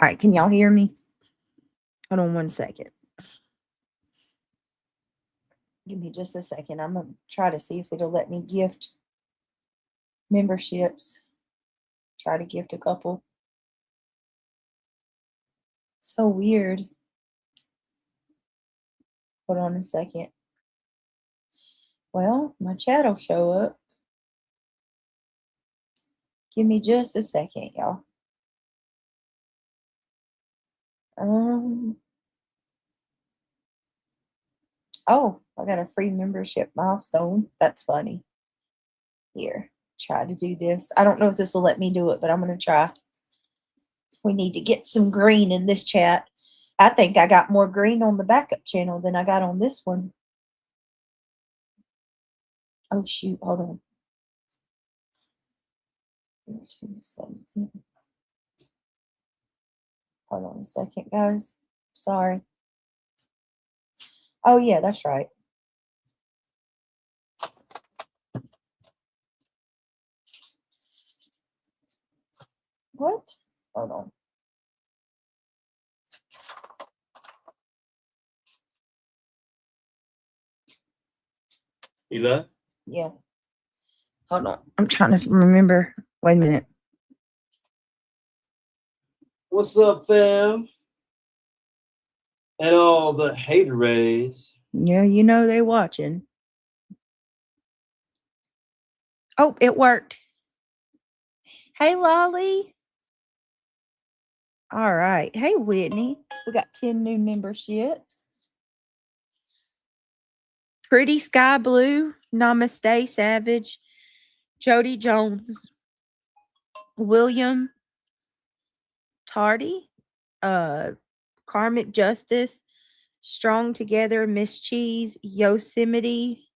All right, can y'all hear me? Hold on 1 second. Give me just a second. I'm going to try to see if it'll let me gift memberships. Try to gift a couple. So weird. Hold on a second. Well, my chat will show up. Give me just a second, y'all. Oh, I got a free membership milestone. That's funny. Here, try to do this. I don't know if this will let me do it, but I'm going to try. We need to get some green in this chat. I think I got more green on the backup channel than I got on this one. Oh, shoot. Hold on. 217. Hold on a second, guys. Sorry. Oh, yeah, that's right. What? Hold on. You there? Yeah. Hold on. I'm trying to remember. Wait a minute. What's up, fam? And all the haterades. Yeah, you know they watching. Oh, it worked. Hey, Lolly. All right. Hey, Whitney. We got 10 new memberships. Pretty Sky Blue. Namaste Savage. Jody Jones. William Tardy. Karmic Justice. Strong Together. Miss Cheese. Yosemite.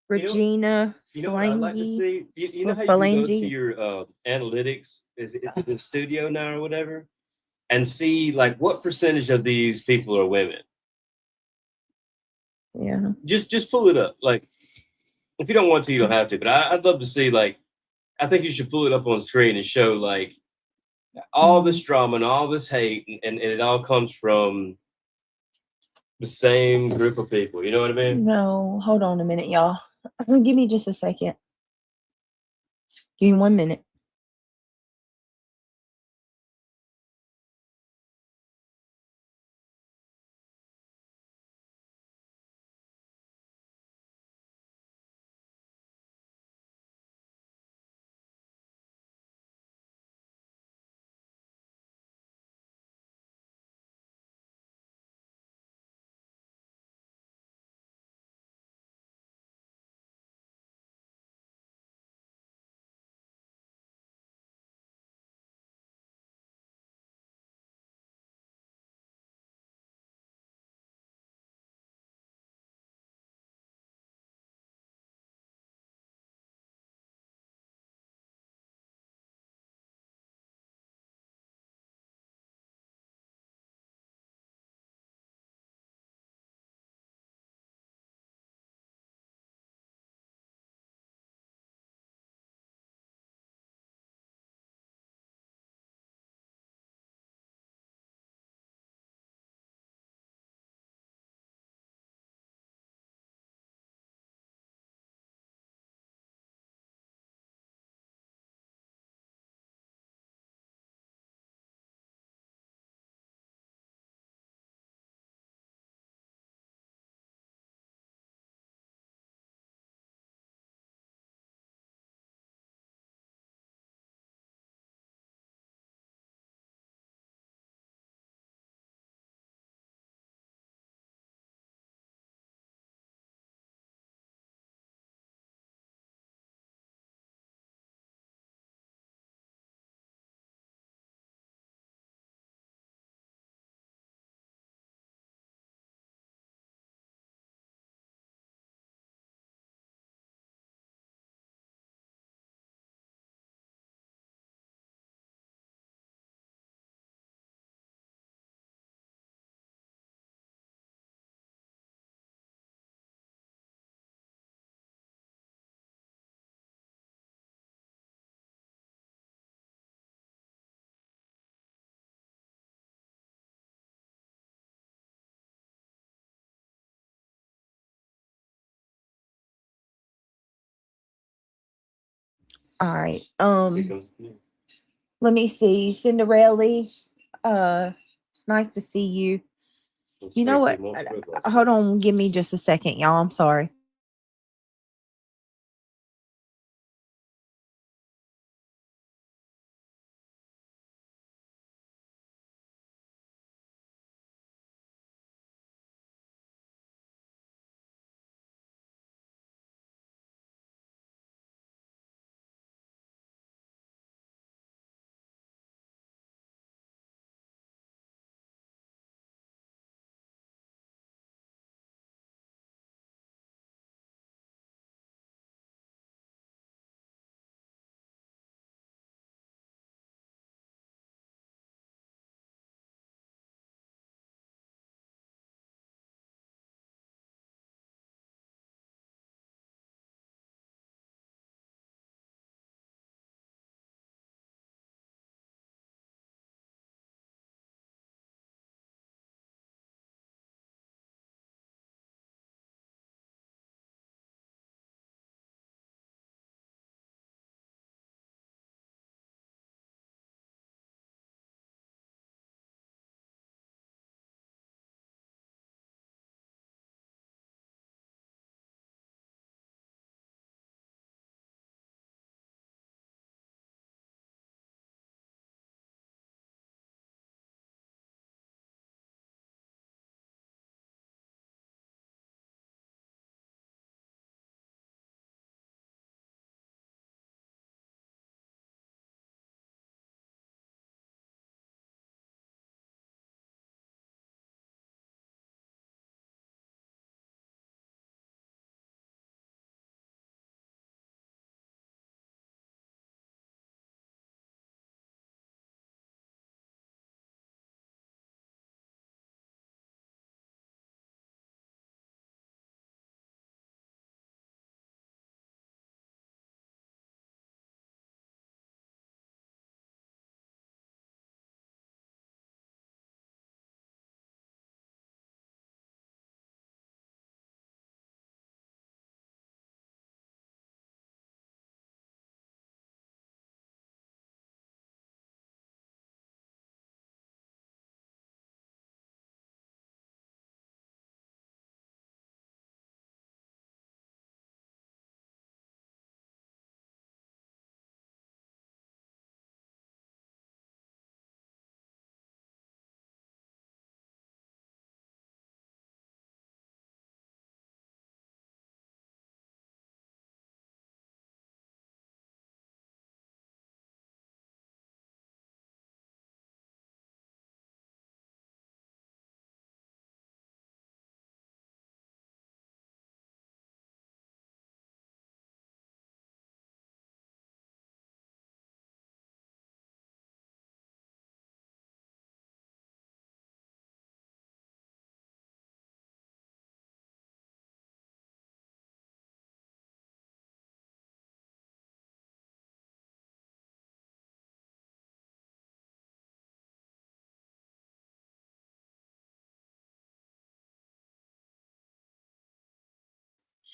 Regina. You know what I'd like to see? You know how you can go to your analytics? Is it in studio now or whatever? And see like what percentage of these people are women. Yeah. Just pull it up. Like if you don't want to, you don't have to. But I'd love to see like I think you should pull it up on screen and show like all this drama and all this hate and it all comes from the same group of people. You know what I mean? No, hold on a minute, y'all. Give me just a second. Give me 1 minute. All right. Here comes the canoe. Let me see. Cinderella. It's nice to see you. Let's You know break what? through most roadblocks. Hold on. Give me just a second, y'all. I'm sorry.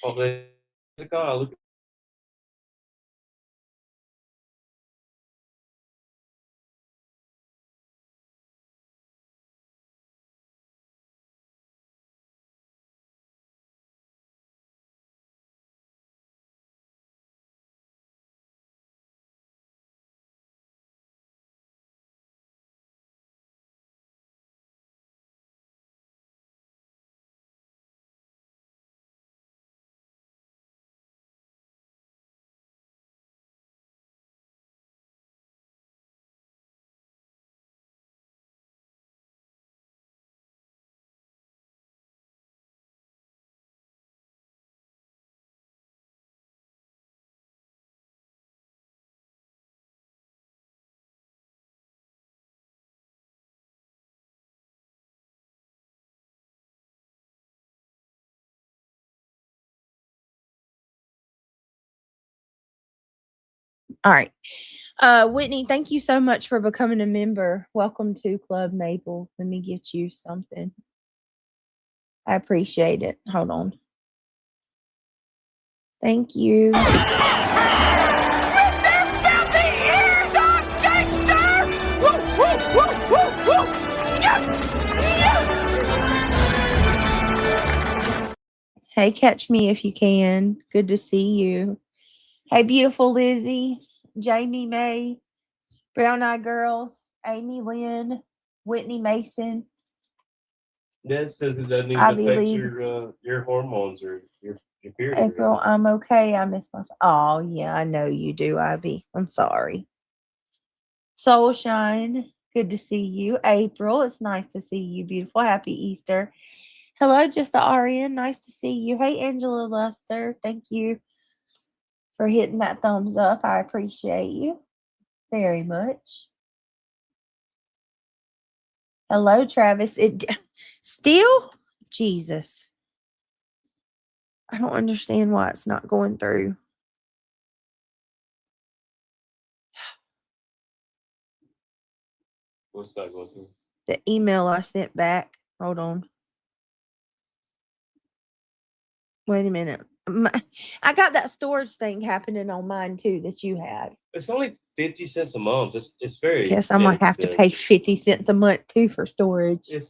Oh, there's a car. Look. All right. Whitney, thank you so much for becoming a member. Welcome to Club Maple. Let me get you something. I appreciate it. Hold on. Thank you. Hey, catch me if you can. Good to see you. Hey, beautiful Lizzie, Jamie May, Brown Eye Girls, Amy Lynn, Whitney Mason, That says it doesn't even Ivy affect League. your hormones or your period. or April, anything. I'm okay. I miss my. Oh, yeah, I know you do, Ivy. I'm sorry. Soulshine, good to see you. April, it's nice to see you. Beautiful. Happy Easter. Hello, just the RN. Nice to see you. Hey, Angela Luster. Thank you for hitting that thumbs up. I appreciate you very much. Hello, Travis. It still, Jesus. I don't understand why it's not going through. What's that going through? The email I sent back. Hold on. Wait a minute. I got that storage thing happening on mine too that you had. It's only 50 cents a month. It's very. Guess I might have to pay inexpensive. 50 cents a month too for storage. I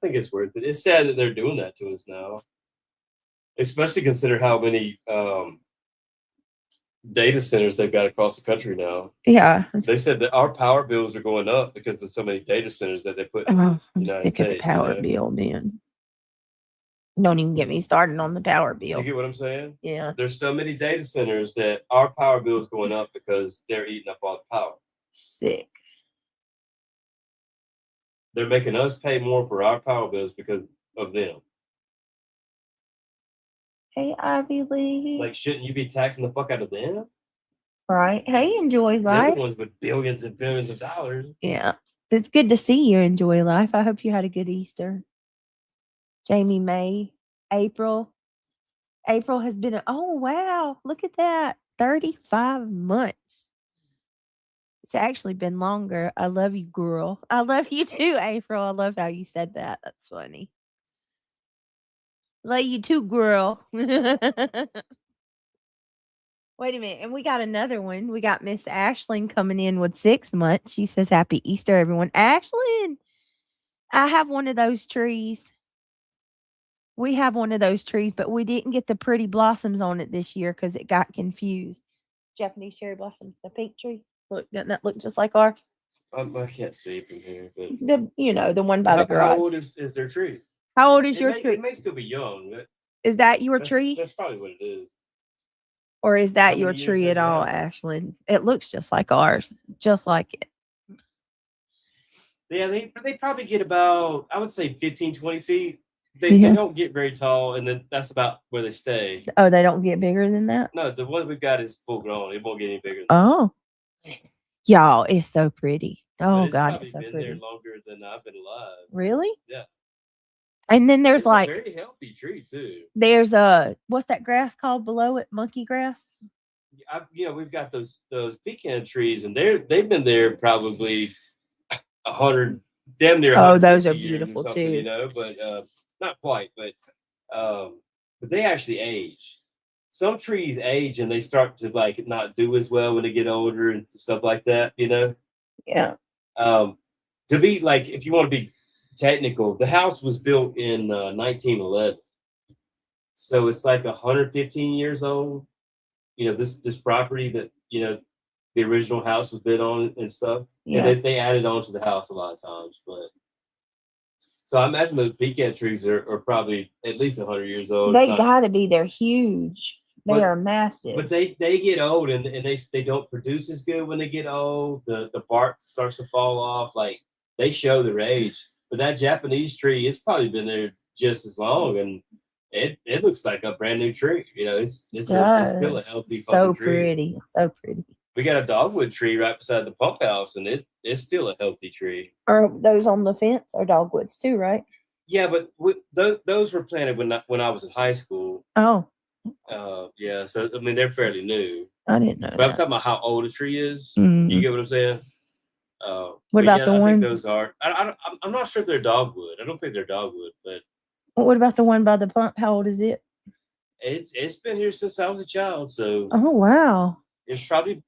think it's worth it. It's sad that they're doing that to us now, especially consider how many data centers they've got across the country now. Yeah. They said that our power bills are going up because of so many data centers that they put in Oh, the I'm United sick of the States. power bill, man. Don't even get me started on the power bill. You get what I'm saying? Yeah. There's so many data centers that our power bill is going up because they're eating up all the power. Sick. They're making us pay more for our power bills because of them. Hey, Ivy League. Like, shouldn't you be taxing the fuck out of them? Right. Hey, Enjoy They're Life. the ones with billions and billions of dollars. Yeah. It's good to see you, Enjoy Life. I hope you had a good Easter. Jamie May. April. April has been, oh, wow. Look at that. 35 months. It's actually been longer. I love you, girl. I love you too, April. I love how you said that. That's funny. Love you too, girl. Wait a minute. And we got another one. We got Miss Ashlyn coming in with 6 months. She says, Happy Easter, everyone. Ashlyn, I have one of those trees. We have one of those trees, but we didn't get the pretty blossoms on it this year because it got confused. Japanese cherry blossoms, the pink tree. Look, doesn't that look just like ours? I can't see from here, but The one by the garage. How old is their tree? How old is your tree? It may still be young. Is that your tree? That's probably what it is. Or is How that your many years tree does at it all, have? Ashlyn? It looks just like ours. Just like it. Yeah, they probably get about, I would say 15, 20 feet. They don't get very tall, and then that's about where they stay. Oh, they don't get bigger than that? No, the one we've got is full grown. It won't get any bigger. Oh. Y'all, it's so pretty. But Oh, it's God, probably it's so been pretty. there longer than I've been alive. Really? Yeah. And then there's It's like a very healthy tree too. There's what's that grass called below it? Monkey grass? We've got those pecan trees, and they've been there probably 100, damn near. Oh, those are 150 years or beautiful something, too. but not quite. But they actually age. Some trees age and they start to like not do as well when they get older and stuff like that. Yeah. To be like, if you want to be technical, the house was built in 1911, so it's like 115 years old. This property that the original house was built on and stuff. Yeah. And they added on to the house a lot of times, but so I imagine those pecan trees are probably at least 100 years old. They gotta be. They're huge. They are massive. But they get old and they don't produce as good when they get old. The bark starts to fall off. Like they show their age. But that Japanese tree, it's probably been there just as long, and it looks like a brand new tree. It's still a healthy so tree. Pretty. So pretty. We got a dogwood tree right beside the pump house, and it's still a healthy tree. Are those on the fence are dogwoods too, right? Yeah, but those were planted when I was in high school. Oh. Yeah. So I mean, they're fairly new. I didn't know. But I'm talking about how old a tree is. Mm-hmm. You get what I'm saying? What about the one? I think those are. I'm not sure if they're dogwood. I don't think they're dogwood, but. What about the one by the pump? How old is it? It's been here since I was a child, so. Oh wow. It's probably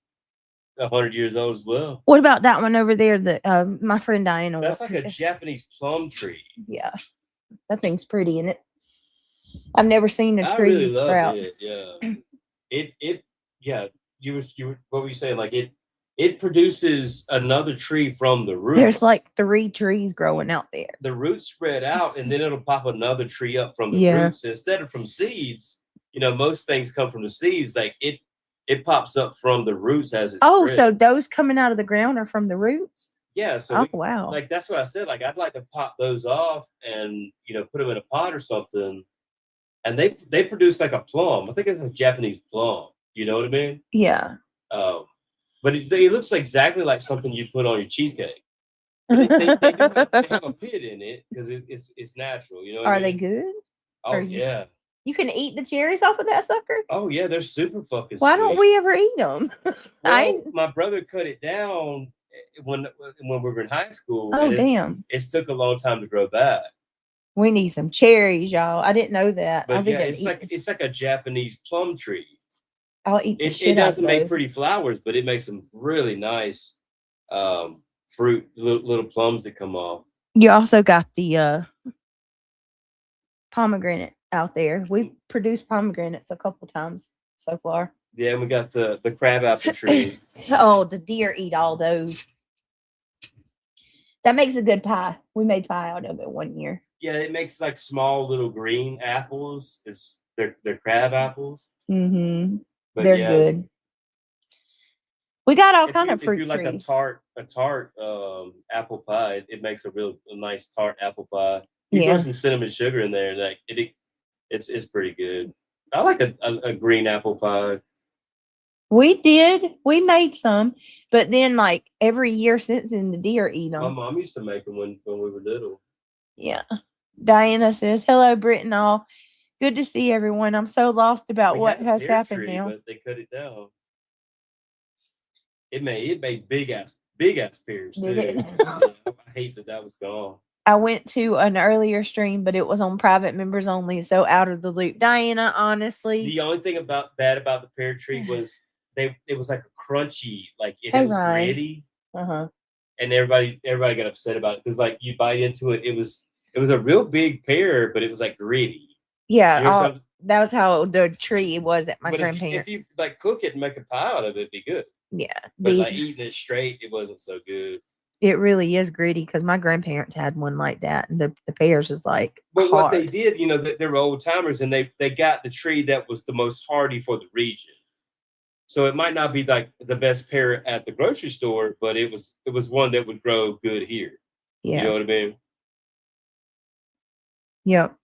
100 years old as well. What about that one over there that my friend Diana? That's like a Japanese plum tree. Yeah, that thing's pretty, isn't it? I've never seen a I tree really love sprout. it. Yeah. Yeah. You were what were you saying? Like it produces another tree from the roots. There's like 3 trees growing out there. The roots spread out, and then it'll pop another tree up from the Yeah. roots instead of from seeds. You know, most things come from the seeds. Like it pops up from the roots as it Oh, spreads. so those coming out of the ground are from the roots? Yeah. So wow. like that's what I said. Like I'd like to pop those off and put them in a pot or something, and they produce like a plum. I think it's a Japanese plum. You know what I mean? Yeah. But it looks exactly like something you put on your cheesecake. But they have a pit in it because it's natural. You know what I Are they mean? good? Oh Are yeah. You can eat the cherries off of that sucker? Oh yeah, they're super fucking Why sweet. don't we ever eat them? Well, my brother cut it down when we were in high school. Oh, and damn. It took a long time to grow back. We need some cherries, y'all. I didn't know that. But yeah, it's like a Japanese plum tree. I'll eat the It shit out doesn't of make those. pretty flowers, but it makes some really nice fruit, little plums that come off. You also got the pomegranate out there. We've produced pomegranates a couple times so far. Yeah, and we got the crab apple tree. Oh, the deer eat all those. That makes a good pie. We made pie out of it one year. Yeah, it makes like small little green apples. They're crab apples. Mm-hmm. But they're good. We got all kind of fruit trees. If you like a tart apple pie, it makes a nice tart apple pie. You throw some cinnamon sugar in there, like it's pretty good. I like a green apple pie. We did. We made some, but then like every year since then, the deer eat them. My mom used to make them when we were little. Yeah. Diana says, "Hello, Britt and all. Good to see everyone. I'm so lost about what has happened now." But they cut it down. It made big ass pears too. Yeah, I hate that was gone. I went to an earlier stream, but it was on private members only, so out of the loop. Diana, honestly, the only thing bad about the pear tree was it was like a crunchy, like it was gritty. And everybody got upset about it because like you bite into it, it was a real big pear, but it was like gritty. Yeah, that was how the tree was at my grandparents. If you like cook it and make a pie out of it, it'd be good. Yeah, but like eating it straight, it wasn't so good. It really is gritty because my grandparents had one like that, and the pears is like. But hard. What they did, they were old timers, and they got the tree that was the most hardy for the region. So it might not be like the best pear at the grocery store, but it was one that would grow good here. Yeah. You know what I mean? Yep.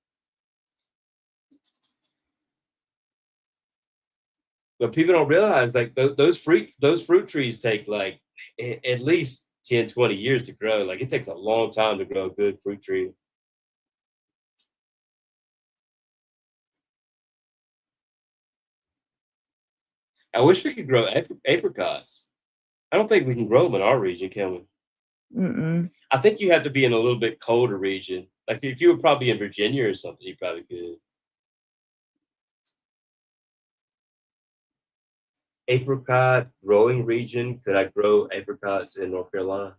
But people don't realize like those fruit trees take like at least 10, 20 years to grow. Like it takes a long time to grow a good fruit tree. I wish we could grow apricots. I don't think we can grow them in our region, can we? Mm-mm. I think you have to be in a little bit colder region. Like if you were probably in Virginia or something, you probably could. Apricot growing region. Could I grow apricots in North Carolina?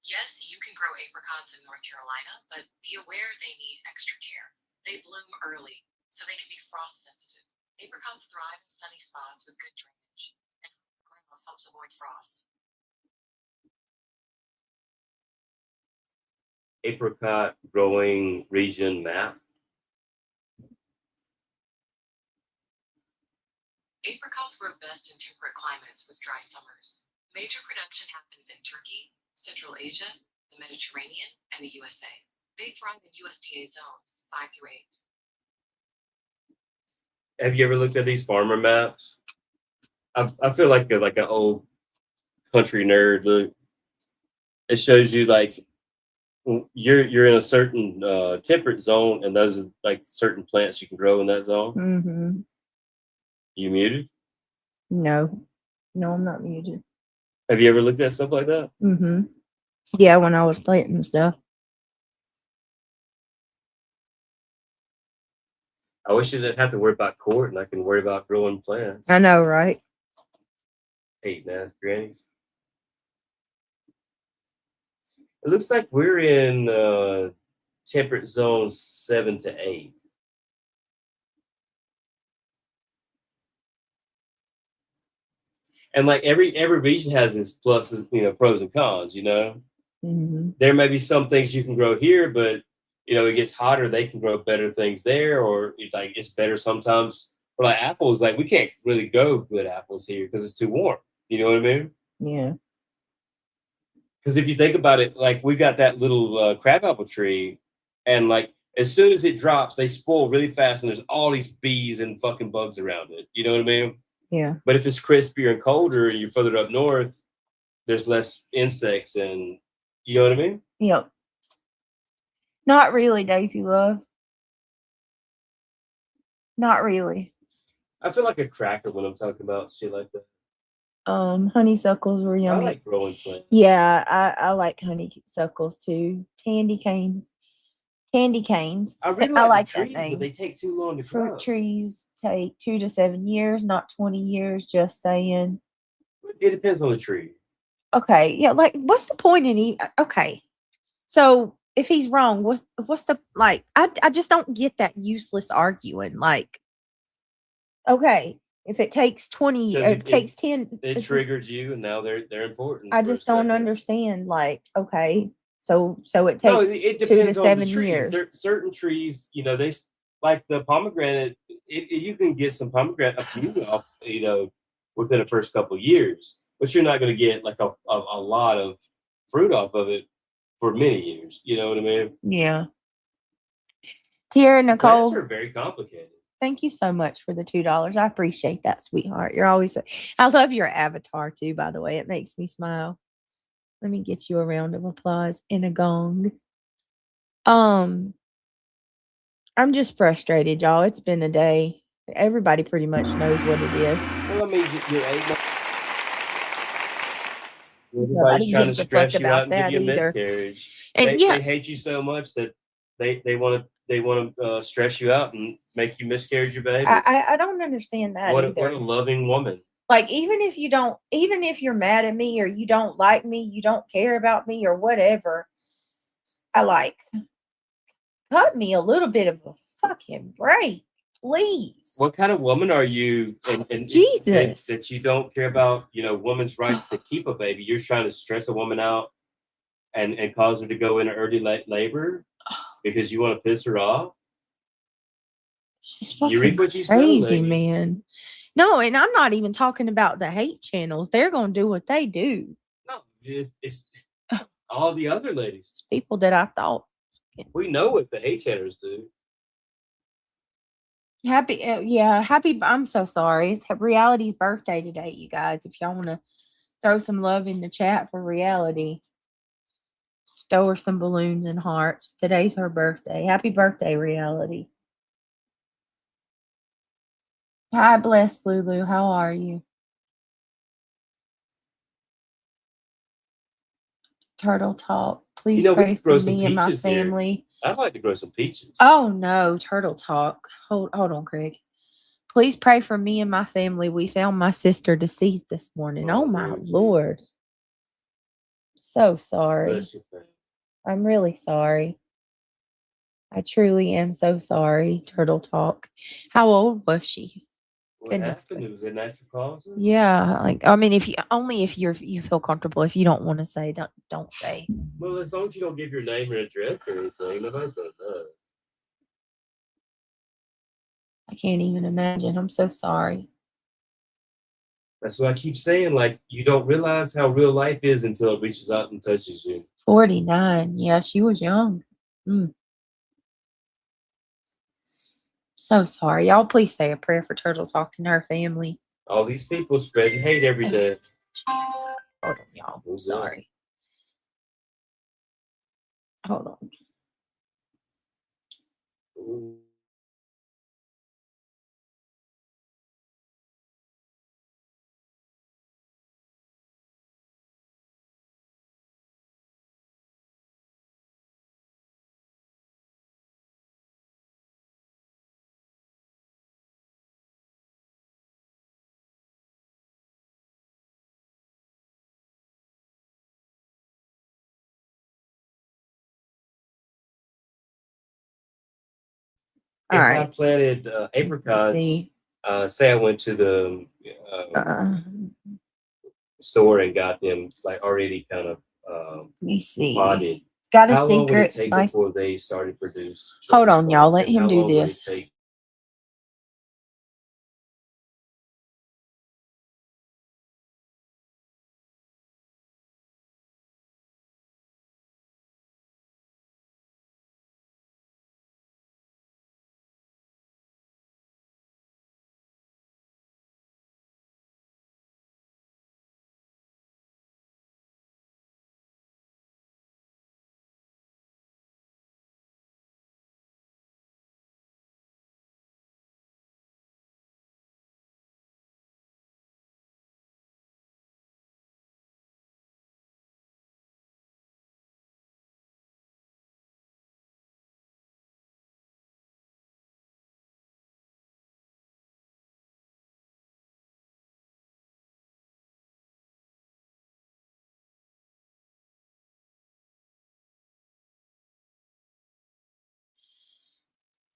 Yes, you can grow apricots in North Carolina, but be aware they need extra care. They bloom early, so they can be frost sensitive. Apricots thrive in sunny spots with good drainage, and ground helps avoid frost. Apricot growing region map. Apricots grow best in temperate climates with dry summers. Major production happens in Turkey, Central Asia, the Mediterranean, and the USA. They thrive in USDA zones 5 through 8. Have you ever looked at these farmer maps? I feel like an old country nerd. Look, it shows you like you're in a certain temperate zone, and those are like certain plants you can grow in that zone. Mm-hmm. You muted? No, I'm not muted. Have you ever looked at stuff like that? Mm-hmm. Yeah, when I was planting stuff. I wish I didn't have to worry about court and I can worry about growing plants. I know, right? Hate ass grannies. It looks like we're in temperate zones 7 to 8. And like every region has its pluses, pros and cons. There may be some things you can grow here, but it gets hotter. They can grow better things there, or it's better sometimes. For like apples, like we can't really grow good apples here because it's too warm. You know what I mean? Yeah. Because if you think about it, like we got that little crabapple tree, and like as soon as it drops, they spoil really fast, and there's all these bees and fucking bugs around it. You know what I mean? Yeah. But if it's crispier and colder, and you're further up north, there's less insects, and you know what I mean? Yep. Not really, Daisy Love. Not really. I feel like a cracker when I'm talking about shit like that. Honeysuckles were I yummy. like growing plants. Yeah, I like honeysuckles too. Candy canes. I really like the that trees, name. but they take too long to Fruit grow. trees take 2 to 7 years, not 20 years. Just saying. It depends on the tree. Okay, yeah. Like, what's the point in okay? So if he's wrong, what's the like? I just don't get that useless arguing. Like, okay, if it takes 20, Because it takes 10. It triggers you, and now they're important. I for a just don't second. understand. Like, okay, so it No, takes it 2 to depends on the 7 tree. years. Certain trees, they like the pomegranate. You can get some pomegranate a few off, within the first couple of years, but you're not going to get like a lot of fruit off of it for many years. You know what I mean? Yeah. Tierra Nicole, Plants are very complicated. thank you so much for the $2. I appreciate that, sweetheart. You're always. I love your avatar too. By the way, it makes me smile. Let me get you a round of applause and a gong. I'm just frustrated, y'all. It's been a day. Everybody pretty much knows what it is. Well, I mean, you're 8 months. Nobody Everybody's trying to gives a stress fuck you out about and give you a that either. miscarriage. And They hate you so much that they want to stress you out and make you miscarriage your baby. I don't understand that What either. a loving woman. Like, even if you're mad at me or you don't like me, you don't care about me or whatever, I like, cut me a little bit of a fucking break, please. What kind of woman are you? And Jesus. that you don't care about, women's rights to keep a baby. You're trying to stress a woman out and cause her to go into early labor because you want to piss her off. She's fucking You reap what you sow, crazy, ladies. man. No, and I'm not even talking about the hate channels. They're gonna do what they do. No, it's all the other ladies. It's people that I thought. We know what the hate chatters do. Happy. I'm so sorry. It's Reality's birthday today, you guys. If y'all want to throw some love in the chat for Reality, throw her some balloons and hearts. Today's her birthday. Happy birthday, Reality. Hi, bless Lulu. How are you? Turtle Talk. Please we pray could grow for some me and my peaches here. family. I'd like to grow some peaches. Oh no, Turtle Talk. Hold on, Craig. Please pray for me and my family. We found my sister deceased this morning. Oh my Lord. Jesus. So sorry. Bless your family. I'm really sorry. I truly am so sorry, Turtle Talk. How old was she? What happened? It was a natural cause. Yeah, like, I mean, if you feel comfortable. If you don't want to say, don't say. Well, as long as you don't give your name or address or anything, nobody's gonna know. I can't even imagine. I'm so sorry. That's what I keep saying. Like, you don't realize how real life is until it reaches out and touches you. 49. Yeah, she was young. So sorry. Y'all please say a prayer for Turtle Talk and her family. All these people spreading hate every day. Hold on, y'all. I'm sorry. Hold on. Ooh. All if I right. planted apricots, see. say I went to the Let store and got them like already kind of me see. potted, Got a how long would stinker. it It's take nice. before they started produce? Hold on, y'all. spots? Let And him how do long would it this. take?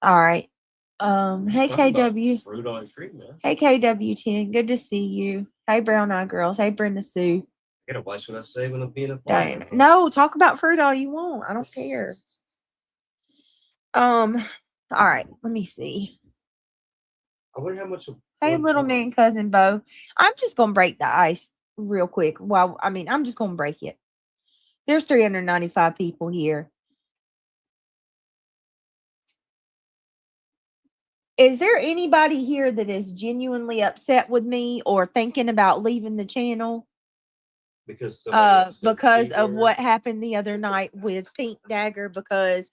All right. Hey Talking about KW. fruit on cream, man. Hey KW10. Good to see you. Hey Brown Eye Girls. Hey Brenda Sue. I gotta watch what I say when I'm being a Diana. farmer. No, talk about fruit all you want. I don't care. All right. Let me see. I wonder how much. Hey, little man, cousin Bo. I'm just gonna break the ice real quick. Well, I mean, I'm just gonna break it. There's 395 people here. Is there anybody here that is genuinely upset with me or thinking about leaving the channel? Because Of what happened the other night with Pink Dagger, because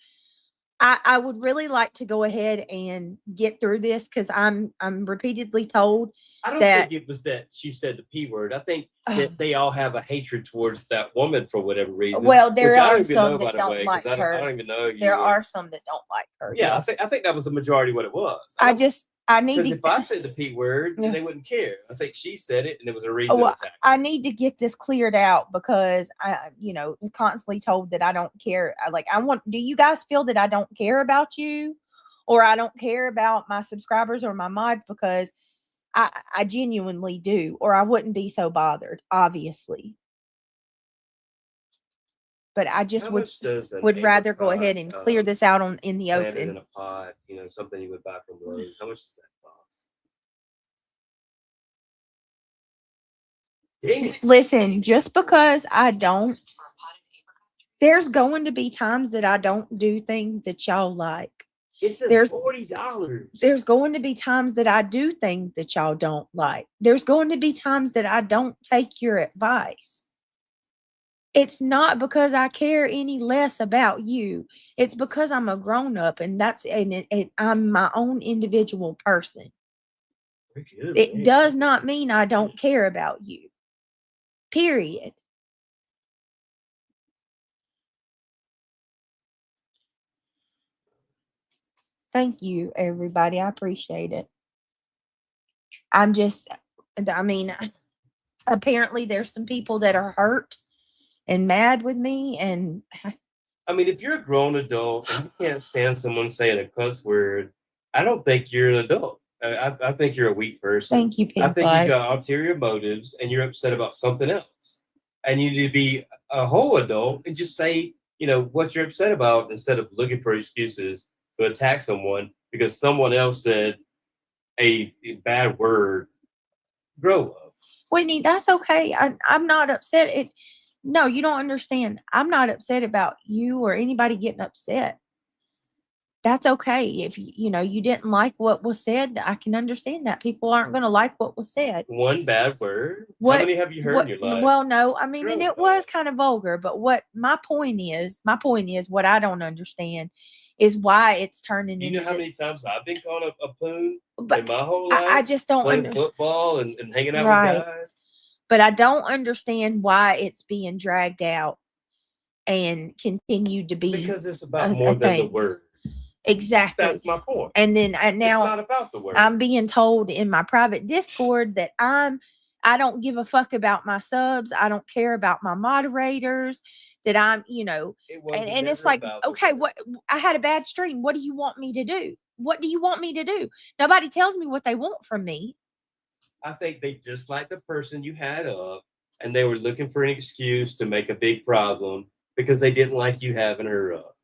I would really like to go ahead and get through this because I'm repeatedly told I don't that think it was that she said the P word. I think that they all have a hatred towards that woman for whatever reason. well, there which I are don't even know, some by that the don't way, like 'cause I her. don't even know you. There are some that don't like her. Yeah, Yes. I think that was the majority what it was. I need Because to. if I said the P word, Yeah. they wouldn't care. I think she said it, and it was a reason to Well, attack. I need to get this cleared out because I, constantly told that I don't care. Do you guys feel that I don't care about you, or I don't care about my subscribers or my mods? Because I genuinely do, or I wouldn't be so bothered, obviously. But I just How much does an would rather go apricot, ahead and clear this out in the planted open. in a pot, something you would buy from Lowe's. How much does that cost? Dang it. Listen, just because I don't, there's going to be times that I don't do things that y'all like. There's $40. There's going to be times that I do things that y'all don't like. There's going to be times that I don't take your advice. It's not because I care any less about you. It's because I'm a grown up and I'm my own individual person. It does not mean I don't care about you. Period. Thank you, everybody. I appreciate it. Apparently there's some people that are hurt and mad with me, and I mean, if you're a grown adult and you can't stand someone saying a cuss word, I don't think you're an adult. I think you're a weak person. Thank you, Pink I think Flag. you got ulterior motives and you're upset about something else. And you need to be a whole adult and just say, what you're upset about instead of looking for excuses to attack someone because someone else said a bad word. Grow up. Whitney, that's okay. I'm not upset. No, you don't understand. I'm not upset about you or anybody getting upset. That's okay. If you didn't like what was said, I can understand that. People aren't going to like what was said. One bad word? How many have you heard in your life? Well, no, I mean, and it was kind of vulgar, but what my point is, what I don't understand is why it's turning into. You know how many times I've been called a poon in my whole life? I just don't playing football and hanging out with guys. But I don't understand why it's being dragged out and continued to be. Because it's about more than the word. Exactly. That's my point. And then now it's not about the word. I'm being told in my private Discord that I don't give a fuck about my subs. I don't care about my moderators. That I'm, and it's like, okay, what? I had a bad stream. What do you want me to do? what do you want me to do? Nobody tells me what they want from me. I think they dislike the person you had up, and they were looking for an excuse to make a big problem because they didn't like you having her up.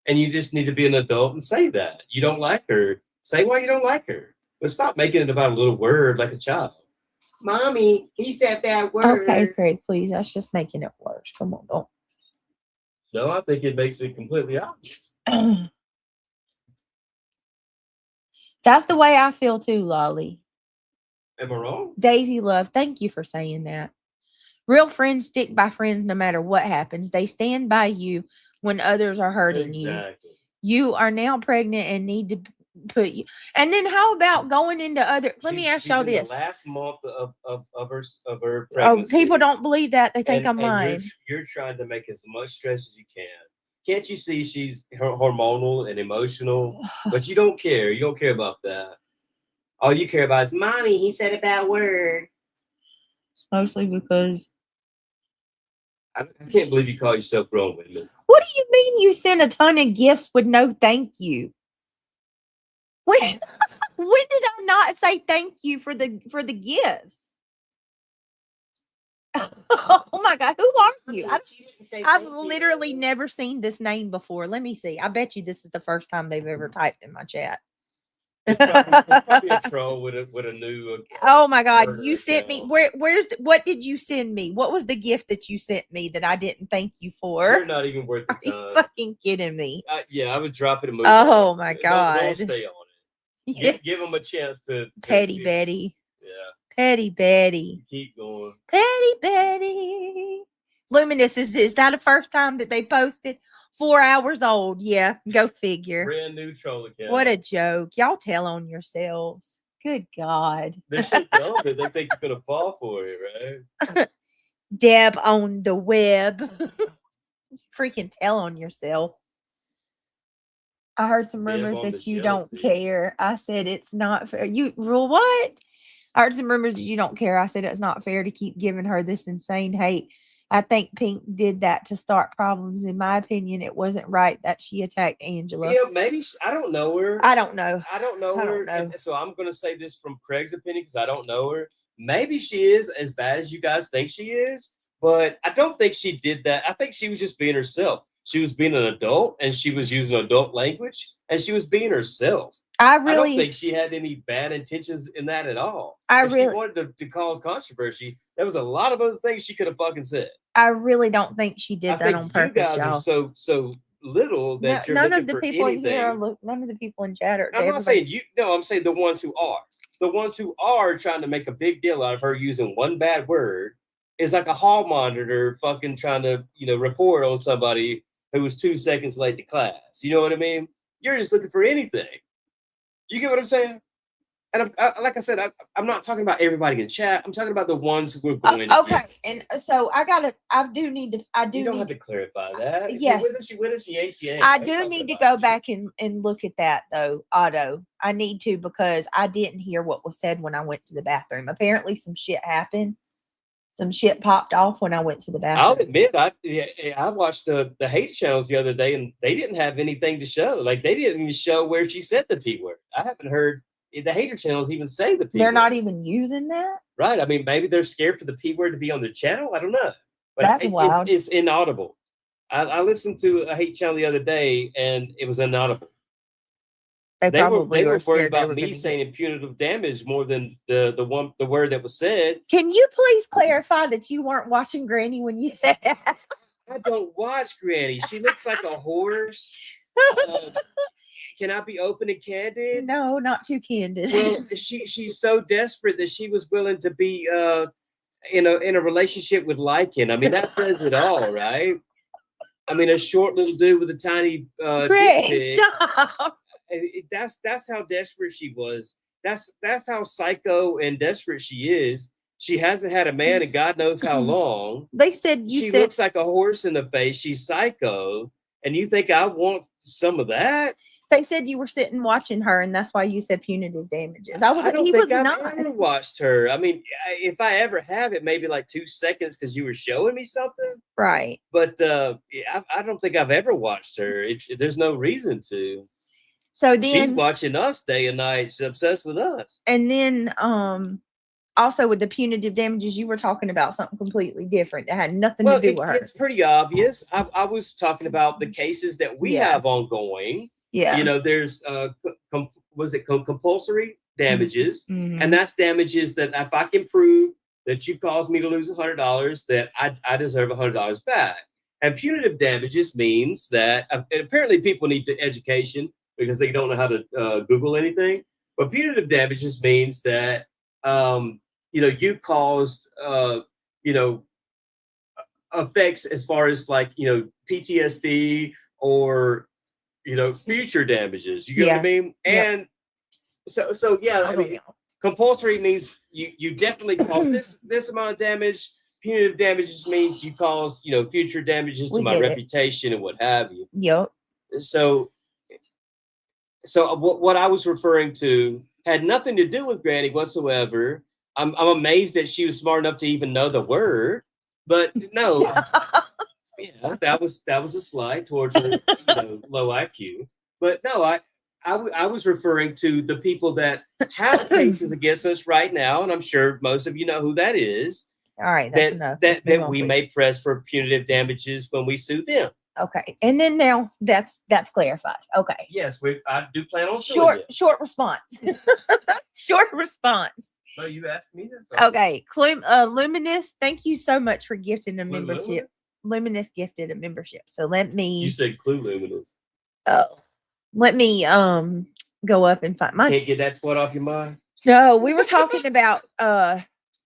And you just need to be an adult and say that. You don't like her. Say why you don't like her. But stop making it about a little word like a child. Mommy, he said that word. Okay, Craig, please. That's just making it worse. Come on, don't. No, I think it makes it completely opposite. That's the way I feel too, Lolly. Am I wrong? Daisy Love, thank you for saying that. Real friends stick by friends no matter what happens. They stand by you when others are hurting you. You are now pregnant and need to put you. And then how about going into other? Let me ask y'all this. The last month of her pregnancy. Oh, people don't believe that. They think I'm lying. You're trying to make as much stress as you can. Can't you see she's hormonal and emotional? But you don't care. You don't care about that. All you care about is, Mommy, he said a bad word. It's mostly because I can't believe you call yourself grown women. What do you mean you sent a ton of gifts with no thank you? When did I not say thank you for the gifts? Oh my God, who are you? I've literally never seen this name before. Let me see. I bet you this is the first time they've ever typed in my chat. It's probably a troll with a new. Oh my God! You sent me what did you send me? What was the gift that you sent me that I didn't thank you for? You're not even worth the time. Are you fucking kidding me? Yeah, I would drop it and move. Oh my God! Don't stay on it. Give them a chance to. Petty Betty. Yeah. Petty Betty. Keep going. Petty Betty. Luminous, is that the first time that they posted? 4 hours old. Yeah, go figure. Brand new troll account. What a joke. Y'all tell on yourselves. Good God. They're so dumb that they think you're going to fall for it, right? Deb on the web. Freaking tell on yourself. I heard some rumors that you don't care. I said it's not fair. You rule what? I heard some rumors that you don't care. I said it's not fair to keep giving her this insane hate. I think Pink did that to start problems. In my opinion, it wasn't right that she attacked Angela. Yeah, maybe. I don't know her. I don't know. I don't know her. So I'm going to say this from Craig's opinion because I don't know her. Maybe she is as bad as you guys think she is, but I don't think she did that. I think she was just being herself. She was being an adult and she was using adult language and she was being herself. I don't think she had any bad intentions in that at all. If she wanted to cause controversy, there was a lot of other things she could have fucking said. I really don't think she did that on purpose. You guys are so little that you're none of the people in here none of the people in chat are. I'm not saying you. No, I'm saying the ones who are. The ones who are trying to make a big deal out of her using one bad word is like a hall monitor fucking trying to report on somebody who was 2 seconds late to class. You know what I mean? You're just looking for anything. You get what I'm saying? And like I said, I'm not talking about everybody in chat. I'm talking about the ones who are going. Okay, and so I do need to. You don't have to clarify that. Yes. She with us, she ain't. I do need to go back and look at that though, Otto. I need to because I didn't hear what was said when I went to the bathroom. Apparently, some shit happened. Some shit popped off when I went to the bathroom. I'll admit, I watched the hate channels the other day, and they didn't have anything to show. Like they didn't even show where she said the P word. I haven't heard the hater channels even say the P word. They're not even using that? Right. I mean, maybe they're scared for the P word to be on their channel. I don't know. But that's wild. It's inaudible. I listened to a hate channel the other day, and it was inaudible. They were worried about me saying punitive damage more than the word that was said. Can you please clarify that you weren't watching Granny when you said that? I don't watch Granny. She looks like a horse. Can I be open and candid? No, not too candid. Well, she's so desperate that she was willing to be in a relationship with Lycan. I mean, that says it all, right? I mean, a short little dude with a tiny Chris, stop. That's how desperate she was. That's how psycho and desperate she is. She hasn't had a man in God knows how long. They said she looks like a horse in the face. She's psycho. And you think I want some of that? They said you were sitting watching her, and that's why you said punitive damages. I don't think I've ever watched her. I mean, if I ever have, it maybe like 2 seconds because you were showing me something. Right. But I don't think I've ever watched her. There's no reason to. So She's then, watching us day and night. She's obsessed with us. and then, also with the punitive damages, you were talking about something completely different that had nothing to do with her. It's pretty obvious. I was talking about the cases that we have ongoing. Yeah. You know, there's compulsory damages, Mhm. and that's damages that if I can prove that you caused me to lose $100, that I deserve $100 back. And punitive damages means that apparently people need the education because they don't know how to Google anything. But punitive damages means that you caused effects as far as like PTSD or future damages. You get what I mean? Yep. And so yeah, I mean, compulsory means you definitely caused this amount of damage. Punitive damages means you cause future damages to my reputation and what have you. Yep. So what I was referring to had nothing to do with Granny whatsoever. I'm amazed that she was smart enough to even know the word, but no, that was a slight towards her low IQ. But no, I was referring to the people that have cases against us right now, and I'm sure most of you know who that is. All right, that's enough. That we may press for punitive damages when we sue them. Okay, and then now that's clarified. Okay. Yes, I do plan on short response. Short response. No, you asked me this. Okay, Luminous, thank you so much for gifting a membership. Luminous gifted a membership. So let me. You said Clue Luminous. Oh, let me go up and find mine. Can't get that twat off your mind. No, we were talking about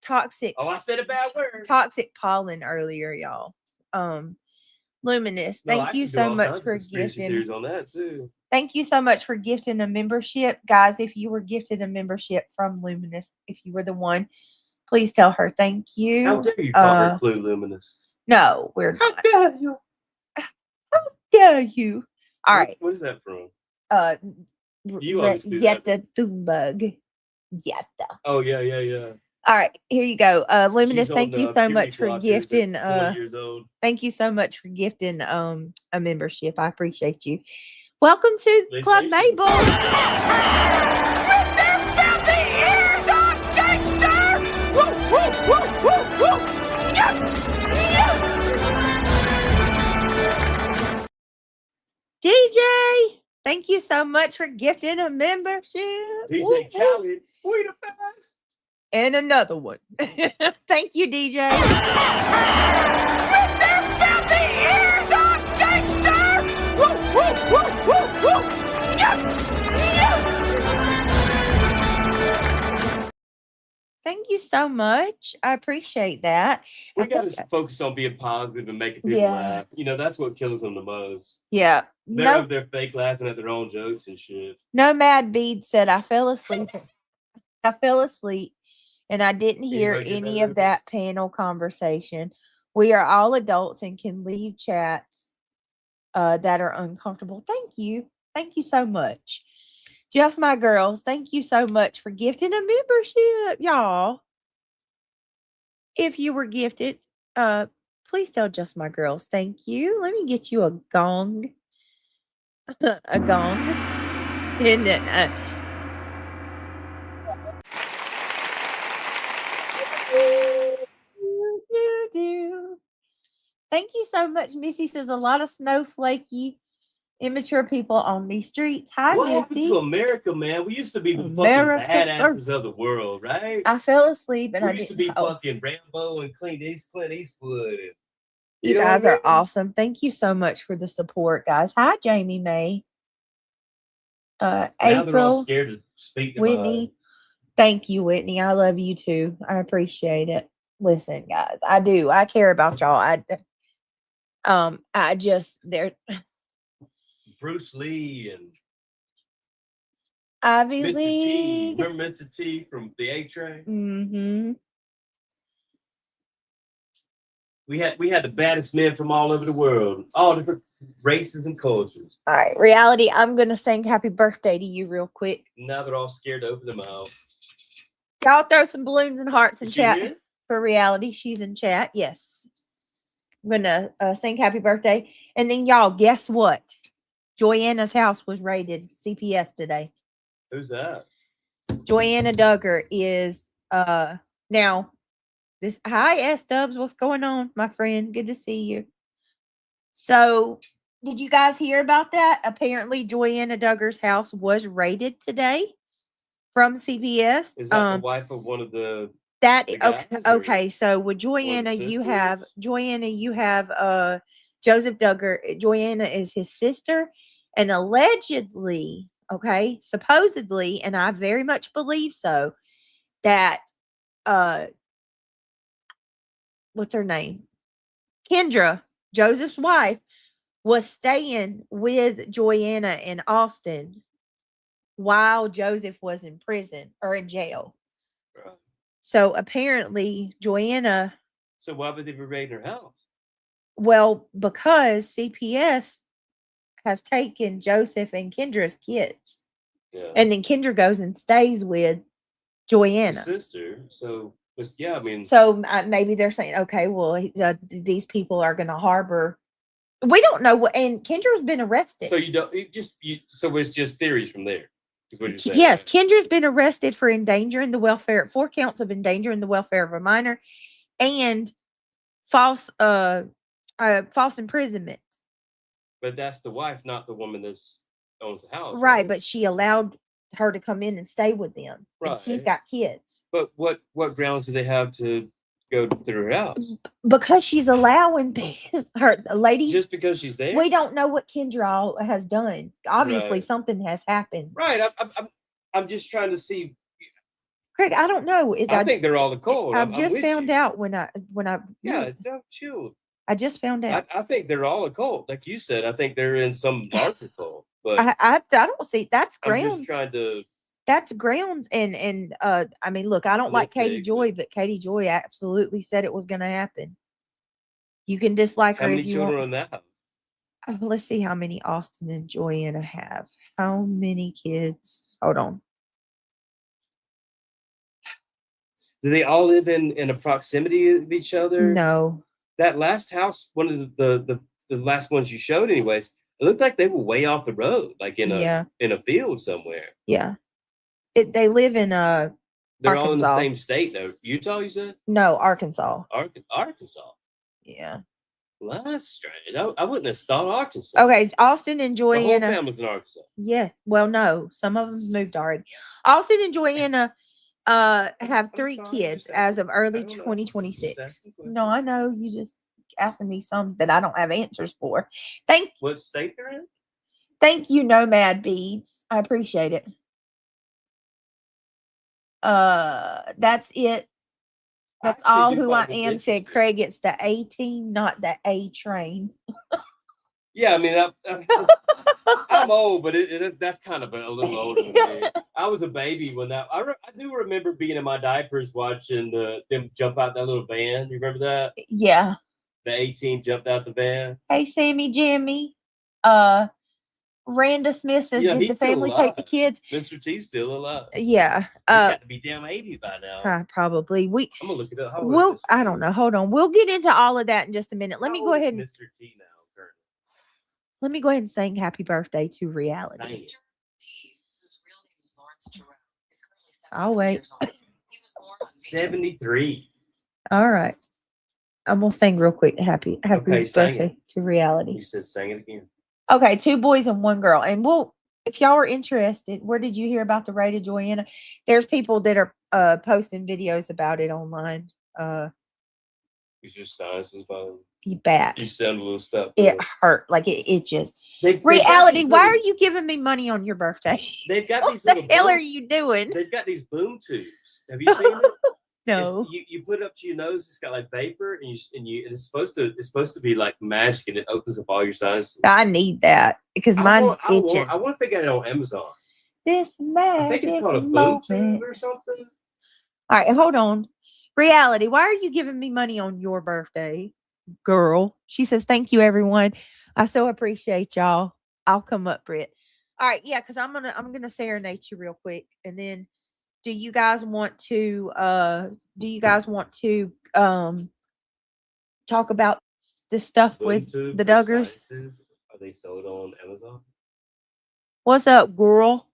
toxic. Oh, I said a bad word. Toxic pollen earlier, y'all. Luminous, thank you so much for gifting. On that too. Thank you so much for gifting a membership, guys. If you were gifted a membership from Luminous, if you were the one, please tell her thank you. How dare you call her Clue Luminous? No, we're not. How dare you? How dare you? All right. What is that from? You always do Yetta Thumbug. Yetta. Oh yeah. All right, here you go. Luminous, thank you so much for gifting. Thank you so much for gifting a membership. I appreciate you. Welcome to Club Mabel. With their filthy ears on Jakester! Woo, woo, woo, woo, woo! Yes! DJ, thank you so much for gifting a membership. DJ Khaled, we the best. And another one. Thank you, DJ. With their filthy ears on Jakester! Woo, woo, woo, woo, woo! Yes! Yes! Thank you so much. I appreciate that. We got to focus on being positive and making people laugh. That's what kills them the most. Yeah. They're over there fake laughing at their own jokes and shit. Nomad Bead said, I fell asleep. And I didn't hear any of that panel conversation. We are all adults and can leave chats that are uncomfortable. Thank you. Thank you so much. Just My Girls, thank you so much for gifting a membership, y'all. If you were gifted, please tell Just My Girls thank you. Let me get you a gong. A gong. And then, thank you so much. Missy says a lot of snowflakey, immature people on these streets. Hi, what Missy. happened to America, man? We used to be the fucking badasses of the world, right? I fell asleep and we used to be fucking Rambo and Clint Eastwood. And, you guys are awesome. Thank you so much for the support, guys. Hi, Jamie May. Now April. They're all scared to speak to Whitney. Thank you, Whitney. I love you too. I appreciate it. Listen, guys, I do. I care about y'all. They're Bruce Lee and Ivy Mr. League. T. Remember Mr. T from the A-Train? Mm-hmm. We had the baddest men from all over the world, all different races and cultures. All right, Reality, I'm gonna sing happy birthday to you real quick. Now they're all scared to open their mouth. Y'all throw some balloons and hearts in chat for Reality. She's in chat. Yes. I'm gonna sing happy birthday. And then y'all, guess what? Joanna's house was raided. CPS today. Who's that? Joanna Duggar is now this hi S Dubs, what's going on, my friend? Good to see you. So did you guys hear about that? Apparently Joanna Duggar's house was raided today from CPS. Is that the wife of one of the that the okay, guys, or okay. So with Joanna, you have sisters? Joseph Duggar. Joanna is his sister, and allegedly, okay, supposedly, and I very much believe so, that what's her name? Kendra, Joseph's wife, was staying with Joanna in Austin while Joseph was in prison or in jail. Right. So apparently Joanna, So why would they be raiding her house? well, because CPS has taken Joseph and Kendra's kids. Yeah. And then Kendra goes and stays with His Joanna. sister. So yeah, I mean, So maybe they're saying, okay, well, these people are going to harbor. We don't know what. And Kendra's been arrested. so you don't so it's just theories from there. Is what you're saying. Yes, Right? Kendra's been arrested for endangering the welfare, 4 counts of endangering the welfare of a minor, and false imprisonment. But that's the wife, not the woman that owns the house. Right, but she allowed her to come in and stay with them. And she's Right. got kids. But what grounds do they have to go through her house? Because she's allowing her ladies. Just because she's there? We don't know what Kendra has done. Obviously, Right. something has happened. Right. I'm just trying to see. Craig, I don't know. I think they're all the cold. I've just found out when I Yeah, no, chill. I just found out. I think they're all a cult. Like you said, I think they're in some larger cult. But I don't see that's I'm grounds. just trying to. That's grounds, and I mean, look, I don't like Katie Joy, but Katie Joy absolutely said it was going to happen. You can dislike her How if many you children want. are in that house? Let's see how many Austin and Joanna have. How many kids? Hold on. Do they all live in a proximity of each other? No. That last house, one of the last ones you showed, anyways, it looked like they were way off the road, like in a field somewhere. Yeah. They live in They're Arkansas. all in the same state though. Utah, you said? No, Arkansas. Arkansas. Yeah. Well, that's strange. I wouldn't have thought Arkansas. Okay, Austin and Joanna. The whole family's in Arkansas. Yeah. Well, no, some of them's moved already. Austin and Joanna have 3 kids as of early 2026. No, I know you just asking me some that I don't have answers for. What state they're in? Thank you, Nomad Beads. I appreciate it. That's it. That's all who I am, said Craig. It's the A team, not the A train. Yeah, I mean, I'm old, but that's kind of a little older than me. I was a baby when that. I do remember being in my diapers watching them jump out that little van. You remember that? Yeah. The A team jumped out the van. Hey, Sammy Jimmy. Randa Smith says, did the family take the kids? Mr. T's still alive. Yeah. He's got to be damn 80 by now. Probably. I'm gonna look it up. I don't know. Hold on. We'll get into all of that in just a minute. Let me go ahead and Mr. T now, currently. Let me go ahead and sing happy birthday to Reality. Mr. T, whose real name is Lawrence Jerome, is currently 73 I'll wait. years old. He was born on 73. All right. I'm gonna sing real quick. Happy birthday to Reality. You said sing it again. Okay, 2 boys and 1 girl. And if y'all are interested, where did you hear about the raid of Joanna? There's people that are posting videos about it online. Is your sinuses bothering You bet. you? Sound a little stuff. It hurt. Like it just Reality. Why are you giving me money on your birthday? They've got What these the little hell are you doing? They've got these boom tubes. Have you seen it? No. You put it up to your nose. It's got like vapor, and it's supposed to be like magic, and it opens up all your sinuses. I need that because mine's itching. I wonder if they got it on Amazon. This magic I think it's called a boom tube or something. All right, hold on. Reality, why are you giving me money on your birthday, girl? She says, thank you, everyone. I so appreciate y'all. I'll come up, Britt. All right, yeah, because I'm gonna serenade you real quick, and then do you guys want to talk about this stuff Boom with tube the for Duggars? sinuses, are they sold on Amazon? What's up, girl?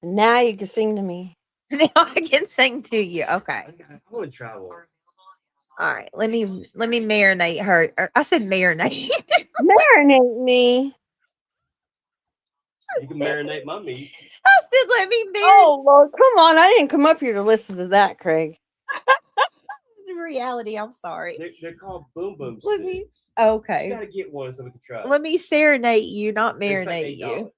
Now you can sing to me. Now I can sing to you. Okay. I want to travel. All right. Let me marinate her. I said marinate. Marinate me. You can marinate my meat. I said let me marinate. Oh, Lord, come on. I didn't come up here to listen to that, Craig. This is reality. I'm sorry. They're called boom boom Let me- sticks. You Okay. gotta get one so we can try. Let me serenade you, not They're like marinate you. $8.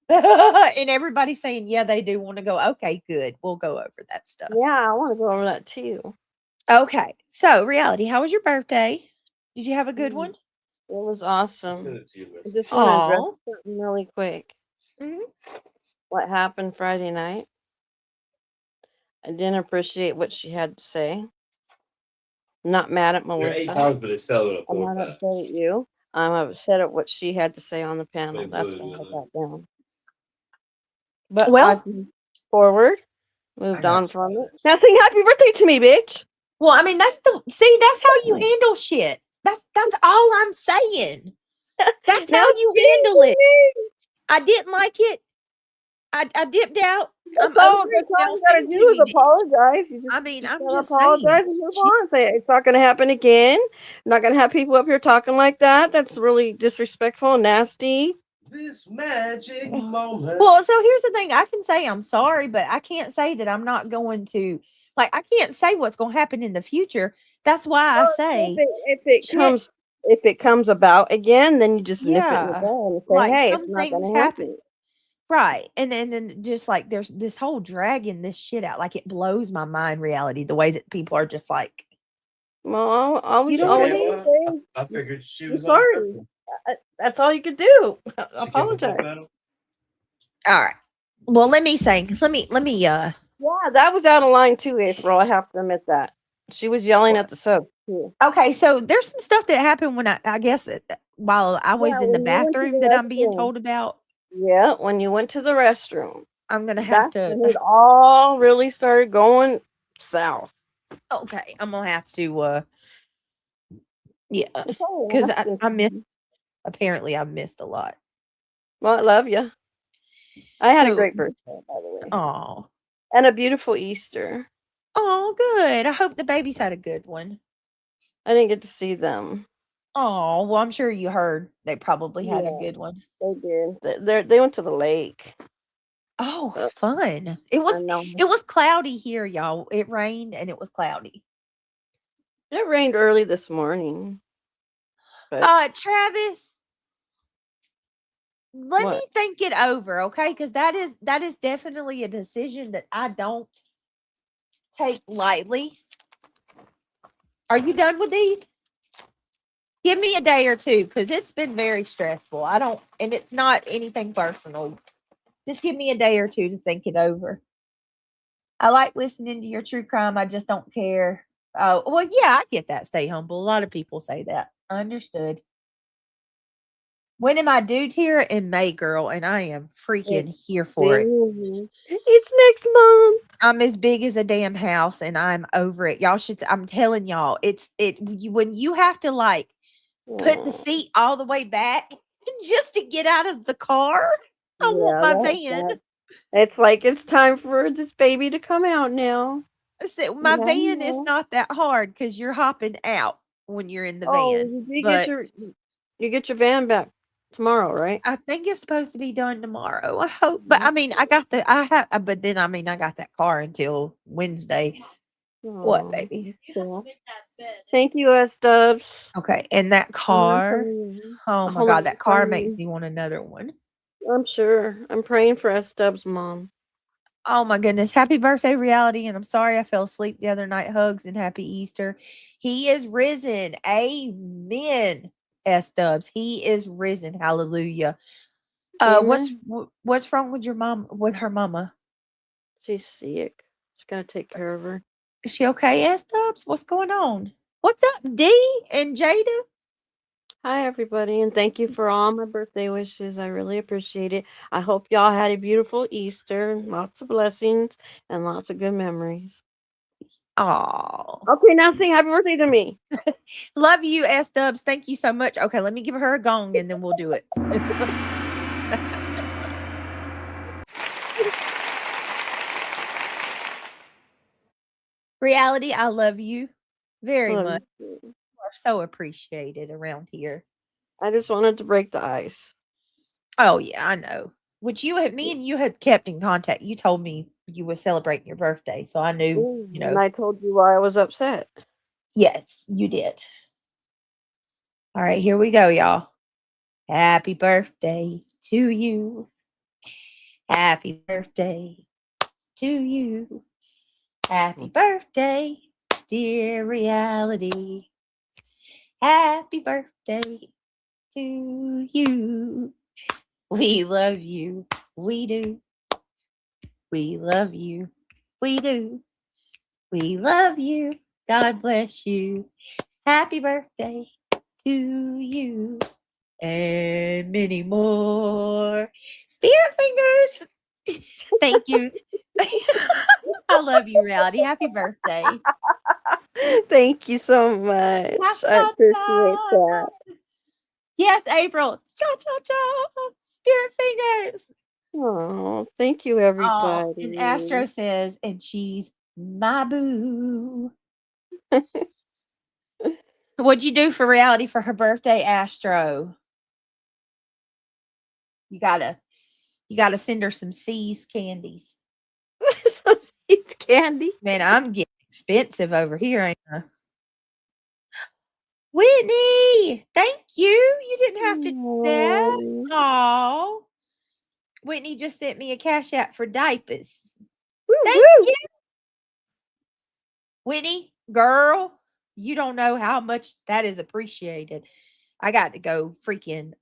And everybody's saying, yeah, they do want to go. Okay, good. We'll go over that stuff. Yeah, I want to go over that too. Okay. So, reality, how was your birthday? Did you have a good one? It was I'll awesome. send it to you, I Miss. just want to address Aw. something really quick. Mhm. What happened Friday night? I didn't appreciate what she had to say. Not mad at They're Melissa. $8, but they sell it at I'm not $4. upset at you. I'm upset at what she had to say on the panel. They That's would, why I wouldn't got down. But Well- I've moved forward, moved I got on from you. it. Now sing happy birthday to me, bitch. Well, I mean, that's how you handle shit. That's all I'm saying. That's Now how you sing handle to it. me. I didn't like it. I dipped out. I'm That's all over it. Now you gotta sing do to is me, bitch. apologize. You just, I mean, I'm gotta just saying. apologize and move Shit. on. Say it's not gonna happen again. I'm not gonna have people up here talking like that. That's really disrespectful and nasty. This magic moment. Well, so here's the thing. I can say I'm sorry, but I can't say that I'm not going to. Like, I can't say what's going to happen in the future. That's why I say, If it comes about again, then you just nip it in the yeah, bud and say, like hey, some it's not things gonna happen. happen. Right. And then just like there's this whole dragging this shit out. Like, it blows my mind, reality, the way that people are just like, Well, all You know what I you mean? can say, I figured she I'm was sorry. That's all you could do. She gave up Apologize. on battle. all right. Well, let me Yeah, that was out of line too, April. I have to admit that. She was yelling at the sub too. okay, so there's some stuff that happened when I guess while I was Yeah, in the when you went to bathroom the that I'm being restroom. told about. Yeah, when you went to the restroom. I'm gonna have That's to. when it all really started going south. Okay, I'm gonna have to. Yeah, It's all because lasting. I missed. Apparently, I missed a lot. Well, I love you. I had a So- great birthday, by the way, Oh, and a beautiful Easter. oh, good. I hope the babies had a good one. I didn't get to see them. Oh, well, I'm sure you heard they probably had a Yeah. good one. They did. They went to the lake. Oh, So- fun! It I was. know. It was cloudy here, y'all. It rained and it was cloudy. It rained early this morning. But Travis, let me What? think it over, okay? Because that is definitely a decision that I don't take lightly. Are you done with these? Give me a day or two because it's been very stressful. And it's not anything personal. Just give me a day or two to think it over. I like listening to your true crime. I just don't care. Oh, well, yeah, I get that. Stay humble. A lot of people say that. Understood. When am I due here? In May, girl, and I am freaking here for it. It's next month. I'm as big as a damn house, and I'm over it. Y'all should. I'm telling y'all, when you have to like put the seat all the way back just to get out of the car. I want my van. It's like it's time for this baby to come out now. So my Yeah, van is yeah. not that hard because you're hopping out when you're in the Oh, van. you get your van back tomorrow, right? I think it's supposed to be done tomorrow. I hope, but I mean, I got that car until Wednesday. What, Aw, baby? cool. Thank you, S-Dubs. Okay, and that car. Oh my Hold God, on, that car makes me want another one. I'm sure. I'm praying for S-Dubs' mom. Oh my goodness. Happy birthday, reality. And I'm sorry I fell asleep the other night. Hugs and happy Easter. He is risen. Amen. S-Dubs. He is risen. Hallelujah. What's wrong with your mom, with her mama? She's sick. Just gotta take care of her. Is she okay, S-Dubs? What's going on? What's up, D and Jada? Hi, everybody, and thank you for all my birthday wishes. I really appreciate it. I hope y'all had a beautiful Easter, lots of blessings, and lots of good memories. Oh, Okay, now sing happy birthday to me. love you, S-Dubs. Thank you so much. Okay, let me give her a gong and then we'll do it. Reality, I love you very Love much. you. You are so appreciated around here. I just wanted to break the ice. Oh yeah, I know. Which me and you had kept in contact. You told me you were celebrating your birthday, so I knew, And I told you why I was upset. yes, you did. All right, here we go, y'all. Happy birthday to you. Happy birthday to you. Happy birthday, dear Reality. Happy birthday to you. We love you. We do. We love you. We do. We love you. God bless you. Happy birthday to you. And many more. Spirit fingers. Thank you. I love you, Reality. Happy birthday. Thank you so much. I appreciate that. Yes, April. Cha cha cha. Spirit fingers. Oh, thank you, Oh, everybody. and Astro says, and she's my boo. What'd you do for Reality for her birthday, Astro? You gotta send her some C's candies. Some seeds candy. Man, I'm getting expensive over here, ain't I? Whitney, thank you. You didn't have to do that. Oh, Whitney just sent me a cash app for diapers. Thank you. Whitney, girl, you don't know how much that is appreciated. I got to go freaking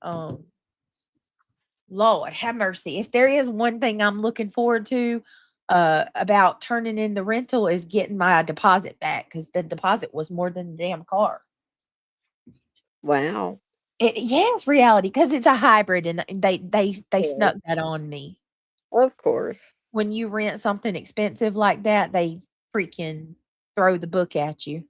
Lord have mercy. If there is one thing I'm looking forward to about turning in the rental is getting my deposit back, because the deposit was more than the damn car. Wow. It's Reality, because it's a hybrid, and they snuck that on me. Of course. When you rent something expensive like that, they freaking throw the book at you.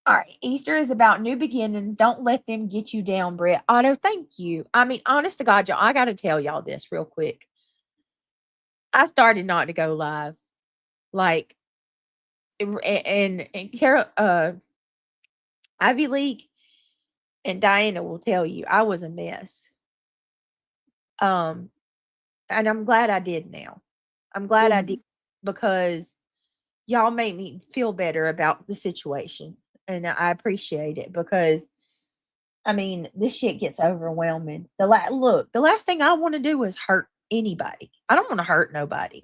All right, Easter is about new beginnings. Don't let them get you down, Brett. Otto, thank you. I mean, honest to God, y'all, I got to tell y'all this real quick. I started not to go live, like, and Carol, Ivy League, and Diana will tell you I was a mess. And I'm glad I did now. I'm glad I did, because y'all made me feel better about the situation. And I appreciate it, because I mean, this shit gets overwhelming. The last thing I want to do is hurt anybody. I don't want to hurt nobody.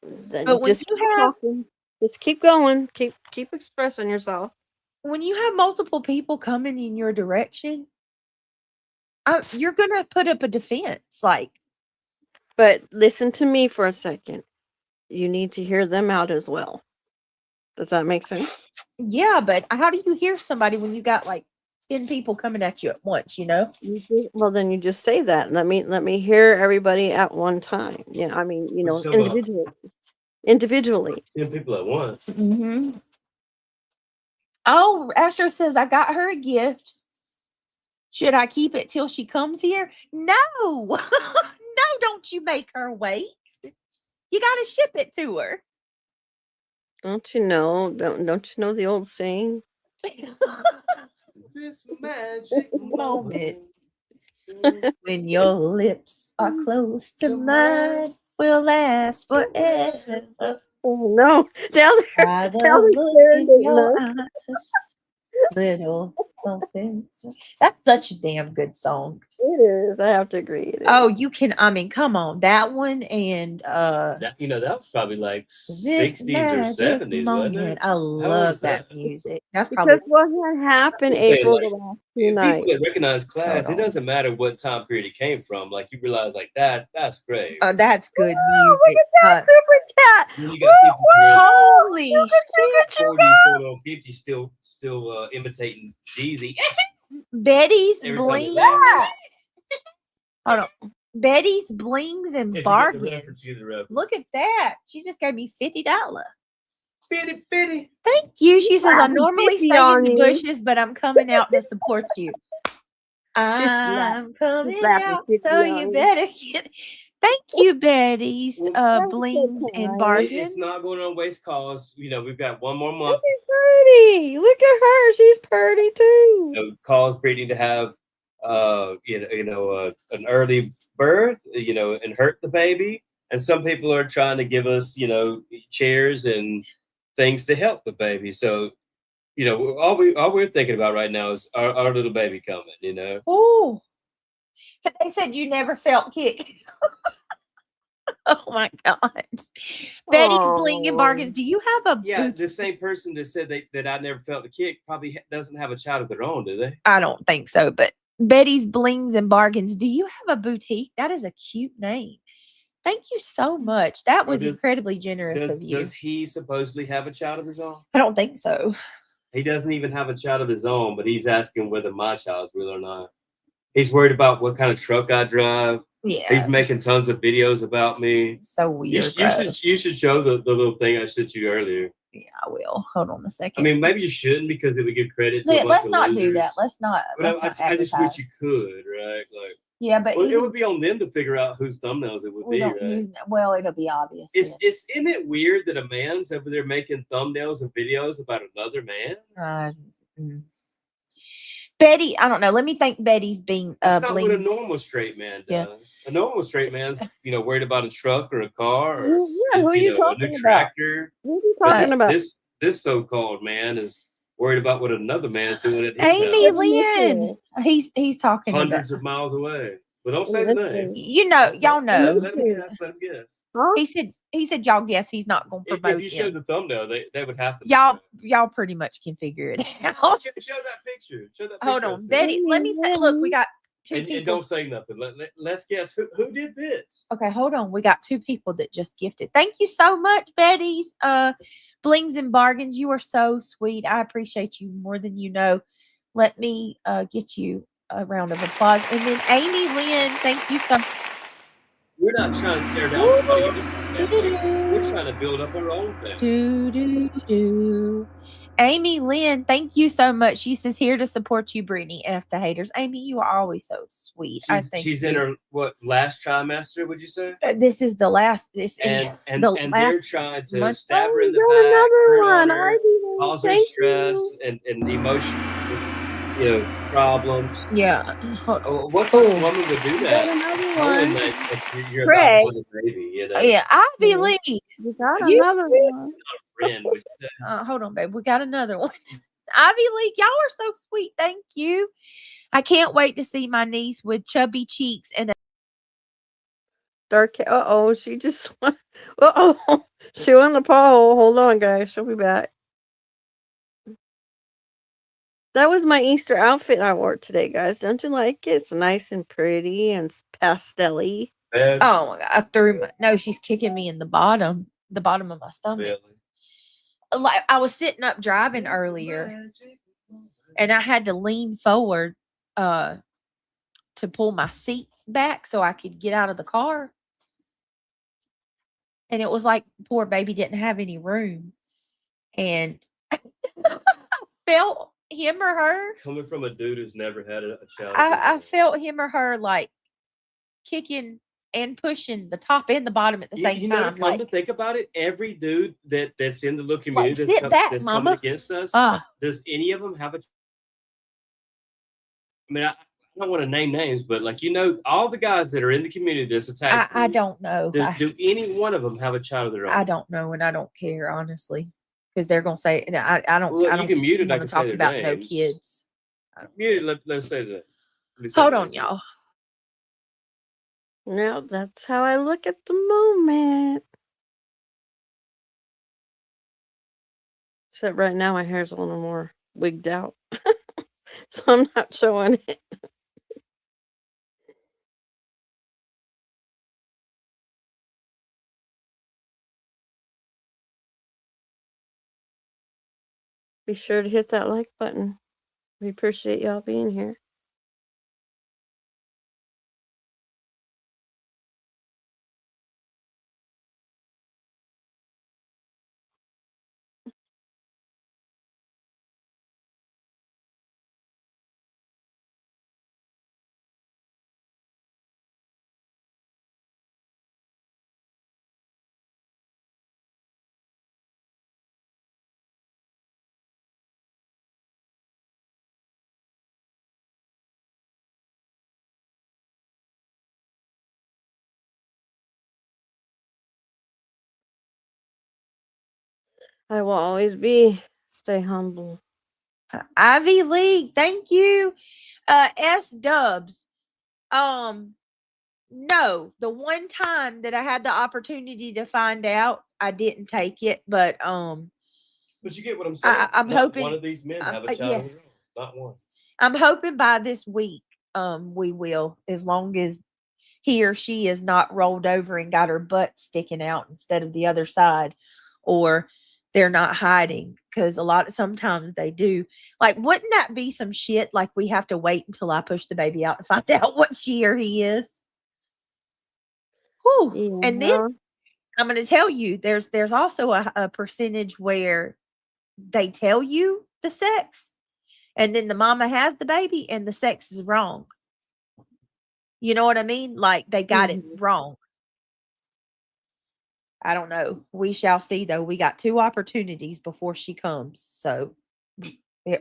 Then But when just keep talking. Just keep going. Keep expressing yourself. When you have multiple people coming in your direction, you're gonna put up a defense, like. But listen to me for a second. You need to hear them out as well. Does that make sense? Yeah, but how do you hear somebody when you got like 10 people coming at you at once, you know? Well, then you just say that. Let me hear everybody at one time. Yeah, I mean, individually. 10 people at once. Mm-hmm. Oh, Astro says I got her a gift. Should I keep it till she comes here? No. No, don't you make her wait. You got to ship it to her. Don't you know? Don't you know the old saying? This magic moment when your lips are close to mine will last forever. Oh no! Tell her in your eyes, little something. That's such a damn good song. It is. I have to agree. Oh, you can. I mean, come on, that one and that was probably like 60s or 70s, wasn't it? I love that music. That's because probably what had happened April the last two nights. People that recognize Class, it doesn't matter what time period it came from. Like you realize, like that's great. Oh, that's good music. Look at that super chat. You got people holy shit! 40s going on 50s still imitating Jeezy. Betty's bling. Hold on. Betty's blings and bargains. Look at that. She just gave me $50. Bitty. Thank you. She says, I normally stay in the bushes, but I'm coming out to support you. I'm coming out, so you better get. Thank you, Betty's Well, That was blings so and kind. bargains. It's not going on waste cause. We've got one more month. She's pretty. Look at her. She's pretty too. Cause Brittany to have an early birth, and hurt the baby. And some people are trying to give us, chairs and things to help the baby. So, all we're thinking about right now is our little baby coming. Oh, they said you never felt kick. Oh my God. Betty's bling and bargains. Do you have a Yeah, boot? the same person that said that I never felt the kick probably doesn't have a child of their own, do they? I don't think so, but Betty's blings and bargains. Do you have a boutique? That is a cute name. Thank you so much. That was incredibly generous of you. Does he supposedly have a child of his own? I don't think so. He doesn't even have a child of his own, but he's asking whether my child's real or not. He's worried about what kind of truck I drive. Yeah. He's making tons of videos about me. So weird. You should show the little thing I sent you earlier. Yeah, I will. Hold on a second. I mean, maybe you shouldn't because it would give credit to. Yeah, let's not do that. Let's not. But I just wish you could, right? Like. Yeah, but it would be on them to figure out whose thumbnails it would be. Right? It'll be obvious. Isn't it weird that a man's over there making thumbnails and videos about another man? Betty, I don't know. Let me think. Betty's being That's not what a normal straight man does. A normal straight man's, worried about a truck or a car or who are you talking a new about? tractor. Who are you talking about? This so-called man is worried about what another man's doing at his Amy house. Lynn. He's talking Hundreds about of miles away. But don't say the name. Y'all know. Let him guess. Huh? He said y'all guess he's not going to promote If you showed the thumbnail, they would have to. Y'all pretty much can figure it out. Show that picture. Hold on, Betty. Let me look. We got two people. And don't say nothing. Let's guess who did this. Okay, hold on. We got two people that just gifted. Thank you so much, Betty's blings and bargains. You are so sweet. I appreciate you more than you know. Let me get you a round of applause. And then Amy Lynn, thank you so much. We're not trying to tear down somebody else's family. We're trying to build up our own family. Amy Lynn, thank you so much. She says here to support you, Brittany. F the haters. Amy, you are always so sweet. I think she's in her last trimester. Would you say? This is the last. And last they're trying to month. stab her in the back, cause her stress and emotion. Problems. Yeah. What kind of woman would do that? Knowing that you're about to have a baby, Yeah, Ivy Lee. We got another one. Not a friend, would you say? Hold on, babe. We got another one. Ivy Lee, y'all are so sweet. Thank you. I can't wait to see my niece with chubby cheeks and a Dark. She just. She went in the pothole. Hold on, guys. She'll be back. That was my Easter outfit I wore today, guys. Don't you like it? It's nice and pretty and pastel-y. Oh my God. I threw no, she's kicking me in the bottom of my stomach. Really? Like I was sitting up driving earlier and I had to lean forward to pull my seat back so I could get out of the car. And it was like poor baby didn't have any room. And I felt him or her. Coming from a dude who's never had a child. I felt him or her like kicking and pushing the top and the bottom at the same time. Come to think about it, every dude that's in the little community that's coming against us, does any of them have a? I mean, I don't want to name names, but all the guys that are in the community that's attacked. I don't know. Do any one of them have a child of their own? I don't know, and I don't care honestly, because they're gonna say, I don't. Well, I don't. You can mute it. I can talk say about their no names. kids. Mute it. Let's say that. Hold on, y'all. No, that's how I look at the moment. Except right now my hair's a little more wigged out. So I'm not showing it. Be sure to hit that like button. We appreciate y'all being here. I will always be. Stay humble. Ivy League, thank you. S Dubs. No, the one time that I had the opportunity to find out, I didn't take it, but you get what I'm saying. I'm Not hoping one of these men have a child of yes. their own. Not one. I'm hoping by this week, we will, as long as he or she is not rolled over and got her butt sticking out instead of the other side, or they're not hiding, because sometimes they do. Like, wouldn't that be some shit? Like, we have to wait until I push the baby out to find out what she or he is. Whew. Yeah. And then I'm going to tell you, there's also a percentage where they tell you the sex, and then the mama has the baby and the sex is wrong. You know what I mean? Like, they got it wrong. I don't know. We shall see, though. We got 2 opportunities before she comes. So,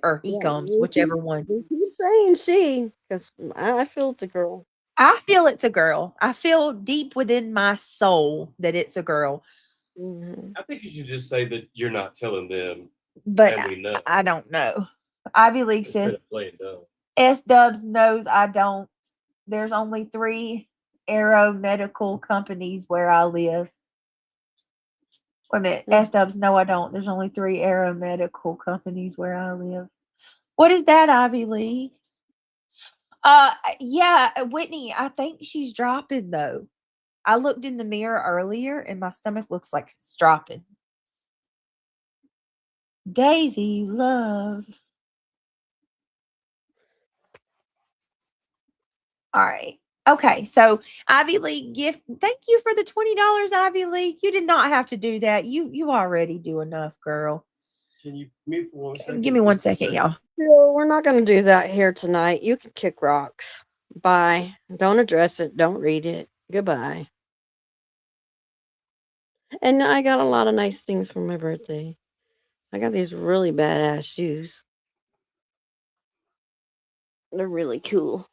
or he comes, whichever one. He's saying she, because I feel it's a girl. I feel it's a girl. I feel deep within my soul that it's a girl. I think you should just say that you're not telling them. But and we know. I don't know. Ivy League Instead said, of playing dumb. S Dubs knows I don't. There's only 3 aero medical companies where I live. Wait a minute. S Dubs, no, I don't. There's only 3 aero medical companies where I live. What is that, Ivy League? Yeah, Whitney, I think she's dropping, though. I looked in the mirror earlier and my stomach looks like it's dropping. Daisy Love. All right. Okay, so Ivy League gift. Thank you for the $20, Ivy League. You did not have to do that. You already do enough, girl. Can you mute for 1 second? Give me 1 second, y'all. No, we're not going to do that here tonight. You can kick rocks. Bye. Don't address it. Don't read it. Goodbye. And I got a lot of nice things for my birthday. I got these really badass shoes. They're really cool.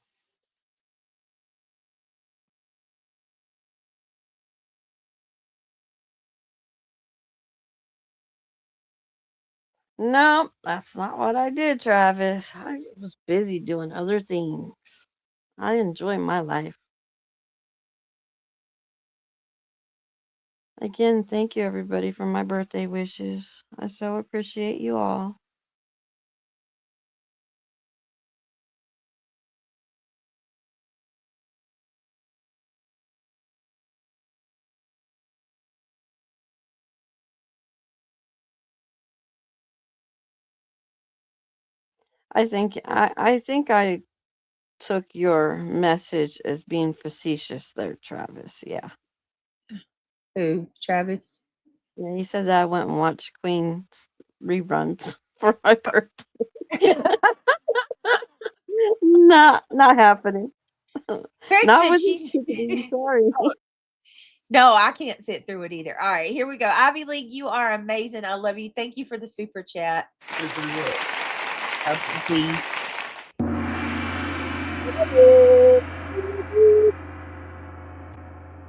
No, that's not what I did, Travis. I was busy doing other things. I enjoy my life. Again, thank you everybody for my birthday wishes. I so appreciate you all. I think I took your message as being facetious there, Travis. Yeah. Who? Travis? Yeah, he said that I went and watched Queen's reruns for my birthday. Not happening. Craig Not said with she's you. Sorry. No, I can't sit through it either. All right, here we go. Ivy League, you are amazing. I love you. Thank you for the super chat.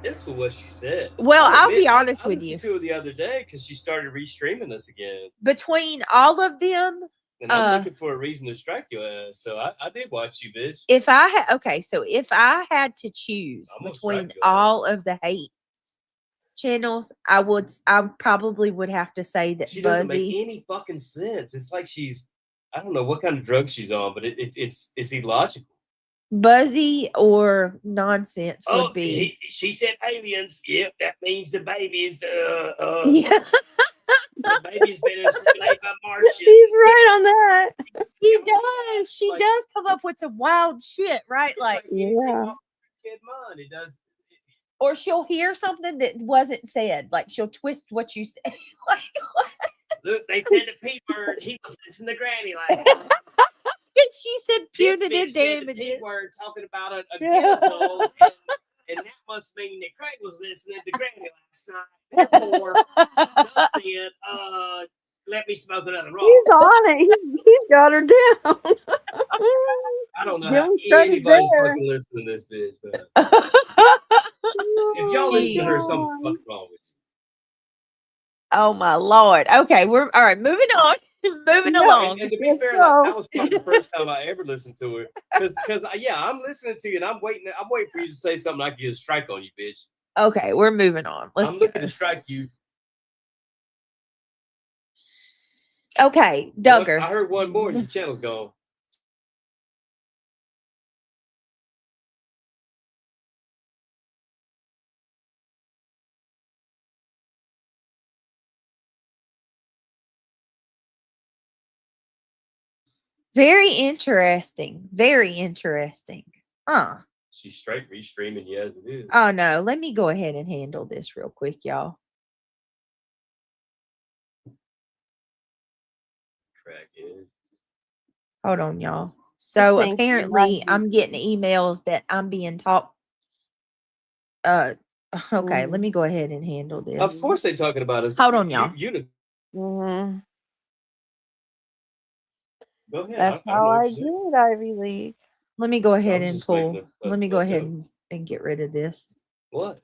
This was what she said. Well, I'll be honest with you. I listened to her the other day because she started restreaming us again. Between all of them, and I'm looking for a reason to strike your ass. So I did watch you, bitch. If I had to choose between all of the hate channels, I probably would have to say that she doesn't make any fucking sense. It's like I don't know what kind of drug she's on, but it's illogical. Buzzy or nonsense would be. She said aliens. Yep, that means the baby's yeah. The baby's been inseminated by Martians. She's right on that. She does. She does come up with some wild shit, right? Like yeah. Kid mind. It does. Or she'll hear something that wasn't said. Like she'll twist what you say. Like what? Look, they said the P word. He was listening to Granny like. She said punitive damages. The P word talking about a genitals, and that must mean that Craig was listening to Granny last night. Therefore, said, let me smoke another roll. He's on it. He's got her down. I don't know how anybody's fucking listening to this bitch. But if y'all listen to her, something's fucking wrong with Oh my Lord. Okay, we're all right. Moving on. Moving Yeah. along. And to be Let's fair, like go. that was probably the first time I ever listened to her. Because yeah, I'm listening to you and I'm waiting for you to say something I can get a strike on you, bitch. Okay, we're moving on. Let's I'm looking go. to strike you. Okay, I Duggar. heard one more and your channel's gone. Very interesting. Very interesting. Huh. She's straight restreaming you as it is. Oh no, let me go ahead and handle this real quick, y'all. Crackhead. Hold on, y'all. So Thank you. apparently I I'm getting emails that I'm being talked. Okay, let me go ahead and handle this. Of course they're talking about us. Hold on, y'all. Mm-hmm. Go ahead. That's I don't how know what I you're saying. did Ivy League. Let me go ahead was and just making pull. a Let me go ahead joke. and get rid of this. What?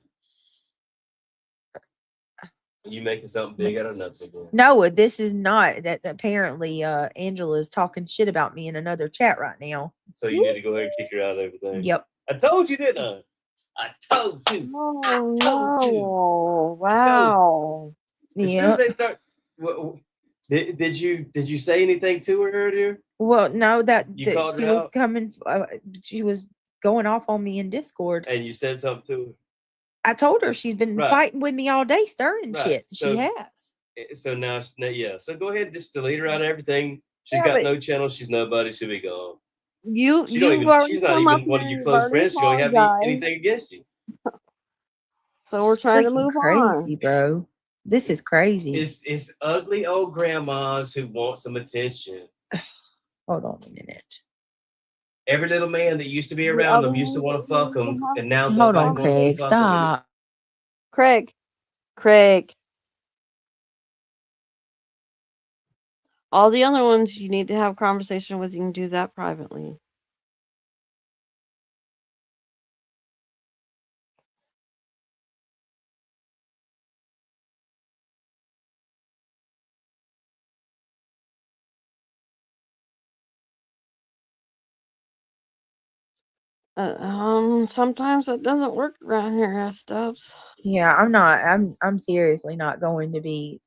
You making something big out of nothing. Again. No, this is not. That apparently Angela is talking shit about me in another chat right now. So you need to go ahead and kick her out of everything. Yep. I told you, didn't I? I told you. Oh, I told you. no. Wow. As soon as Yeah. they start, did you say anything to her earlier? Well, no, that You called she her was out? coming. She was going off on me in Discord. And you said something to her. I told her she's been Right. fighting with me all day, stirring Right. shit. So- She has. So now, yeah. So go ahead and just delete her out of everything. She's Yeah, got but no channel. She's nobody. She'll be gone. you've She's already not come up even one here of your and close already friends. She don't have apologized. anything against you. So we're It's trying to freaking move crazy, on. bro. This is crazy. It's ugly old grandmas who want some attention. Hold on a minute. Every little man that used to be The around other them used to ones want to that fuck need them, to have and now Hold nobody on, wants to Craig. fuck them. Stop. Craig. All the other ones you need to have a conversation with, you can do that privately. Sometimes it doesn't work around here, Stubbs. Yeah, I'm not. I'm seriously not going to be.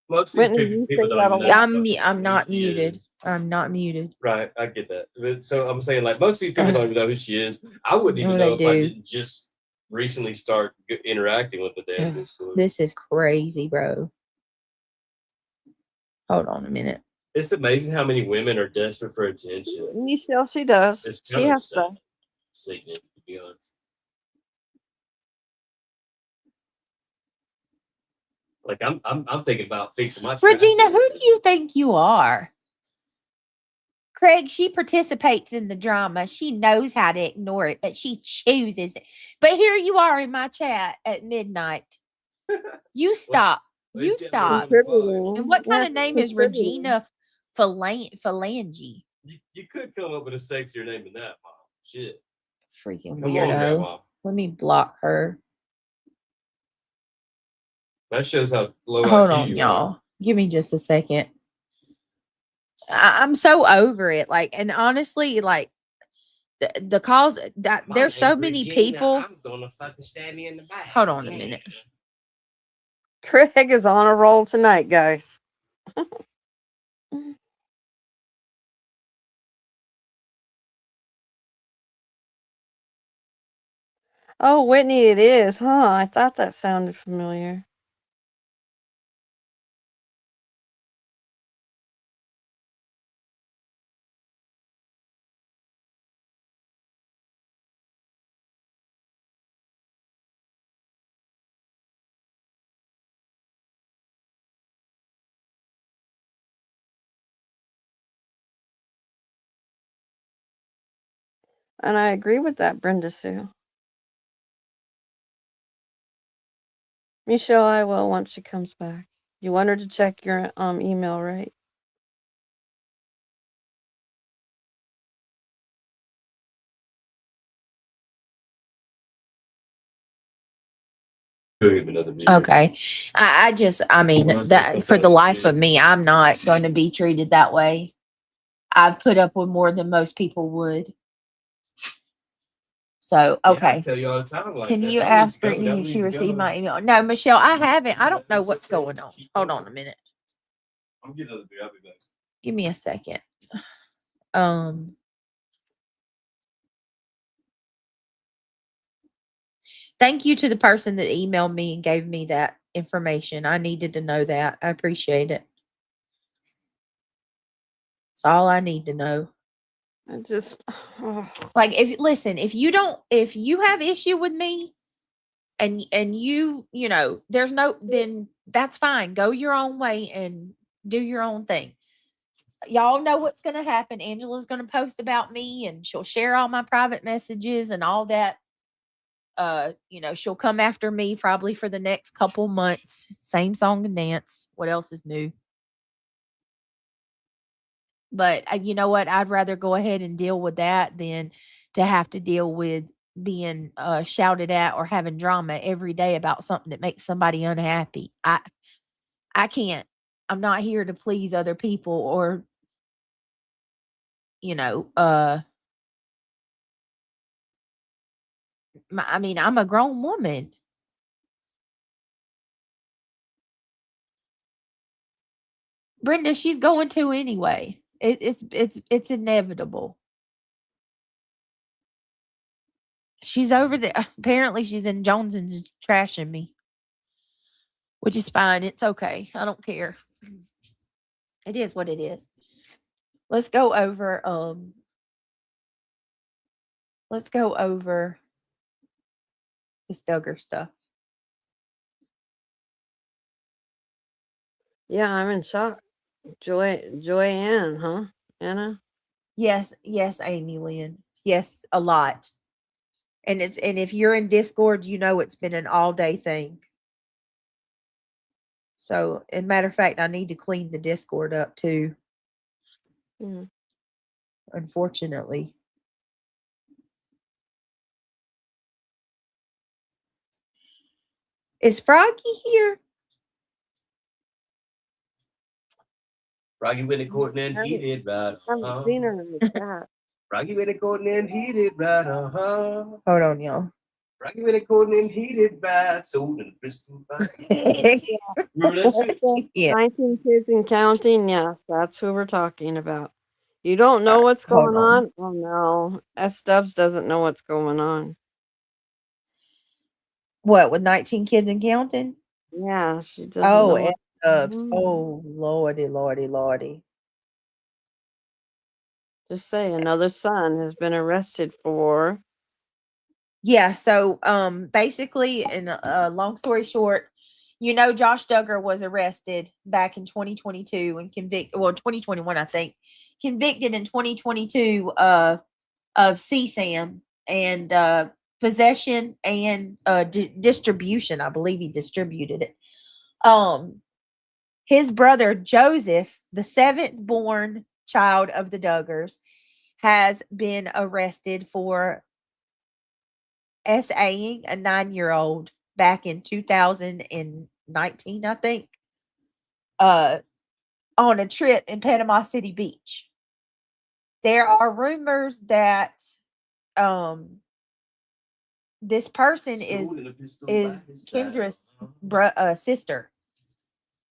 Most of Whitney, these you people say don't that even a know. Yeah, lot. I'm not who she muted. is. I'm not muted. Right, I get that. But so I'm saying, like, most of these people don't even know who she is. I wouldn't even No, know they if I do. didn't just recently start interacting with the damn Discord. This is crazy, bro. Hold on a minute. It's amazing how many women are desperate for attention. Michelle, she does. It's She kind of has sad, to. sickening, to be honest. Like I'm thinking about fixing my tractor. Regina, who do you think you are? Craig, she participates in the drama. She knows how to ignore it, but she chooses it. But here you are in my chat at midnight. You stop. Well, it's You getting late stop. on the pod. Contributing. And what kind Yeah, of name is contributing. Regina Phalange? You could come up with a sexier name than that, Mom. Shit. Freaking Come on, weirdo. Grandma. Let me block her. That shows how low Hold IQ on, you y'all. Give me just a second. I'm so over it. Like, and honestly, like the cause that there's so many people. I'm gonna fucking stab me in the back. Hold on a minute. Craig is on a roll tonight, guys. Oh, Whitney, it is, huh? I thought that sounded familiar. And I agree with that, Brenda Sue. Michelle, I will once she comes back. You want her to check your email, right? Go give another beer. Okay. I mean, Well, that's that just for the about life it. of me, I'm not going to be treated that way. I've put up with more than most people would. So, Yeah, I okay. tell you all the time. Like, Can that you needs ask to go, Brittany that if she needs to received go. my email? No, Michelle, I haven't. I don't know what's going on. Hold on a minute. I'm getting another beer. I'll be back. Give me a second. Thank you to the person that emailed me and gave me that information. I needed to know that. I appreciate it. It's all I need to know. I just, Like, if you have issue with me and you know, then that's fine. Go your own way and do your own thing. Y'all know what's going to happen. Angela's going to post about me and she'll share all my private messages and all that. She'll come after me probably for the next couple months. Same song and dance. What else is new? But you know what? I'd rather go ahead and deal with that than to have to deal with being shouted at or having drama every day about something that makes somebody unhappy. I can't. I'm not here to please other people or I mean, I'm a grown woman. Brenda, she's going to anyway. It's inevitable. She's over there. Apparently, she's in Jones's trashing me, which is fine. It's okay. I don't care. It is what it is. Let's go over. Let's go over this Duggar stuff. yeah, I'm in shock. Joanne, huh? Anna? Yes, Amy Lynn. Yes, a lot. And if you're in Discord, you know it's been an all day thing. So, as a matter of fact, I need to clean the Discord up too. Mm. Unfortunately. Is Froggy here? Froggy went to court and he did right. Haven't seen her in the chat. Froggy went to court and he did right. Hold on, y'all. Froggy went to court and he did right. Sold in Bristol. Remember that shit? Yeah. 19 kids and counting. Yes, that's who we're talking about. You don't know what's Hold going on? Oh no. S Dubs doesn't know what's going on. What, with 19 kids and counting? Yeah, she doesn't Oh, know. oh, lordy. Just say another son has been arrested for. Yeah, so basically, in long story short, Josh Duggar was arrested back in 2022 and convicted, 2021, I think, convicted in 2022 of CSAM and possession and distribution. I believe he distributed it. His brother Joseph, the seventh born child of the Duggars, has been arrested for SAing a 9-year-old back in 2019, I think, on a trip in Panama City Beach. There are rumors that this person is Kendra's sister.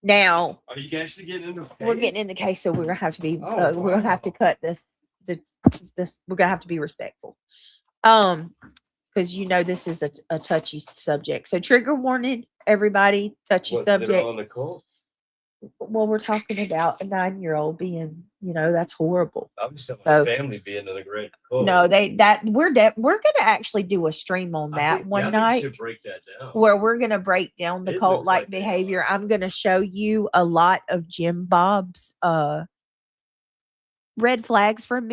Now, are you actually getting into the case? We're getting in the case, so we're gonna have to be we're gonna have to cut the we're gonna have to be respectful. Because this is a touchy subject. So trigger warning, everybody, touchy subject. On the call? Well, we're talking about a 9-year-old being, that's horrible. I'm just talking family being in a great call. No, we're gonna actually do a stream on that one night. Should break that down. Where we're gonna break down the cult-like behavior. I'm gonna show you a lot of Jim Bob's red flags from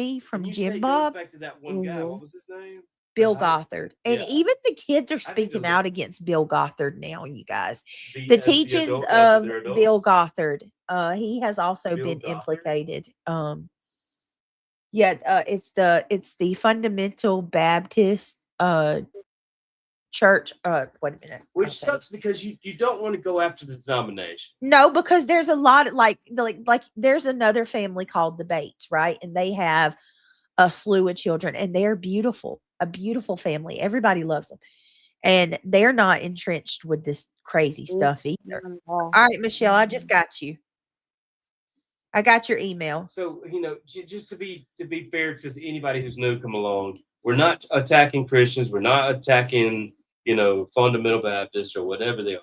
Jim Bob. Back to that one guy. What was his name? Bill Gothard. And even the kids are speaking out against Bill Gothard now, you guys. The teachings of Bill Gothard. He has also been implicated. It's the Fundamental Baptist church. Wait a minute. Which I'll say. sucks because you don't want to go after the denomination. No, because there's a lot of like there's another family called the Bates, right? And they have a slew of children, and they're beautiful, a beautiful family. Everybody loves them, and they're not entrenched with this crazy stuff either. All right, Michelle, I just got you. I got your email. So just to be fair to anybody who's new come along, we're not attacking Christians. We're not attacking fundamental Baptists or whatever they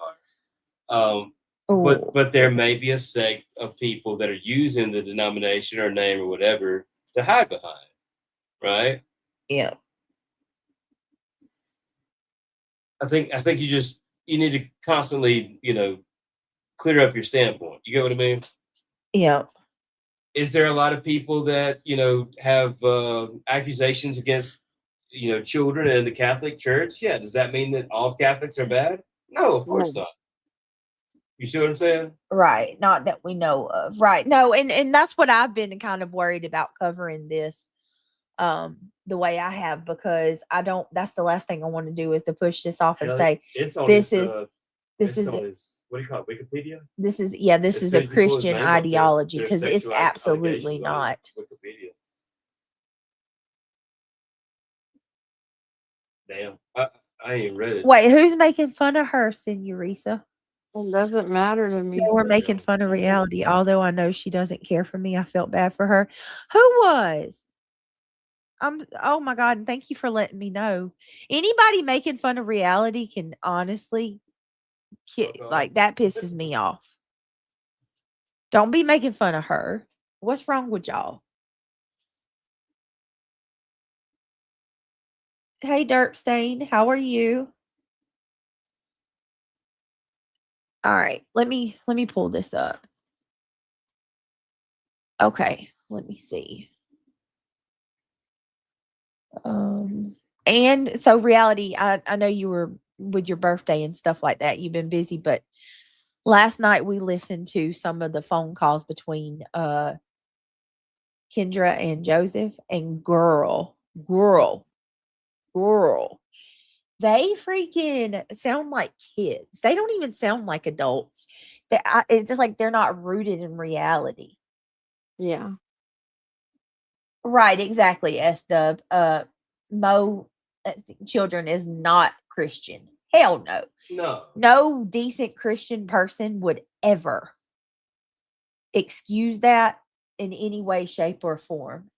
are. But there may be a sect of people that are using the denomination or name or whatever to hide behind, right? Yeah. I think you need to constantly clear up your standpoint. You get what I mean? Yeah. Is there a lot of people that have accusations against children in the Catholic Church? Yeah. Does that mean that all Catholics are bad? No, of course not. You see what I'm saying? Right. Not that we know of. Right. No, and that's what I've been kind of worried about covering this the way I have, because that's the last thing I want to do is to push this off and say it's on this his, is on his, what do you call it, Wikipedia? This is a Christian ideology, because it's absolutely not. Wikipedia. Damn, I ain't read it. Wait, who's making fun of her, Senorita? It doesn't matter to me. They were making fun of reality, although I know she doesn't care for me. I felt bad for her. Who was? Oh my God, and thank you for letting me know. Anybody making fun of reality can honestly like that pisses me off. Don't be making fun of her. What's wrong with y'all? Hey, Dirtstain, how are you? All right, let me pull this up. Okay, let me see. And so reality, I know you were with your birthday and stuff like that. You've been busy, but last night we listened to some of the phone calls between Kendra and Joseph, and girl, they freaking sound like kids. They don't even sound like adults. It's just like they're not rooted in reality. Yeah. Right, exactly. S-Dub. Mo children is not Christian. Hell no. No. No decent Christian person would ever excuse that in any way, shape, or form.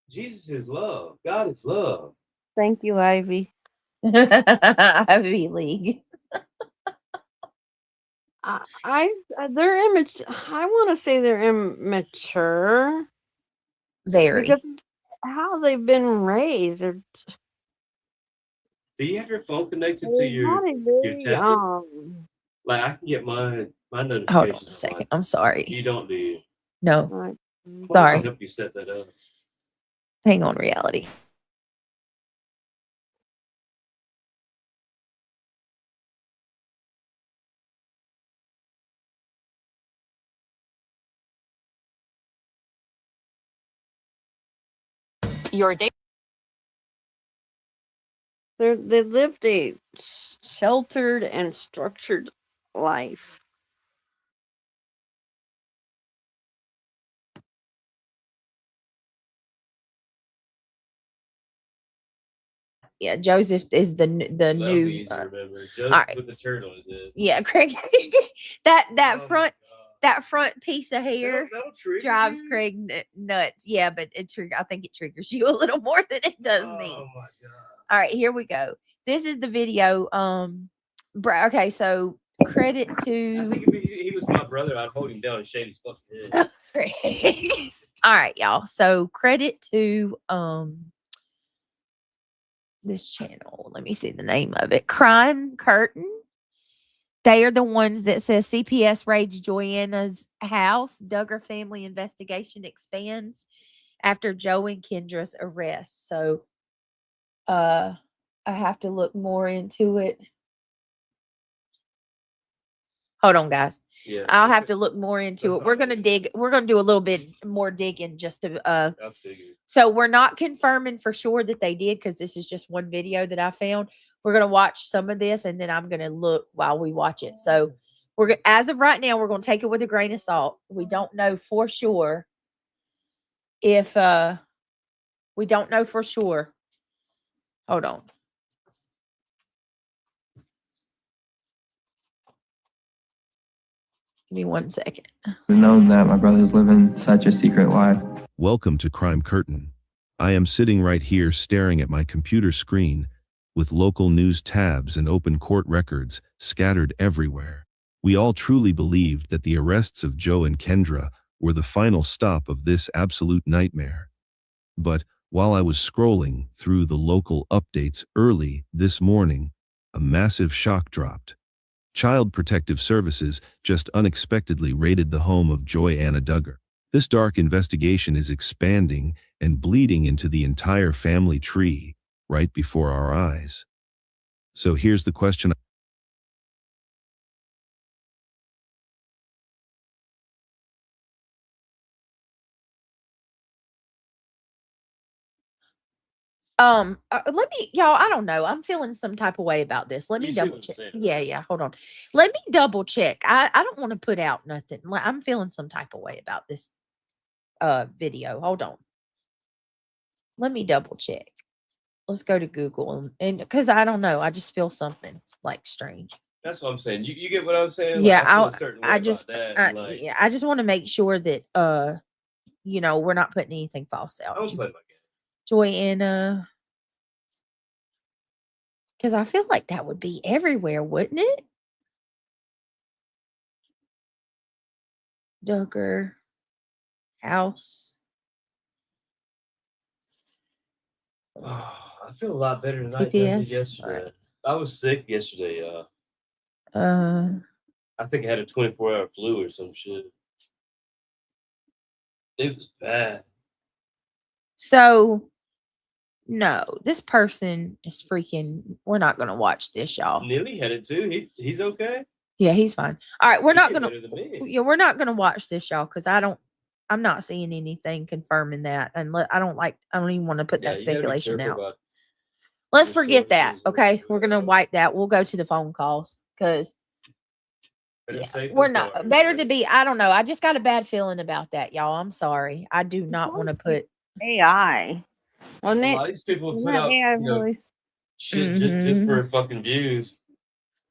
Jesus is love. God is love. Thank you, Ivy. Ivy League. They're immature. I want to say they're immature. Very. Because how they've been raised. Do you have your phone connected to your tablet? Like I can get my notifications. Hold on a second. I'm sorry. You don't, do you? No. Right. Sorry. I'll help you set that up. Hang on, reality. Your day. They lived a sheltered and structured life. Yeah, Joseph is the new. Easy to remember. Joseph right. with the turd on his head. Yeah, Craig. that front piece of hair drives you? Craig nuts. Yeah, but I think it triggers you a little more than it does me. Oh my God. All right, here we go. This is the video. Okay, so credit to. I think if he was my brother, I'd hold him down and shave his fucking head. Craig. All right, y'all. So credit to this channel. Let me see the name of it. Crime Curtain. They are the ones that says CPS raids Joanna's house. Duggar family investigation expands after Joe and Kendra's arrest. So I have to look more into it. Hold on, guys. Yeah. I'll have to look more into That's it. We're all gonna right. dig. We're gonna do a little bit more digging just to. I figured. So we're not confirming for sure that they did because this is just one video that I found. We're gonna watch some of this and then I'm gonna look while we watch it. So as of right now, we're gonna take it with a grain of salt. We don't know for sure if we don't know for sure. Hold on. Give me 1 second. To know that my brother's living such a secret life. Welcome to Crime Curtain. I am sitting right here staring at my computer screen with local news tabs and open court records scattered everywhere. We all truly believed that the arrests of Joe and Kendra were the final stop of this absolute nightmare. But while I was scrolling through the local updates early this morning, a massive shock dropped. Child Protective Services just unexpectedly raided the home of Joy Anna Duggar. This dark investigation is expanding and bleeding into the entire family tree right before our eyes. So here's the question. Let me, y'all, I don't know. I'm feeling some type of way about this. Let me You see double what I'm check. saying, Yeah, right? yeah. Hold on. Let me double check. I don't want to put out nothing. I'm feeling some type of way about this video. Hold on. Let me double check. Let's go to Google and because I don't know. I just feel something like strange. That's what I'm saying. You get what I'm saying? Yeah, Like, I feel a certain way I about just that. and, like, yeah, I just want to make sure that you know, we're not putting anything false I out. don't play my game. Joy and because I feel like that would be everywhere, wouldn't it? Duggar house. Oh, I feel a lot better tonight than I did TPS. yesterday. Right. I was sick yesterday. Uh, I think I had a 24-hour flu or some shit. It was bad. so no, this person is freaking. We're not gonna watch this, y'all. Neely had it too. He's okay. Yeah, he's fine. All right, we're He not did gonna. better than me. Yeah, we're not gonna watch this, y'all, because I'm not seeing anything confirming that, and I don't even want to put Yeah, that you gotta be speculation careful out. about Let's your forget that. sources and Okay, we're what's gonna going on. wipe that. We'll go to the phone calls because Better safe we're than not sorry, better to right? be. I don't know. I just got a bad feeling about that, y'all. I'm sorry. I do not want to put. AI. Wasn't A it? lot of these people Wasn't put that out, AI voice? shit just Mhm. for fucking views.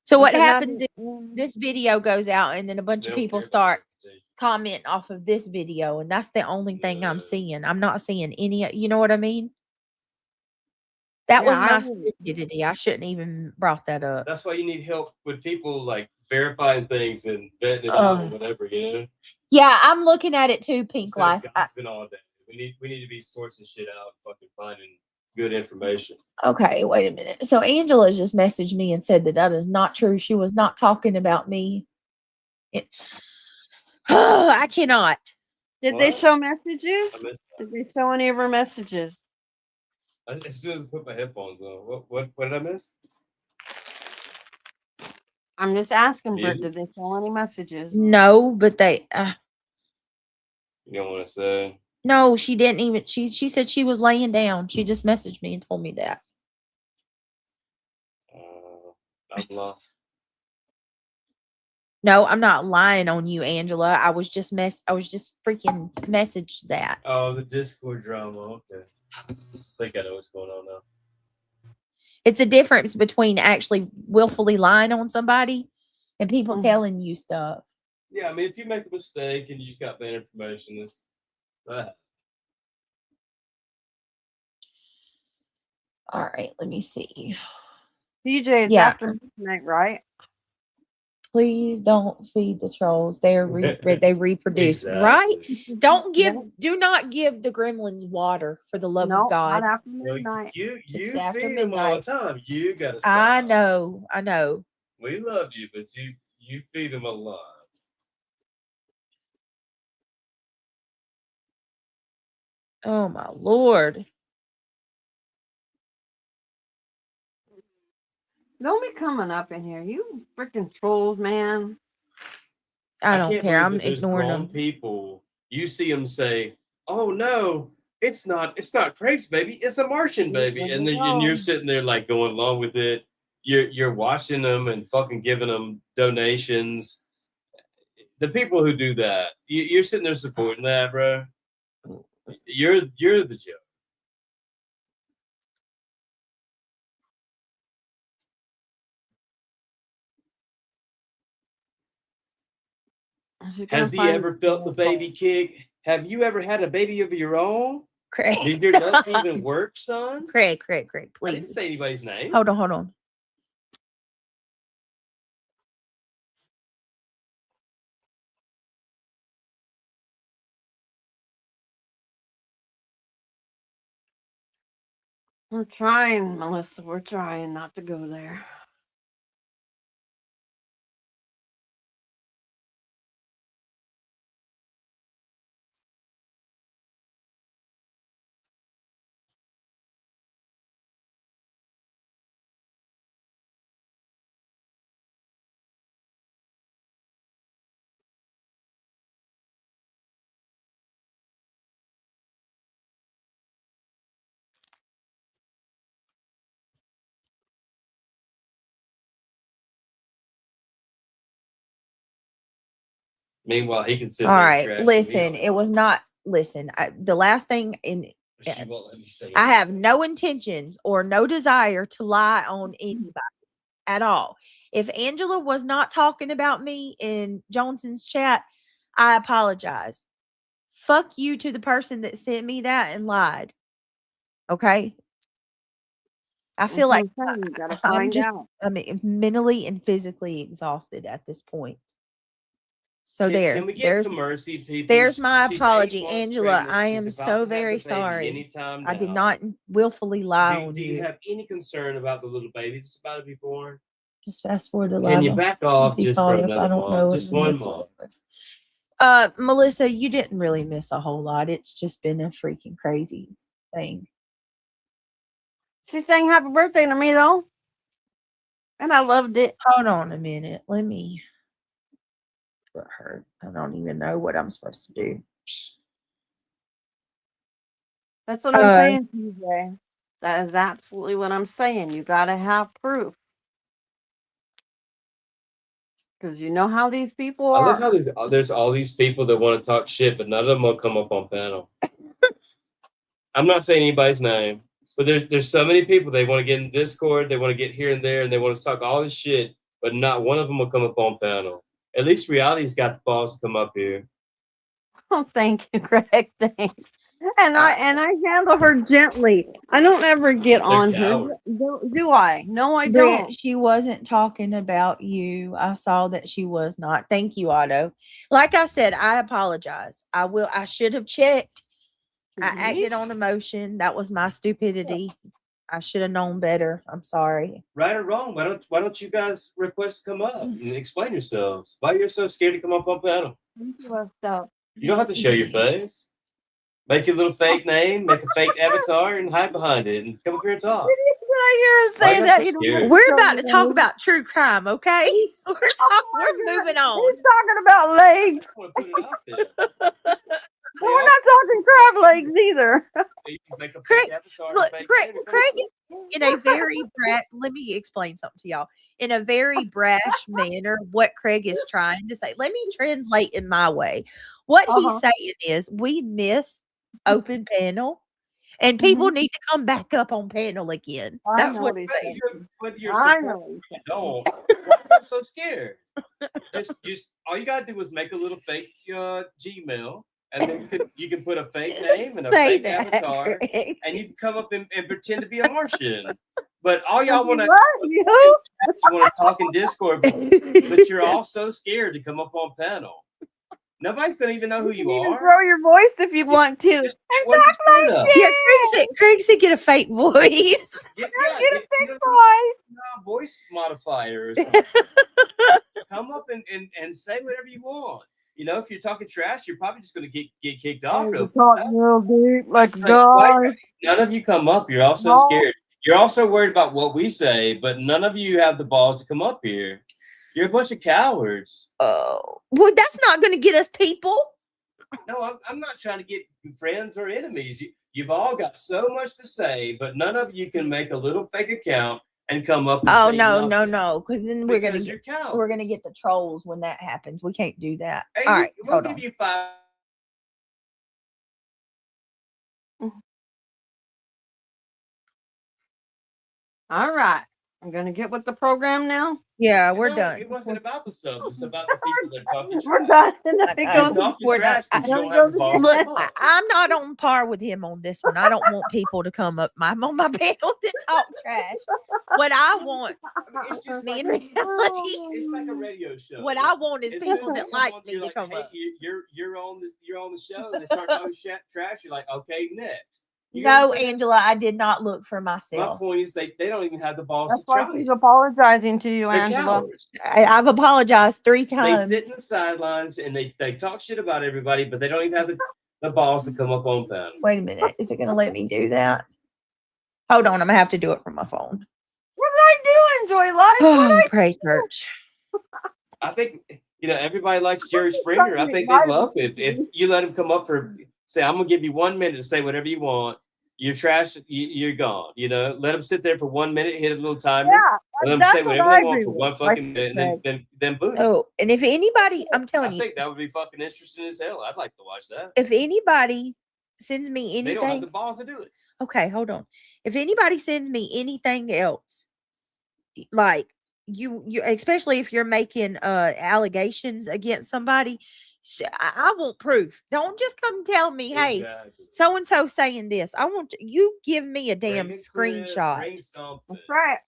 So Was what it not happens the- if this video goes out and then a bunch They of don't people care about start reputation. commenting off of this video, and that's the only thing I'm No. seeing. I'm not seeing any. You know what I mean? That was Yeah, I my wouldn't- stupidity. I shouldn't even brought that up. That's why you need help with people like verifying things and vetting it out or whatever, you know? Yeah, I'm looking at it too. Pink Instead of Life. gossiping all day. We need to be sourcing shit out, fucking finding good information. Okay, wait a minute. So Angela just messaged me and said that is not true. She was not talking about me. I cannot. Did they What? show I messages? missed Did they show any of her messages? that. As soon as I put my headphones on, what did I miss? I'm just asking, Britt, Really? did they show any messages? No, but they. You don't want to say? No, she didn't even. She said she was laying down. She just messaged me and told me that. I'm lost. No, I'm not lying on you, Angela. I was just freaking messaged that. Oh, the Discord drama. Okay. I think I know what's going on now. It's a difference between actually willfully lying on somebody and people Mhm. telling you stuff. Yeah, I mean, if you make a mistake and you got bad information, it's that. All right, let me see. DJ, it's Yeah. after midnight, right? Please don't feed the trolls. They reproduce, Exactly. right? Don't give. Nope. Do not give the gremlins water for the love No, of God. not after Well, midnight. you It's after feed them all the midnight. time. You gotta stop. I know. We love you, but you feed them a lot. Oh my Lord. Don't be coming up in here. You freaking trolls, man. I don't can't care. believe I'm that there's ignoring grown them. people. You see them say, "Oh no, it's not Craig's baby. It's a Martian baby," and then you're sitting there like going along with it. You're watching them and fucking giving them donations. The people who do that, you're sitting there supporting that, bro. You're the joke. Has he ever felt the baby kick? Have you ever had a baby of your own? Craig. Did your nuts even work, son? Craig, I didn't please. say anybody's name. Hold on. We're trying, Melissa. We're trying not to go there. Meanwhile, he can sit All there. right, trashing me listen. all It was not. Listen, the last thing in. day. She won't let me say I it. have no intentions or no desire to lie on anybody at all. If Angela was not talking about me in Johnson's chat, I apologize. Fuck you to the person that sent me that and lied. Okay. I feel like you gotta I'm find just, out. I mean, mentally and physically exhausted at this point. So Can we get some mercy, people? there's my She's 8 apology, months Angela. pregnant. I She's am about so to have very the baby sorry. anytime I did now. not willfully lie on Do you have any concern about the little baby that's about to be born? Just fast forward to Can you live. back off Be just caught for up. I another don't know month? what Just to one miss month. Melissa, you didn't really miss a whole lot. It's just been a freaking crazy thing. She sang happy birthday to me though. And I loved it. Hold on a minute. Let me put her. I don't even know what I'm supposed to do. That's what I'm saying, TJ. That is absolutely what I'm saying. You gotta have proof. Because you know how these people I are. love how there's all these people that want to talk shit, but none of them will come up on panel. I'm not saying anybody's name, but there's so many people. They want to get in Discord, they want to get here and there, and they want to talk all this shit, but not one of them will come up on panel. At least Reality's got the balls to come up here. Oh, thank you, Greg. Thanks. And I handle her gently. I don't ever get on her. Do I? No, I don't. She wasn't talking about you. I saw that she was not. Thank you, Otto. Like I said, I apologize. I should have checked. I acted on emotion. That was my stupidity. I should have known better. I'm sorry. Right or wrong, why don't you guys request to come up and explain yourselves? Why you're so scared to come up on panel? You don't have to show your face. Make your little fake name, make a fake avatar, and hide behind it, and come up here and talk. Say that we're about to talk about true crime, okay? We're moving on. He's talking about legs. I want to put it out there. We're not talking crab legs either. Craig, look, Craig in a very let me explain something to y'all. In a very brash manner, what Craig is trying to say. Let me translate in my way. What he's saying is we miss open panel. And people need to come back up on panel again. That's what he's saying. Whether you're supporting or you don't, I'm so scared. Just all you gotta do is make a little fake Gmail, and then you can put a fake name and a fake avatar, and you can come up and pretend to be a Martian. But all y'all want to talk in Discord, but you're all so scared to come up on panel. Nobody's gonna even know who you are. Throw your voice if you want to. And talk like yeah, Craig said get a fake voice. Get a fake voice. Voice modifiers. Come up and say whatever you want. You know, if you're talking trash, you're probably just gonna get kicked off. Real deep, like a guy. None of you come up. You're all so scared. You're also worried about what we say, but none of you have the balls to come up here. You're a bunch of cowards. Oh, well, that's not going to get us people. No, I'm not trying to get friends or enemies. You've all got so much to say, but none of you can make a little fake account and come up and Oh say no, nothing. no, because then we're Because gonna you're cowards. we're gonna get the trolls when that happens. We can't do that. Hey, All right, we'll hold give on. you 5. All right. I'm gonna get with the program now. Yeah, we're No, done. It wasn't about the subs. It's about the people that are talking We're trash. done. Let me I- go. You're talking We're trash not- because you I don't don't have the go balls. Look, to talk. I'm not on par with him on this one. I don't want people to come up. I'm on my panel to talk trash. What I want, It's just me like and reality. it's like a radio show. What I want is As soon people as they that come like on, me you're to like, come hey, up. you're on the show. And they start talking trash. You're like, okay, next. You know No, what I'm saying? Angela, I did not look for My myself. point is they don't even have the balls That's to why try she's it. apologizing to you, They're Angela. cowards. I've apologized 3 They times. sit in the sidelines and they talk shit about everybody, but they don't even have the balls to come up on panel. Wait a minute. Is it going to let me do that? Hold on. I'm going to have to do it from my phone. What did I do? Enjoy life? Oh, pray church. I think everybody likes Jerry Springer. I think they love it if you let him come up for say, I'm gonna give you 1 minute to say whatever you want. You're trash. You're gone. Let them sit there for 1 minute, hit a little timer. Yeah, Let them that's say what whatever I they want agree for with. one fucking minute, and then boot. it. Oh, and if anybody, I'm I telling you, think that would be fucking interesting as hell. I'd like to watch that. if anybody sends me They don't have the anything, balls to do it. okay, hold on. If anybody sends me anything else, like you especially if you're making allegations against somebody, I want proof. Don't just come tell me, hey, Exactly. so and so saying this. I want you give me a damn Bring a clip, screenshot. Bring something. That's right.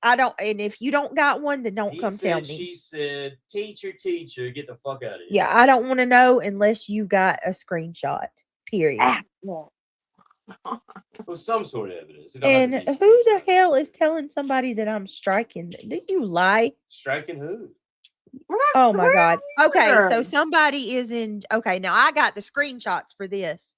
I don't, and if you don't got one, then don't He come said, tell me. She said, teacher, get the fuck out of here. Yeah, I don't want to know unless you got a screenshot. Period. Yeah. Well, some sort of evidence. It don't have And to be who the screenshots. hell is telling somebody that I'm striking? Did you lie? Striking who? Oh my God. Okay, so either. somebody is in. Okay, now I got the screenshots for this.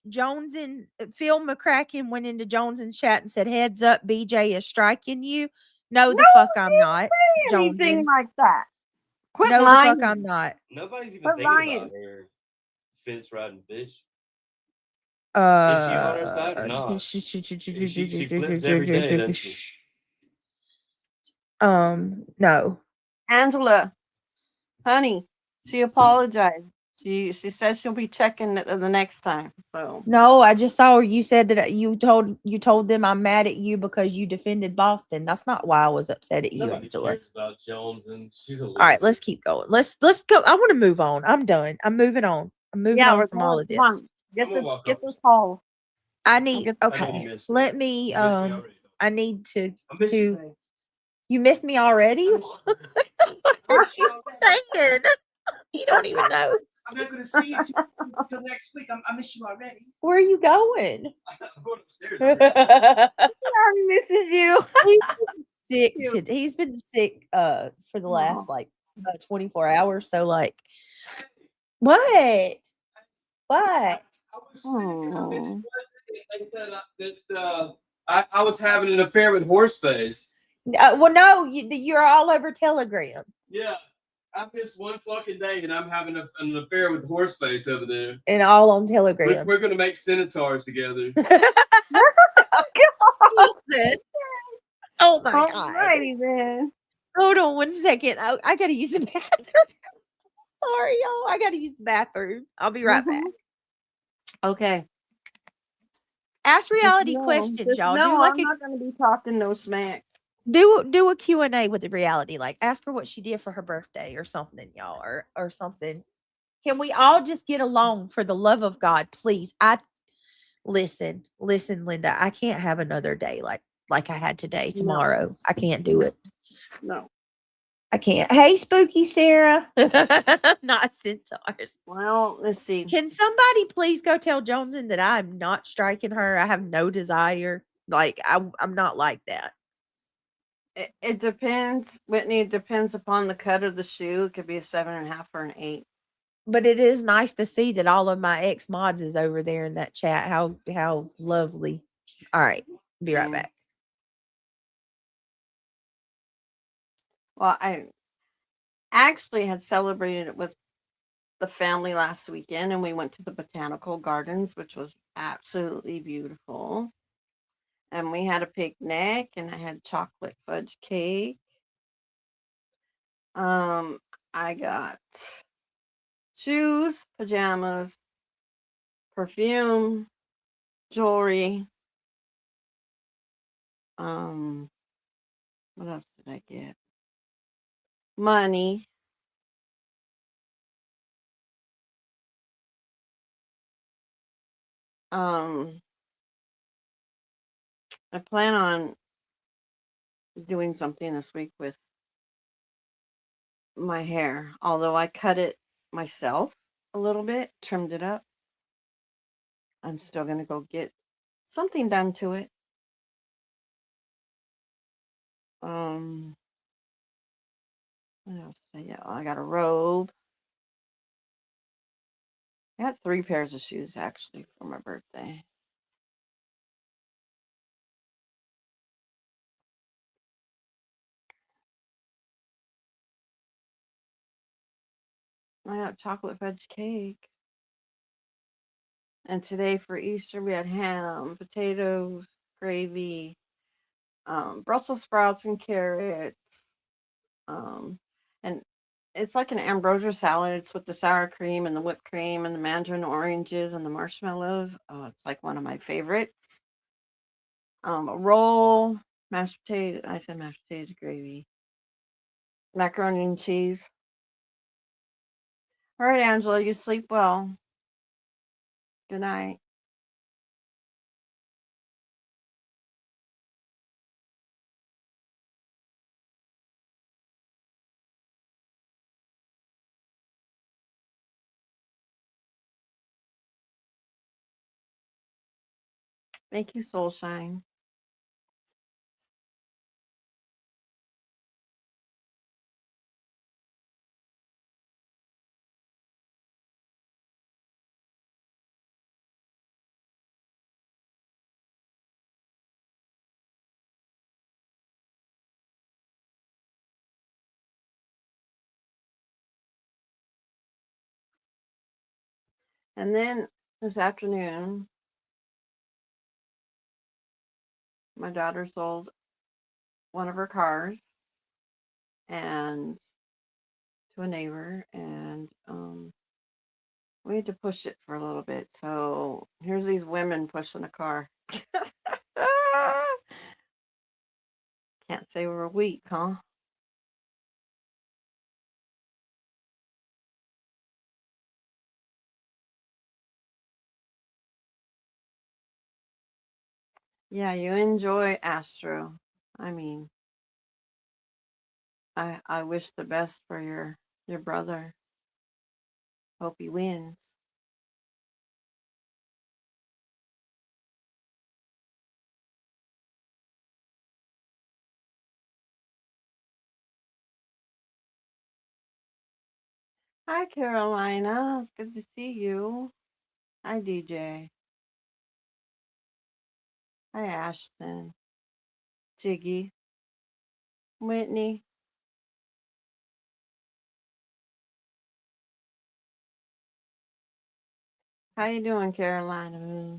Jones and Phil McCracken went into Jones's chat and said, "Heads up, BJ is striking you." No, the fuck I'm not. Anything Joneson. like that. Quit No, lying. the fuck I'm not. Nobody's even Quit thinking lying. about her fence riding bitch. Is she on her side or not? She flips every day, doesn't she? No. Angela, honey, she apologized. She says she'll be checking it the next time. So No, I just saw you said that you told them I'm mad at you because you defended Boston. That's not why I was upset at you, Nobody Angela. cares about Jones, and she's a All right, let's keep going. Let's go. I want to move on. I'm done. I'm moving on. I'm moving on we're from all going. of this. Come on. Get this call. I need get- okay. Let me I need to you. you missed me already? I What are you saying? You don't even know. I'm not going to see you until next week. I miss you already. Where are you going? I'm going upstairs. I misses you. He's been sick for the last 24 hours. So like what? I was I was having an affair with Horseface. Well, no, you're all over Telegram. Yeah, I missed one fucking day, and I'm having an affair with Horseface over there. And all on Telegram. We're gonna make centaurs together. Jesus. Oh my God. Alrighty then. Hold on 1 second. I gotta use the bathroom. Sorry, y'all. I gotta use the bathroom. I'll be right back. Okay. Ask reality questions, y'all. No, Do like I'm not gonna be talking no smack. do a Q&A with the reality. Like ask her what she did for her birthday or something, y'all, or something. Can we all just get along for the love of God, please? Listen, Linda. I can't have another day like I had today, tomorrow. No. I can't do it. No. I can't. Hey, Spooky Sarah. Not centaurs. Well, let's see. Can somebody please go tell Joneson that I'm not striking her? I have no desire. Like, I'm not like that. It depends, Whitney. It depends upon the cut of the shoe. It could be a 7.5 or an 8. But it is nice to see that all of my ex mods is over there in that chat. How lovely. All right. Be right back. Well, I actually had celebrated it with the family last weekend, and we went to the botanical gardens, which was absolutely beautiful. And we had a picnic, and I had chocolate fudge cake. Um, I got shoes, pajamas, perfume, jewelry. Um, what else did I get? Money. Um, I plan on doing something this week with my hair, although I cut it myself a little bit, trimmed it up. I'm still gonna go get something done to it. Um, what else did I get? Oh, I got a robe. I got 3 pairs of shoes actually for my birthday. I got chocolate fudge cake. And today for Easter we had ham, potatoes, gravy, Brussels sprouts and carrots. Um, and it's like an ambrosia salad. It's with the sour cream and the whipped cream and the mandarin oranges and the marshmallows. Oh, it's like one of my favorites. A roll, mashed potato. I said mashed potatoes, gravy, macaroni and cheese. All right, Angela, you sleep well. Good night. Thank you, Soulshine. And then this afternoon, my daughter sold one of her cars and to a neighbor, and we had to push it for a little bit. So here's these women pushing a car. Can't say we're weak, huh? Yeah, you enjoy Astro. I mean, I wish the best for your brother. Hope he wins. Hi, Carolina. It's good to see you. Hi, DJ. Hi, Ashton. Jiggy. Whitney. How you doing, Carolina?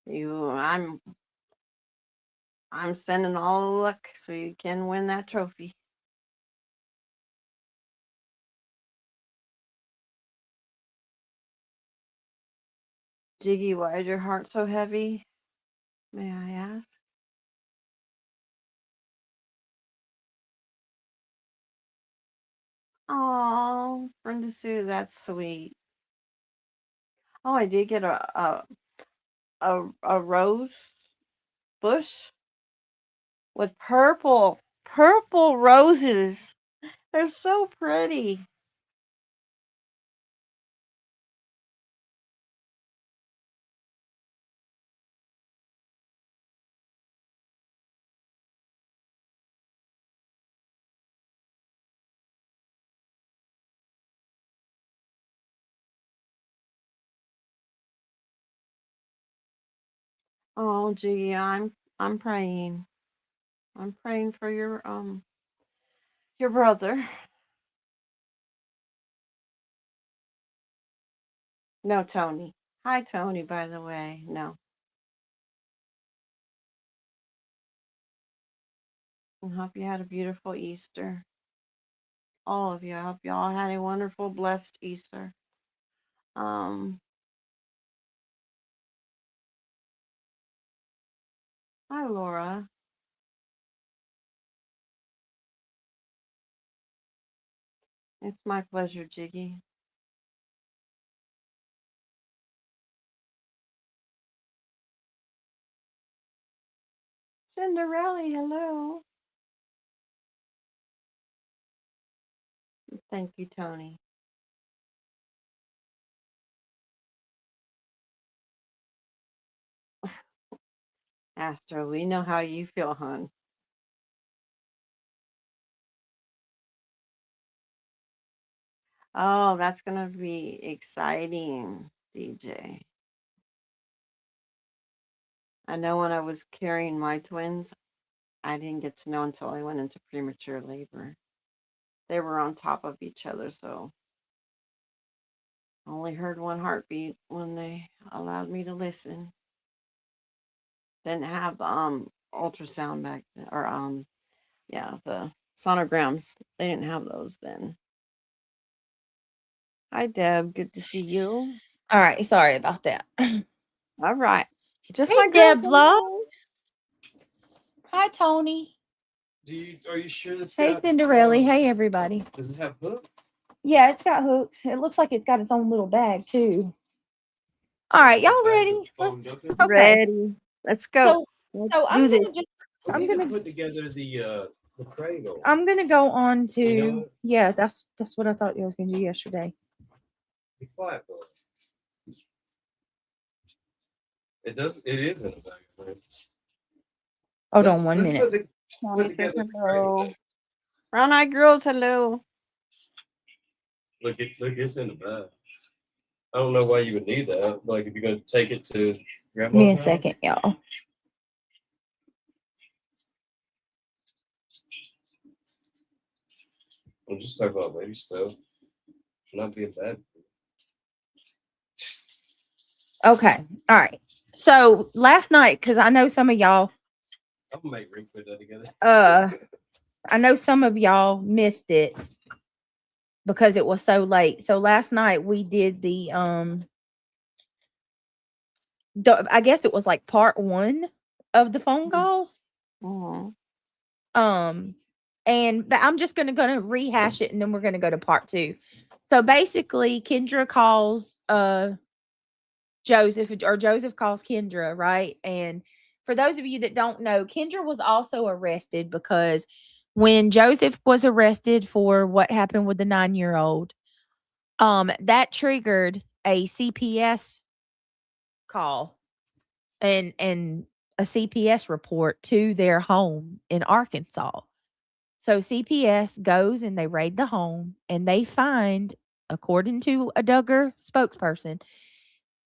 You, I'm sending all the luck so you can win that trophy. Jiggy, why is your heart so heavy? May I ask? Oh, Brenda Sue, that's sweet. Oh, I did get a rose bush with purple roses. They're so pretty. Oh, gee, I'm praying. I'm praying for your brother. No, Tony. Hi, Tony, by the way. No. I hope you had a beautiful Easter. All of you. I hope you all had a wonderful, blessed Easter. Um, Hi, Laura. It's my pleasure, Jiggy. Cinderella, hello. Thank you, Tony. Astro, we know how you feel, hon. Oh, that's gonna be exciting, DJ. I know when I was carrying my twins, I didn't get to know until I went into premature labor. They were on top of each other, so I only heard one heartbeat when they allowed me to listen. Didn't have ultrasound back then, or yeah, the sonograms. They didn't have those then. Hi, Deb. Good to see you. All right, sorry about that. All right. Just Hey, my girl. Deb vlog. Hi, Tony. Are you sure this? Hey, Cinderella. Hey, everybody. Does it have hooks? Yeah, it's got hooks. It looks like it's got its own little bag too. All right, y'all ready? Okay. Ready. Let's go. So Let's I'm do this. gonna just I'm gonna put together the cradle. I'm gonna go on to You know what? yeah. That's what I thought you was gonna do yesterday. Be quiet, boy. It does. It is in a bag. Right? Hold on one minute. Put together the Hello. cradle. Brown eyed girls, hello. Look, it's in the bag. I don't know why you would need that. Like, if you're gonna take it to grandma's Give me a house. second, y'all. We'll just talk about baby stuff. Not being bad. Okay. All right. So last night, because I know some of y'all I'm gonna make Rick put that together. I know some of y'all missed it because it was so late. So last night we did the I guess it was like part 1 of the phone calls. Mhm. And I'm just gonna rehash it and then we're gonna go to part 2. So basically Kendra calls Joseph, or Joseph calls Kendra, right? And for those of you that don't know, Kendra was also arrested because when Joseph was arrested for what happened with the 9-year-old, that triggered a CPS call and a CPS report to their home in Arkansas. So CPS goes and they raid the home and they find, according to a Duggar spokesperson,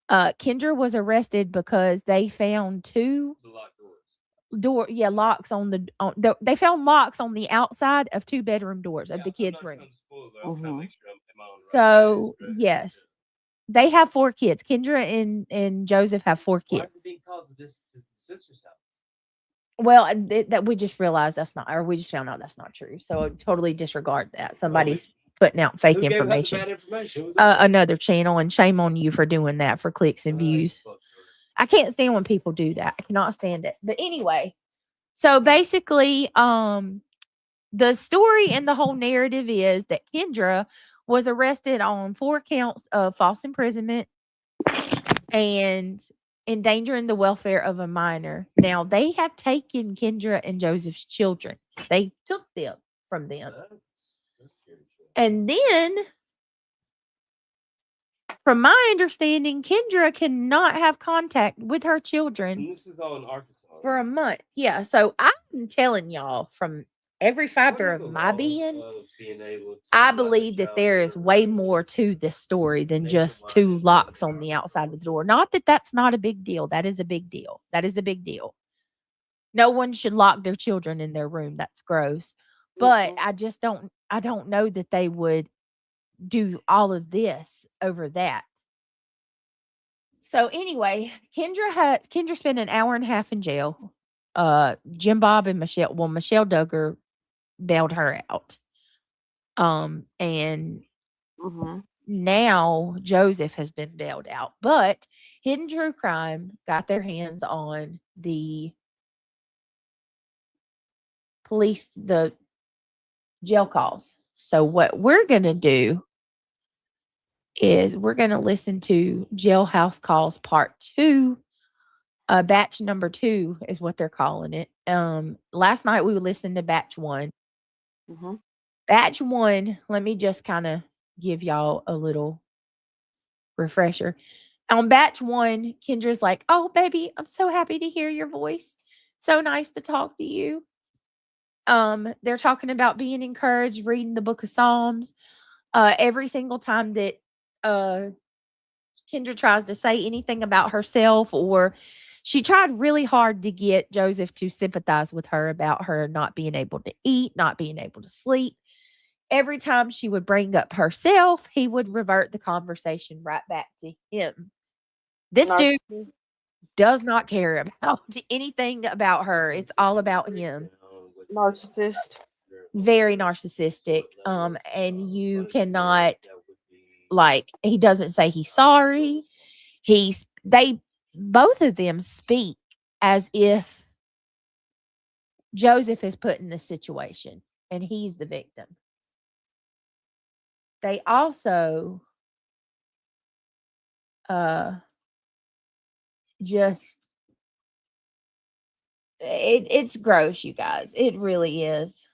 Kendra was arrested because they found 2 The locked locks on they found locks on the outside of 2 bedroom doors of the kids' room. So yes, they have 4 kids. Kendra and Joseph have 4 Why kids. are they being called to this sister's house? Well, that we just realized that's not, or we just found out that's not true. So totally disregard that. Somebody's putting out fake Who gave out the information. bad information? Who was that? Another channel, and shame on you for doing that for clicks and views. I can't stand when people do that. I cannot stand it. But anyway, so basically, the story and the whole narrative is that Kendra was arrested on 4 counts of false imprisonment and endangering the welfare of a minor. Now, they have taken Kendra and Joseph's children. They took them from them. That's scary shit. And then, from my understanding, Kendra cannot have contact with her children And this is all in Arkansas. for a month. Yeah. So I'm telling y'all from every What fiber are of the my laws being, of being able to I lock a believe that child there in is a way room more to this story than just nationwide 2 is locks really on the hard outside for of the door. Not that that's not a big deal. That is a big deal. That is a big deal. No one should lock their children in their room. That's gross. But Mm-mm. I don't know that they would do all of this over that. So anyway, Kendra spent an hour and a half in jail. Jim Bob and Michelle Duggar bailed her out. And Mm-hmm. now Joseph has been bailed out. But Hidden True Crime got their hands on the the jail calls. So what we're gonna do is we're gonna listen to Jailhouse Calls Part 2. Batch number 2 is what they're calling it. Last night we listened to batch 1. Mm-hmm. Batch 1, let me just kind of give y'all a little refresher. On batch 1, Kendra's like, "Oh, baby, I'm so happy to hear your voice. So nice to talk to you." They're talking about being encouraged, reading the book of Psalms. Every single time that uh Kendra tries to say anything about herself, or she tried really hard to get Joseph to sympathize with her about her not being able to eat, not being able to sleep. Every time she would bring up herself, he would revert the conversation right back to him. This dude Narcissist. does not care about anything about her. It's all about him. Narcissist. Very narcissistic. And you cannot, like, he doesn't say he's sorry. They both of them speak as if Joseph is put in this situation and he's the victim. They also just it's gross, you guys. It really is.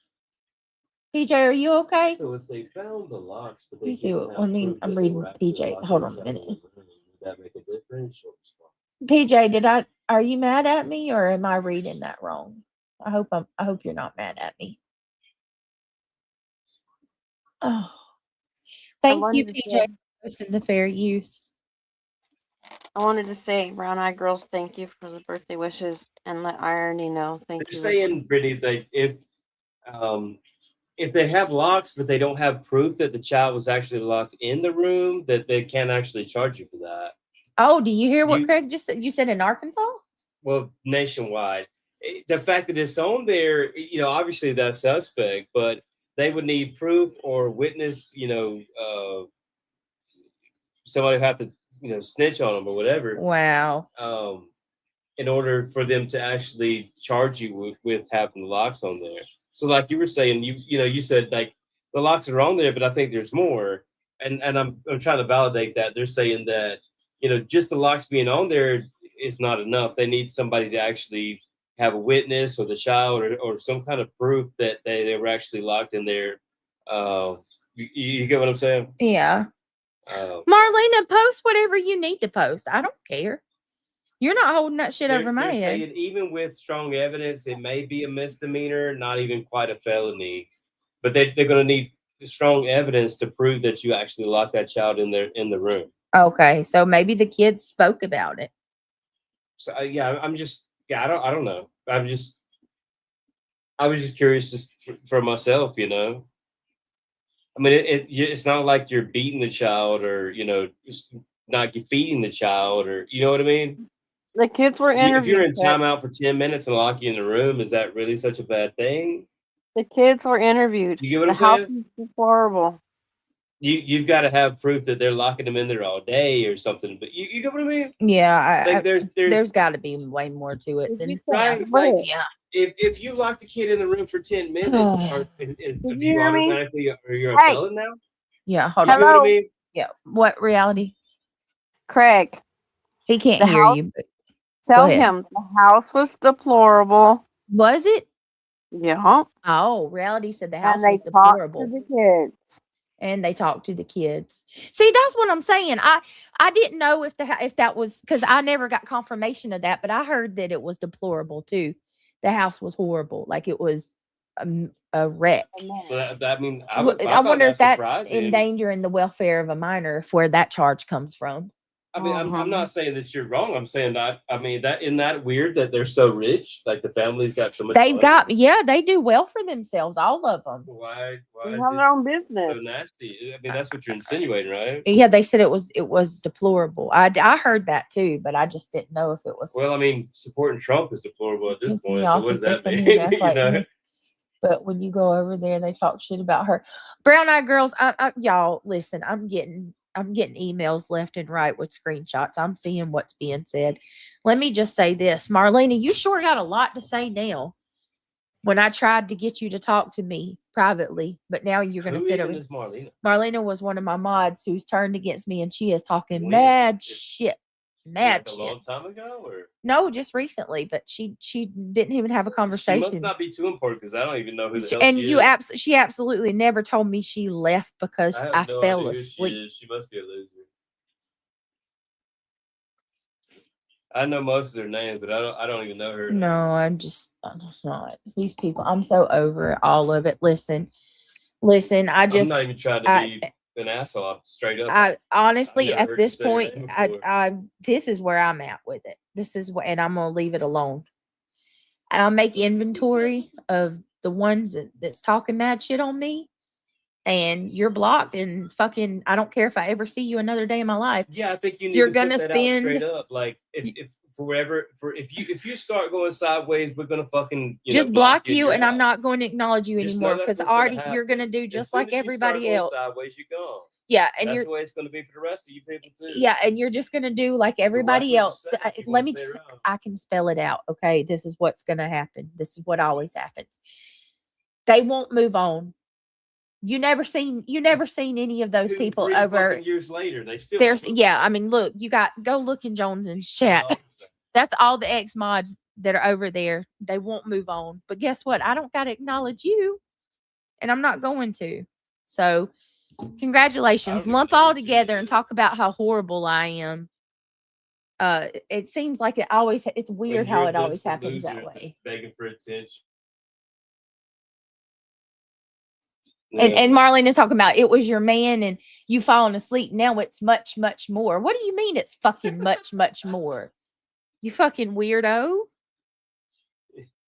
PJ, are you okay? So if they found the locks, but Let me they see didn't what have proof I'm that they reading were actually PJ. locking Hold the on a child minute. in the room, would that make a difference? PJ, are you mad at me or am I reading that wrong? I hope you're not mad at me. Oh, thank you, wanted to PJ, say, for posting the fair use. I wanted to say, Brown Eye Girls, thank you for the birthday wishes, and let Irony know, thank They're you as well. saying, Brittany, like if they have locks but they don't have proof that the child was actually locked in the room, that they can't actually charge you for that. Oh, do you hear what You Craig just said? You said in Arkansas? well, nationwide. The fact that it's on there, obviously that's suspect, but they would need proof or witness, somebody would have to, snitch on them or whatever. Wow. In order for them to actually charge you with having the locks on there. So like you were saying, you said like the locks are on there, but I think there's more. And I'm trying to validate that. They're saying that, just the locks being on there is not enough. They need somebody to actually have a witness or the child or some kind of proof that they were actually locked in there. You get what I'm saying? Yeah. Marlena, post whatever you need to post. I don't care. You're not holding that shit over my they're head. saying even with strong evidence, it may be a misdemeanor, not even quite a felony. But they're going to need strong evidence to prove that you actually locked that child in the room. Okay, so maybe the kids spoke about it. So I don't know. I was just curious, just for myself, I mean, it's not like you're beating the child or just not feeding the child, or you know what I mean. The kids were If you're interviewed. in timeout for 10 minutes and lock you in the room, is that really such a bad thing? The kids were interviewed. You get what The I'm house saying? is deplorable. You've got to have proof that they're locking them in there all day or something. But you get what I mean? Yeah, Like there's got to be way more to it Did than you right. say, Like yeah. if you lock the kid in the room for 10 minutes, Did do you you hear me? automatically or you're a Hey, felon now? Yeah, hold You on. know what I hello, mean? Yeah, what reality? Craig. He can't The hear house. you. But Tell ahead. him the house was deplorable. Was it? Yeah. Oh, reality said the house And they was talked to deplorable. the kids. And they talked to the kids. See, that's what I'm saying. I didn't know if that was because I never got confirmation of that, but I heard that it was deplorable too. The house was horrible. Like it was a wreck. Well, I mean, I I wonder if that's surprising. endangering the welfare of a minor, if where that charge comes from. I mean, I'm not saying that you're wrong. I'm saying that, I mean, isn't that weird that they're so rich? Like the family's got so much They've money? got, yeah, they do well for themselves, all of them. Why They is have it their own so business. nasty? I mean, that's what you're insinuating, right? Yeah, they said it was deplorable. I heard that too, but I just didn't know if it was. Well, I mean, supporting Trump is deplorable at this Pissed me point. So off what does if that they come mean? here and act like me. But when you go over there, they talk shit about her. Brown Eyed Girls, y'all listen. I'm getting emails left and right with screenshots. I'm seeing what's being said. Let me just say this, Marlena, you sure got a lot to say now. When I tried to get you to talk to me privately, but now you're going to sit over. Who is Marlena? Marlena was one of my mods who's turned against me, and she is talking When? mad shit. Mad Like a shit. long time ago, or No, just recently, but she didn't even have a she conversation. must not be too important because I don't even know who the hell And she you is. she absolutely never told me she left because I I have no fell idea who asleep. she is. She must be a loser. I know most of their names, but I don't even know her. No, I'm just not. These people, I'm so over it, all of it. Listen, I'm not even trying to be an asshole. I'm straight up. I honestly, never at heard you this say her point, name before. this is where I'm at with it. This is what, and I'm gonna leave it alone. I'll make inventory of the ones that's talking mad shit on me, and you're blocked. And fucking, I don't care if I ever see you another day in my life. Yeah, I think you need You're to gonna put that out spend- straight up. Like if if you start going sideways, we're gonna fucking Just block you, and I'm out. not going to acknowledge you Just know anymore that's because what's gonna already happen. you're gonna do As just soon like as you start everybody going else. sideways, you're gone. Yeah, and That's you're the way it's gonna be for the rest of you people too. yeah, and you're just gonna do like So watch everybody what you else. say if you Let wanna me. stay around. I can spell it out. Okay, this is what's gonna happen. This is what always happens. They won't move on. You never seen any of those 2, people 3 over. fucking years later, they still There's won't move yeah. on. I mean, look, go look in Jones's chat. Oh, That's all the ex mods that are over there. They won't move on. But guess what? I don't got to acknowledge you, and I'm not going to. So, congratulations. even Lump know all who she together and is. talk about how horrible I am. It seems like it's weird how it always happens that way. Begging for attention. And Marlene is talking about it was your man and you falling asleep. Now it's much, much more. What do you mean it's fucking much, much more? You fucking weirdo.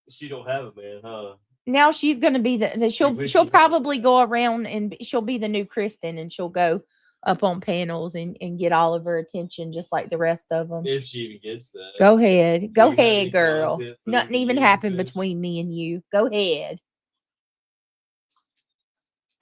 She don't have a man, huh? Now she's gonna be she'll probably go around and she'll be the new Kristen, and she'll go up on panels and get all of her attention just like the rest of them. If she even gets that. Go ahead. Do Go you have any ahead, girl. content for Nothing the even YouTube happened page? between me and you. Go ahead.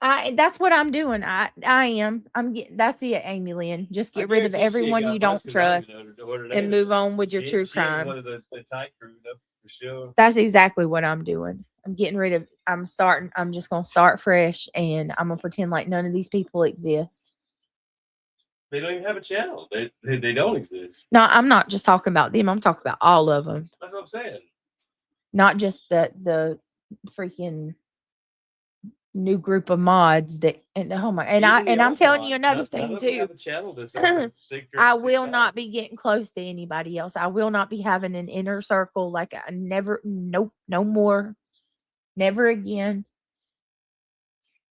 That's what I'm doing. I am. I'm getting. That's it, Amy Lynn. Just get rid of everyone you don't trust and move on with your true crime. One of the tight crew, for sure. That's exactly what I'm doing. I'm getting rid of. I'm just gonna start fresh, and I'm gonna pretend like none of these people exist. They don't even have a channel. They don't exist. No, I'm not just talking about them. I'm talking about all of them. That's what I'm saying. Not just the freaking new group of mods that and oh my I'm telling you another thing too. I will not be getting close to anybody else. I will not be having an inner circle like I never. Nope, no more, never again.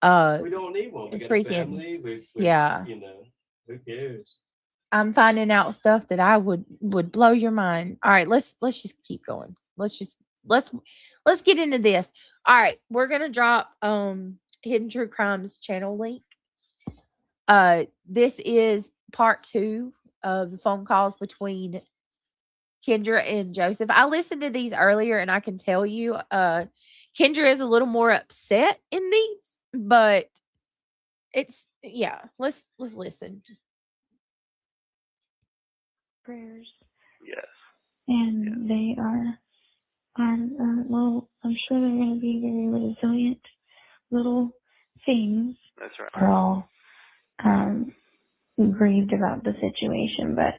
We don't need one. We got a family. Yeah. You know, who cares? I'm finding out stuff that I would blow your mind. All right, let's just keep going. Let's get into this. All right, we're gonna drop Hidden True Crimes channel link. This is part 2 of the phone calls between Kendra and Joseph. I listened to these earlier, and I can tell you, Kendra is a little more upset in these, but it's Let's listen. Prayers. Yes. And they are well, I'm sure they're going to be very resilient little things. That's right. We're all grieved about the situation, but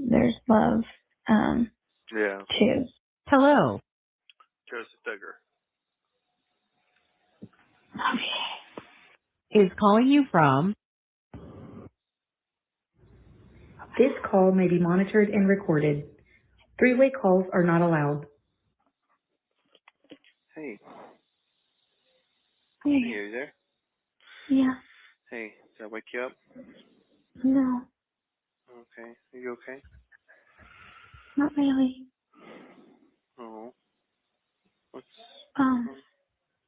there's love Yeah. too. Hello. Joseph Duggar. Is calling you from. This call may be monitored and recorded. Three-way calls are not allowed. Hey. Hey, are you there? Yeah. Hey, did I wake you up? No, Okay. Are you okay? not really. Oh. What's... Um,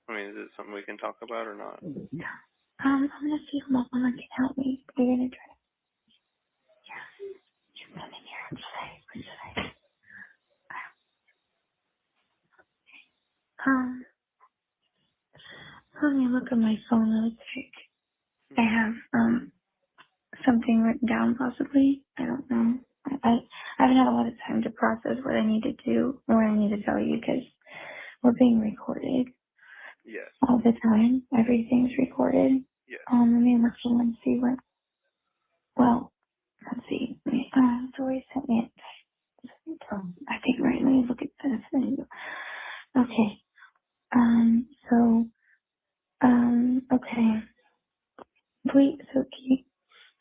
I mean, is it something we can talk about or not? I'm gonna see if Mama can help me. Are you gonna try? Yeah. You come in here and say, let me look at my phone really quick. I have, something written down possibly. I don't know. I haven't had a lot of time to process what I need to do or what I need to tell you because we're being recorded Yes. all the time. Everything's recorded. Yes. Let me look through and see what, well, let's see. Zoe sent me it. I think, right, let me look at this. Okay. So, okay. Please, so cute.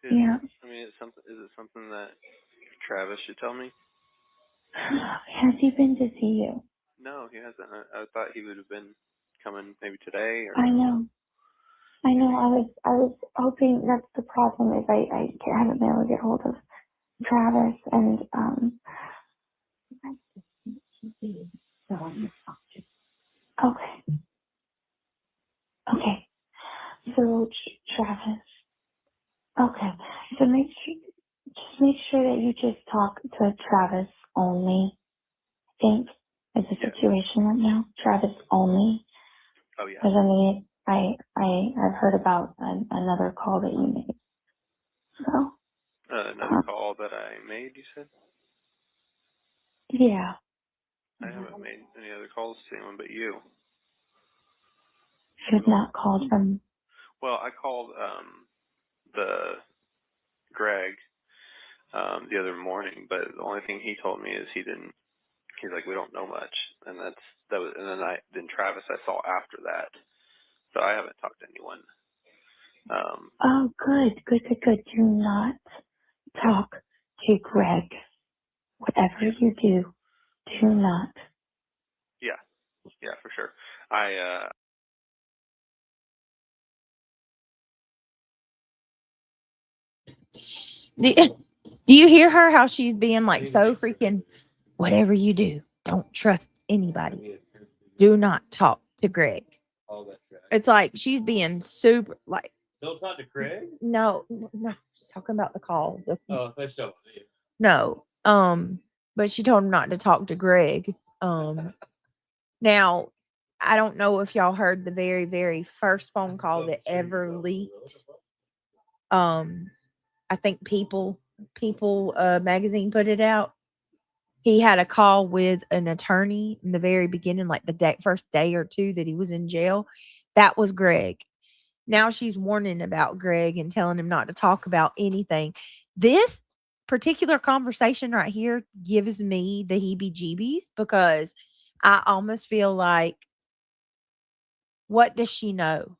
Yeah. I mean, is it something that Travis should tell me? Has he been to see you? No, he hasn't. I thought he would have been coming maybe today or... I know. I was hoping that's the problem is I haven't been able to get hold of Travis and okay. Okay. So Travis. Okay. So make sure that you just talk to Travis only. I think is the situation right now. Travis only. Oh yeah. Because I mean I've heard about another call that you made. So Another call that I made, you said? yeah. I haven't made any other calls to anyone but you. You've not called from. Well, I called the Greg the other morning, but the only thing he told me is he's like, we don't know much, and then Travis I saw after that, so I haven't talked to anyone. Oh, good. Do not talk to Greg. Whatever you do not. Yeah, for sure. Do you hear her? How she's being like so freaking. Whatever you do, don't trust anybody. Do not talk to Greg. It's like she's being super like. Don't talk to Craig. No, she's talking about the call. Oh, that's so. No, but she told him not to talk to Greg. Now I don't know if y'all heard the very, very first phone call that ever leaked. I think People magazine put it out. He had a call with an attorney in the very beginning, like the first day or two that he was in jail. That was Greg. Now she's warning about Greg and telling him not to talk about anything. This particular conversation right here gives me the heebie-jeebies because I almost feel like, what does she know?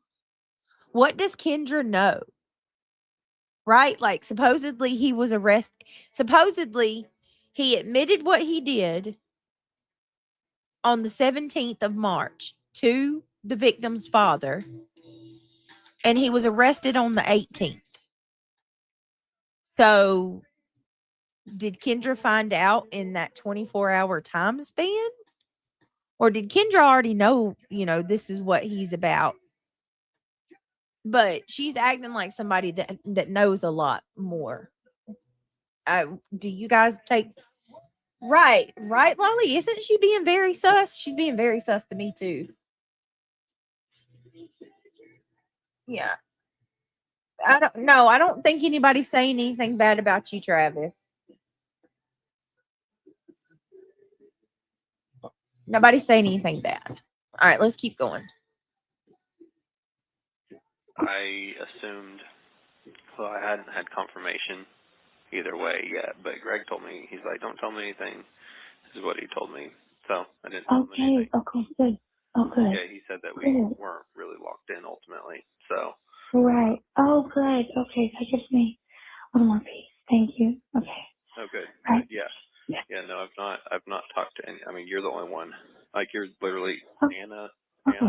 What does Kendra know? Right? Like, supposedly he was arrested. Supposedly he admitted what he did on the 17th of March to the victim's father, and he was arrested on the 18th. So, did Kendra find out in that 24-hour time span? Or did Kendra already know, this is what he's about? But she's acting like somebody that knows a lot more. Do you guys take... Right, Lolly? Isn't she being very sus? She's being very sus to me too. Yeah. I don't think anybody's saying anything bad about you, Travis. Nobody's saying anything bad. All right, let's keep going. I assumed, well, I hadn't had confirmation either way yet, but Greg told me, he's like, don't tell me anything. This is what he told me. So I didn't tell him anything. Okay, good. Oh, good. Yeah, he said that we weren't really locked in ultimately. So. Right. Oh, good. Okay, that gives me one more piece. Thank you. Okay. Oh, good. Right. Yeah. Yeah. No, I've not talked to any. I mean, you're the only one. Like, you're literally Anna. Okay.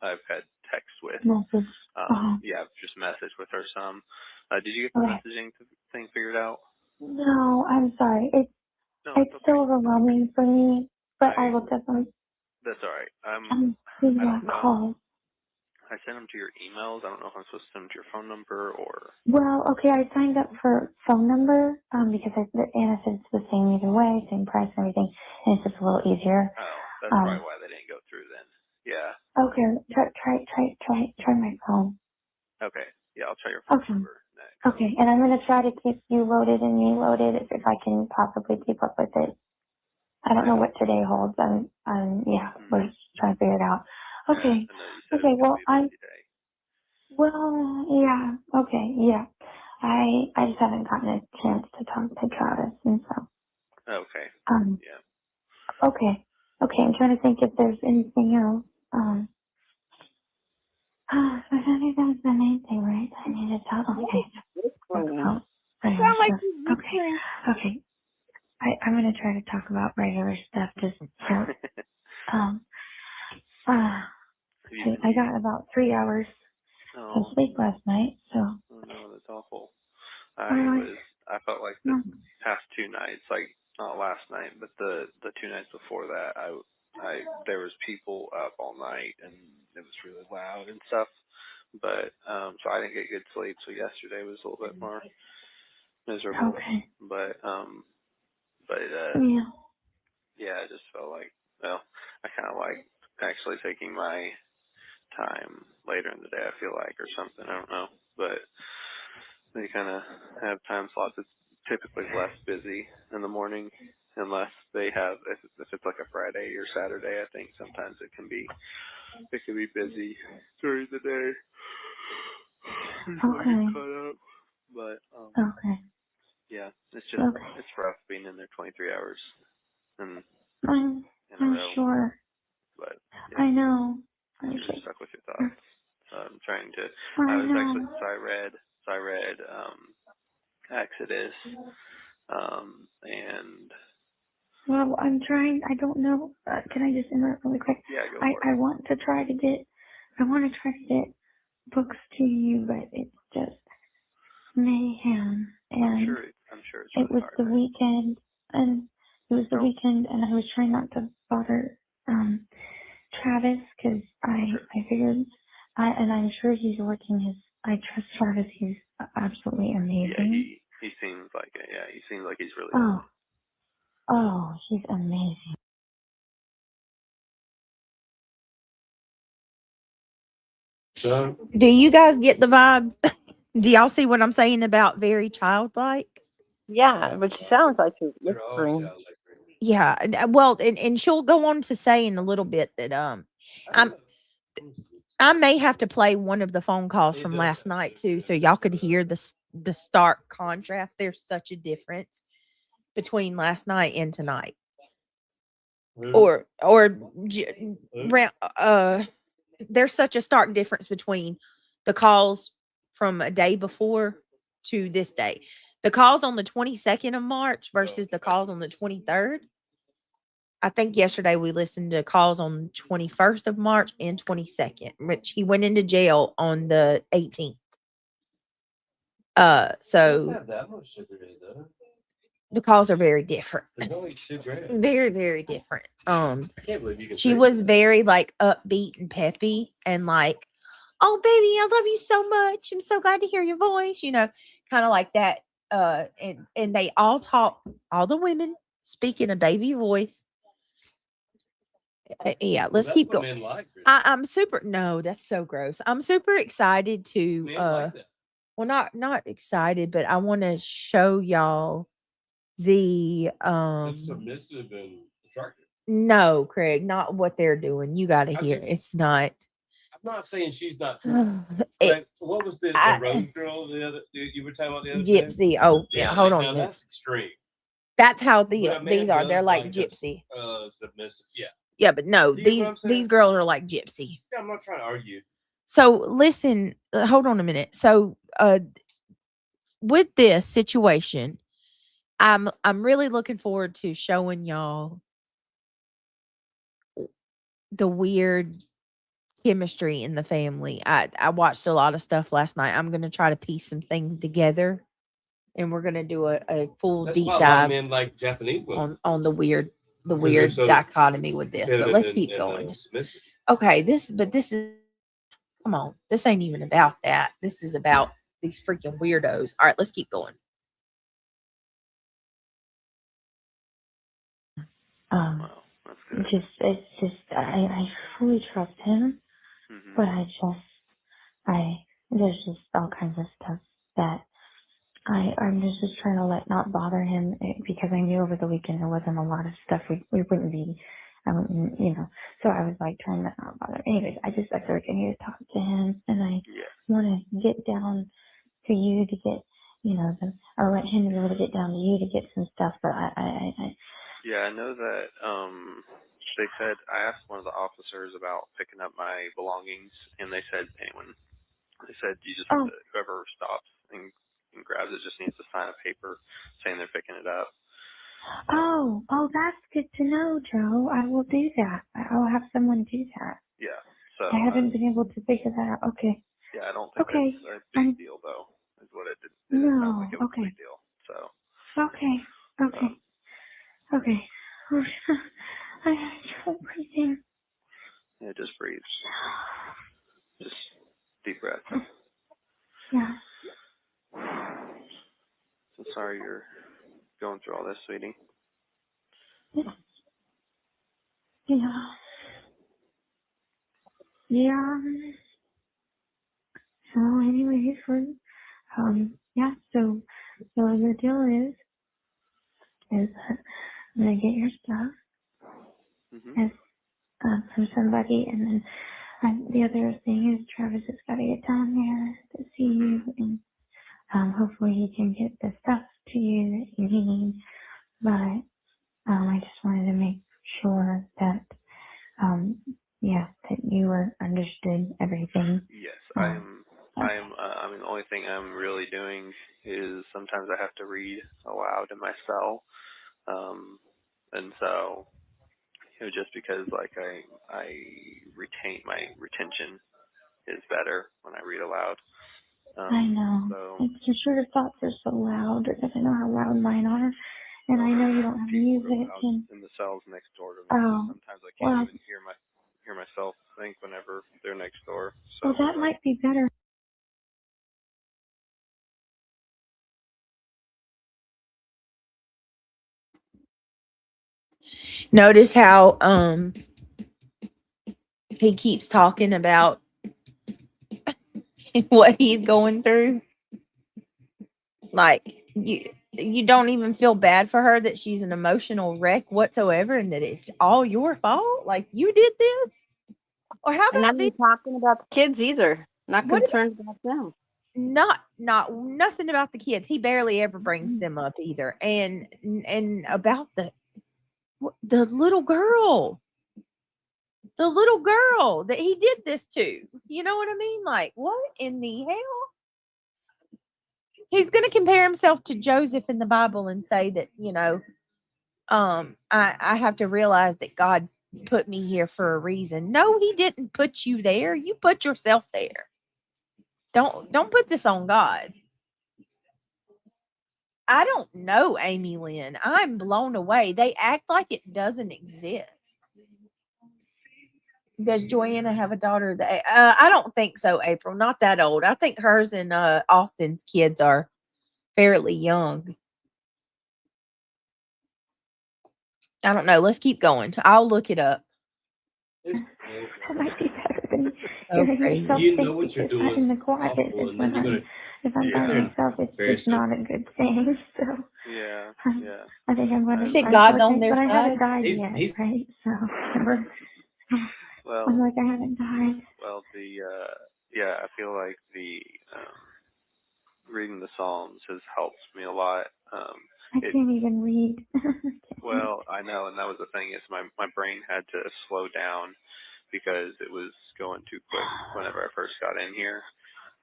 I've had text with. yeah, I've just messaged with her some. Did you get the Okay. messaging thing figured out? No, I'm sorry. It's No, it's it's still okay. overwhelming for me, but I will definitely That's all right. do I that don't know. call. I sent them to your emails. I don't know if I'm supposed to send them to your phone number or. Well, okay, I signed up for phone number because Anna said it's the same either way, same price and everything, and it's just a little easier. Oh, that's probably why they didn't go through then. Yeah. Okay, try my phone. Okay. Yeah, I'll try your phone Okay. number next. Okay, and I'm gonna try to keep you loaded and me loaded if I can possibly keep up with it. I don't know what today holds. Yeah, we're just trying to figure it out. Okay. Okay. Well, yeah. Okay. Yeah. I just haven't gotten a chance to talk to Travis, and so. Okay. Yeah. Okay. Okay. I'm trying to think if there's anything else. I think that was the main thing, right? I need to talk. Okay. Okay. Okay. I'm gonna try to talk about regular stuff. Just I got about 3 hours of sleep last night, so. Oh no, that's awful. I felt like the past 2 nights, like not last night, but the 2 nights before that, there was people up all night and it was really loud and stuff. But so I didn't get good sleep. So yesterday was a little bit more miserable. Okay. But yeah, I just felt like, well, I kind of like actually taking my time later in the day, I feel like, or something. I don't know, but they kind of have time slots. It's typically less busy in the morning unless they have, if it's like a Friday or Saturday, I think sometimes it can be busy during the day. Okay. Caught up. But Okay. yeah, it's just it's rough being in there 23 hours and I'm sure. But yeah. I know. You're stuck with your thoughts. So I'm trying to. I read Exodus, and. Well, I'm trying. I don't know. Can I just interrupt really quick? Yeah, go for it. I want to try to get books to you, but it's just mayhem. And I'm sure it's really it was hard, the right? weekend, and I was trying not to bother Travis because I figured, and I'm sure he's working his. I trust Travis. He's absolutely amazing. Yeah, he seems like it. Yeah, he seems like he's really. Oh, he's amazing. So, do you guys get the vibe? Do y'all see what I'm saying about very childlike? Yeah, but she sounds like she's they're all whispering. childlike. Yeah, well, and she'll go on to say in a little bit that I may have to play one of the phone calls from last night too, so y'all could hear the stark contrast. There's such a difference between last night and tonight. There's such a stark difference between the calls from a day before to this day. The calls on the 22nd of March versus the calls on the 23rd. I think yesterday we listened to calls on 21st of March and 22nd, which he went into jail on the 18th. So Have that much sugar in it, though. the calls are very different. There's only 2 grams. Very, very different. I can't believe you can. She was very like upbeat and peppy and like, oh baby, I love you so much. I'm so glad to hear your voice, kind of like that. And they all talk, all the women speak in a baby voice. Yeah, let's keep going. I'm super. No, that's so gross. I'm super excited to. Well, not excited, but I want to show y'all the. It's submissive and attractive. No, Craig, not what they're doing. You got to hear. It's not. I'm not saying she's not. What was the road girl you were talking about the other Gypsy? day? Oh, yeah. Hold on. That's extreme. That's how these are. They're like Gypsy. Submissive. Yeah. Yeah, but no, these girls are like Gypsy. Yeah, I'm not trying to argue. So listen, hold on a minute. So with this situation, I'm really looking forward to showing y'all the weird chemistry in the family. I watched a lot of stuff last night. I'm gonna try to piece some things together, and we're gonna do a full That's deep why a lot of dive men like Japanese women. on the weird they're so dichotomy with this. But let's feminine keep and going. submissive. Okay, this is come on. This ain't even about that. This is about these freaking weirdos. All right, let's keep going. Wow, that's good. It's just I fully trust him, Mm-hmm. but there's just all kinds of stuff that I'm just trying to let not bother him because I knew over the weekend there wasn't a lot of stuff we wouldn't be, I wouldn't, so I was like trying to not bother. Anyways, I feel like I need to talk to him, and I want to get down to you to get, or let him be able to get down to you to get some stuff, but Yeah, I know that they said, I asked one of the officers about picking up my belongings, and they said you just have to, whoever stops and grabs it just needs to sign a paper saying they're picking it up. Oh, that's good to know, Joe. I will do that. I'll have someone do that. Yeah, so I haven't been able to figure that out. Okay. Yeah, I don't think that's a big deal, though, is what it did. It didn't sound like it was a big deal, so. Okay. I have trouble breathing. Yeah, just breathe. Just deep breath. Yeah. So sorry you're going through all this, sweetie. Yeah. So anyways, so the deal is that I'm gonna get your stuff as from somebody, and then the other thing is Travis has got to get down there to see you, and hopefully he can get the stuff to you that you need. But I just wanted to make sure that that you understood everything. Yes, I mean, the only thing I'm really doing is sometimes I have to read aloud in my cell. And so, just because like I retain, my retention is better when I read aloud. I know. So Your sure thoughts are so loud because I know how loud mine are, and I know you don't have music. And in the cells next door to me, sometimes I can't even hear myself think whenever they're next door. So well, that might be better. Notice how he keeps talking about what he's going through. Like you don't even feel bad for her that she's an emotional wreck whatsoever and that it's all your fault. Like you did this. Or how And about not even talking about the kids either. Not concerned about them. Not nothing about the kids. He barely ever brings them up either. And about the little girl. The little girl that he did this to. You know what I mean? Like, what in the hell? He's going to compare himself to Joseph in the Bible and say that, I have to realize that God put me here for a reason. No, he didn't put you there. You put yourself there. Don't put this on God. I don't know, Amy Lynn. I'm blown away. They act like it doesn't exist. Does Joanna have a daughter? I don't think so, April. Not that old. I think hers and Austin's kids are fairly young. I don't know. Let's keep going. I'll look it up. That might be better than So hearing crazy. yourself You think, know what you're because doing in the is quiet awful, is and when then you're if I'm by myself, it's not a good thing. So yeah. I think I'm gonna. You said God's on their but I haven't side. died yet, right? So Well, I'm like I haven't died. Well, I feel like the reading the Psalms has helped me a lot. I can't even read. Well, I know, and that was the thing is my brain had to slow down because it was going too quick whenever I first got in here.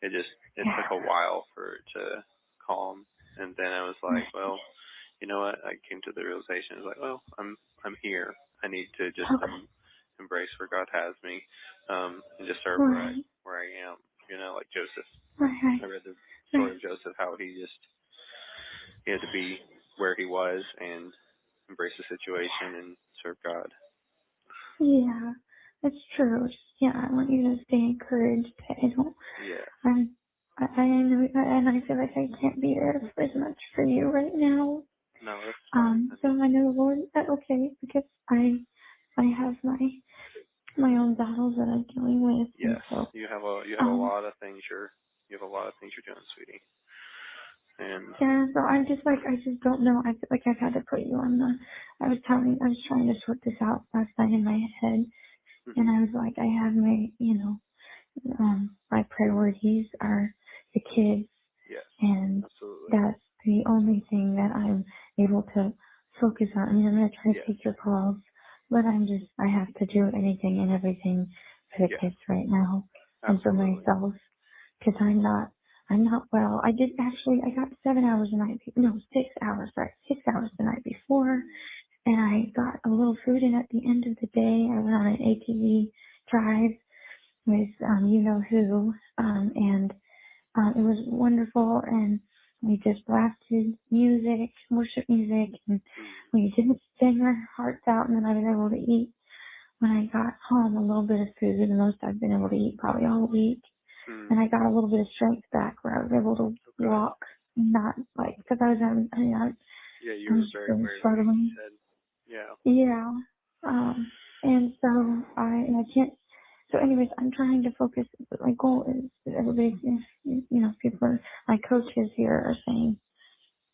It took a while for it to calm, and then I was like, well, you know what? I came to the realization, I was like, well, I'm here. I need to just embrace where God has me, and just Right. I read the story of Joseph, how he had to be where he was and embrace the situation and serve God. Yeah, that's true. Yeah, I want you to stay encouraged. I don't. Yeah. I know, and I feel like I can't be there as much for you right now. No, that's fine. So I know, Lord, that okay, because I have my own battles that I'm dealing with. Yes, and so you have a lot of things you're doing, sweetie. And yeah, so I just don't know. I feel like I've had to put you on the. I was trying to sort this out last night in my head, and I was like, I have my, my priorities are the kids, yes, and absolutely. that's the only thing that I'm able to focus on. I mean, I'm gonna try to Yes. take your calls, but I have to do anything and everything for the Yes. kids right now, and for Absolutely. myself, because I'm not well. I got 7 hours the night, no, 6 hours, sorry, 6 hours the night before, and I got a little food in at the end of the day. I went on an ATV drive with, you know who, and it was wonderful, and we just blasted music, worship music, and we didn't sing our hearts out, and then I was able to eat when I got home a little bit of food, the most I've been able to eat probably all week. And I got a little bit of strength back where I was able to walk, not like, because I was yeah, you were very weary, struggling. you said. Yeah. Yeah. And so I can't. So, anyways, I'm trying to focus. My goal is that everybody, people, my coaches here are saying,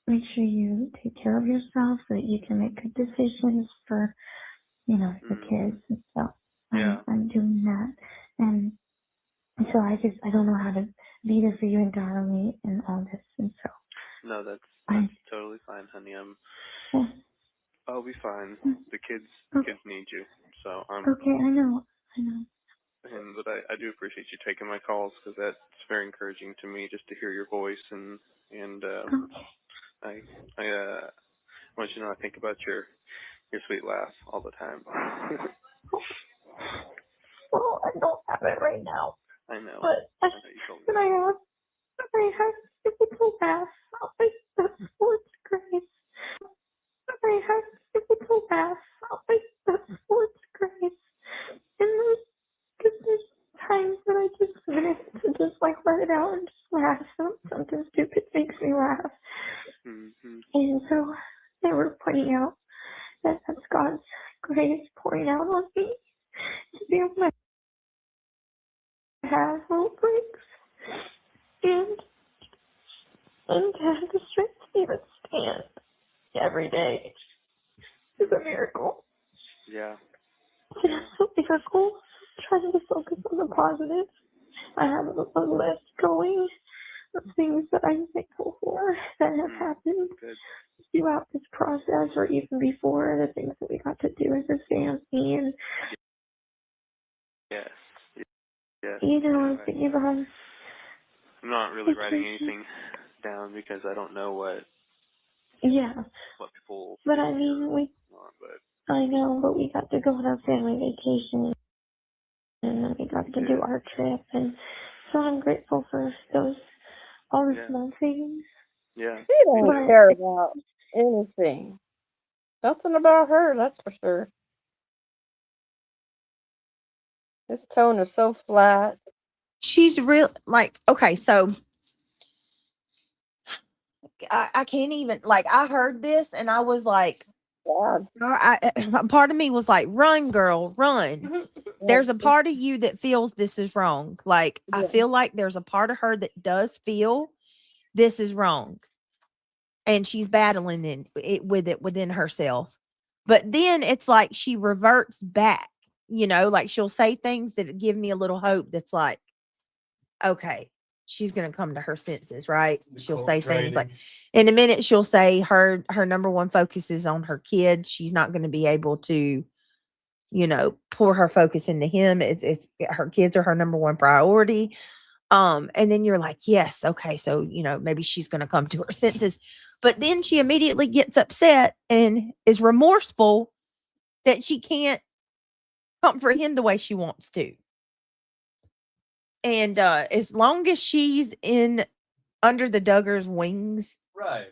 make sure you take care of yourself so that you can make good decisions for, the kids. And so I'm doing that. And so I don't know how to be there for you entirely and all this. And so. No, that's totally fine, honey. I'll be fine. The kids need you. So okay, I know. but I do appreciate you taking my calls, because that's very encouraging to me, just to hear your voice, and I want you to know I think about your sweet laugh all the time. Well, I don't have it right now. I know. But I know you told me. I have physical laugh. That's sports grace. I have physical laugh. That's sports grace. And there's times that I just forget to just like let it out and just laugh. Something stupid makes me laugh. And so they were pointing out that that's God's grace pouring out on me to be able to have little breaks and to have the strength to even stand every day is a miracle. Yeah. And it's so difficult trying to focus on the positive. I have a list going of things that I'm thankful for that have happened throughout this process, or even before, the things that we got to do as a family. And Yes. I'm thinking about. I'm not really writing anything down because I don't know what people. But I mean, I know, but we got to go on our family vacation, and then we got to do our trip, and so I'm grateful for all the small things. Yeah. She don't care about anything. Nothing about her, that's for sure. His tone is so flat. She's real, like, okay, so I can't even, like, I heard this and I was like, part of me was like, run, girl, run. There's a part of you that feels this is wrong. Like, I feel like there's a part of her that does feel this is wrong. And she's battling with it within herself. But then it's like she reverts back, like she'll say things that give me a little hope that's like, okay, she's going to come to her senses, right? She'll say things like, in a minute, she'll say her number one focus is on her kid. She's not going to be able to, pour her focus into him. It's her kids are her number one priority. And then you're like, yes, okay, so, maybe she's going to come to her senses. But then she immediately gets upset and is remorseful that she can't comfort him the way she wants to. And as long as she's in under the Duggar's wings, Right.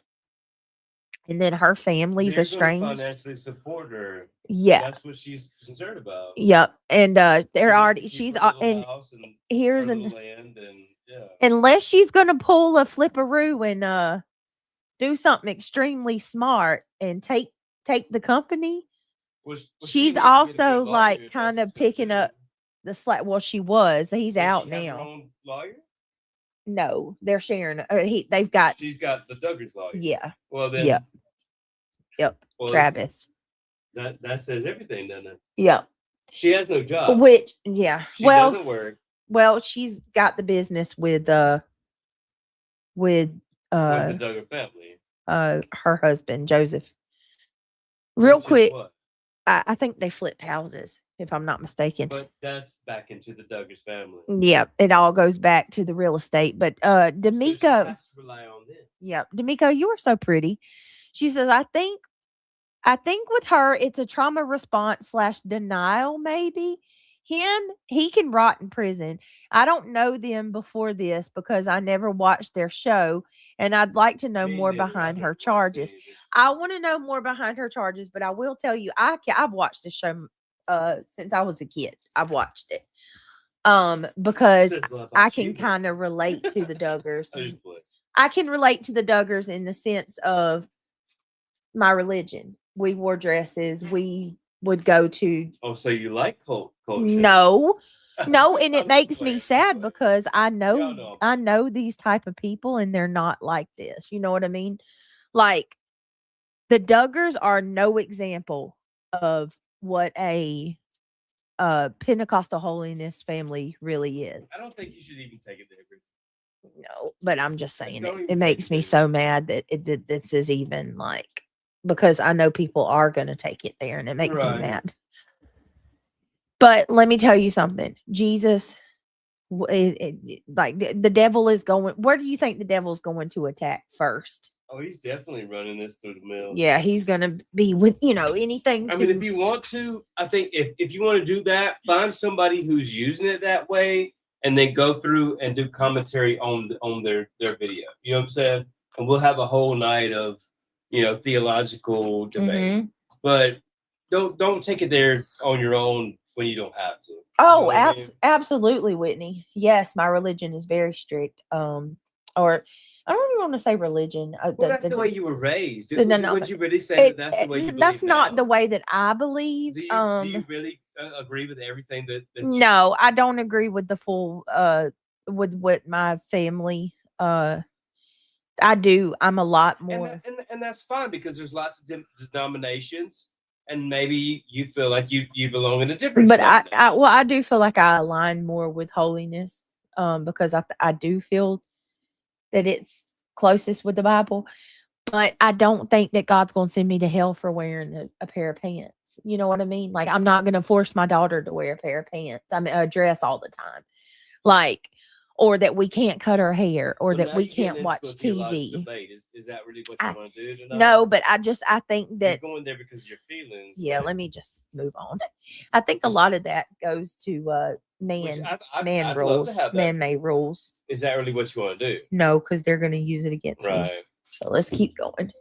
and then her family's They're gonna estranged. financially support her. Yeah. That's what she's concerned about. Yep. And they're She gets already to keep she's her little and house and here's her an little land and yeah. unless she's gonna pull a flipperoo and do something extremely smart and take the company. She's needs to get a also good lawyer like if kind that's of what she'll picking do. up the slack. Well, she was. He's Does out she have her now. own lawyer? No, they're sharing. They've got. She's got the Duggar's lawyer. Yeah. Well then. Yep. Well, Travis. That says everything, doesn't it? Yep. She has no job. Which yeah. She well, doesn't work well, she's got the business with with the Duggar family. her husband Joseph. Which Real is quick, what? I think they flipped houses, if I'm not mistaken. But that's back into the Duggar's family. Yeah, it all goes back to the real estate. But So she D'Amico, has to rely on them. yeah, D'Amico, you are so pretty. She says, I think with her, it's a trauma response / denial, maybe. He can rot in prison. I don't know them before this because I never watched their show, and I'd like to know Me more neither. I've behind never her watched charges. any of this. I want to know more behind her charges, but I will tell you, I've watched the show since I was a kid. I've watched it. Because Says a lot about I you, can though. kind of relate to the Duggars. I just play. I can relate to the Duggars in the sense of my religion. We wore dresses. We would go to Oh, so you like culture? no, no, and I'm it just makes playing, me I'm just sad playing. because I Y'all know. know these type of people and they're not like this. You know what I mean? Like the Duggars are no example of what a Pentecostal holiness family really is. I don't think you should even take it there. No, but I'm just saying Don't it. even It take makes it me there. so mad that this is even like because I know people are going to take it there and it makes me Right. mad. But let me tell you something. Jesus, like the devil is going. Where do you think the devil's going to attack first? Oh, he's definitely running this through the mill. Yeah, he's going to be with anything. I mean, if you want to, I think if you want to do that, find somebody who's using it that way, and then go through and do commentary on their video. You know what I'm saying? And we'll have a whole night of theological debate. But don't take it there on your own when you don't have to. Oh, You know what I mean? absolutely, Whitney. Yes, my religion is very strict. Or I don't even want to say religion. Well, that's the way you were raised. no, Would you really say that's the way you believe that's not now? the way that I believe. Do you really agree with everything that No, I don't agree with the full with what my family I do. I'm a lot more and that's fine because there's lots of denominations, and maybe you feel like you belong in a different. But I do feel like I align more with holiness because I do feel that it's closest with the Bible. But I don't think that God's going to send me to hell for wearing a pair of pants. You know what I mean? Like I'm not going to force my daughter to wear a pair of pants. I mean a dress all the time. Like or that we can't cut our hair or that we can't watch TV. Debate. Is that really what you want to do tonight? No, but I think that you're going there because of your feelings. Yeah, let me just move on. I think a lot of that goes to man rules, man-made rules. Is that really what you want to do? No, because they're going to use it against me. So let's keep going.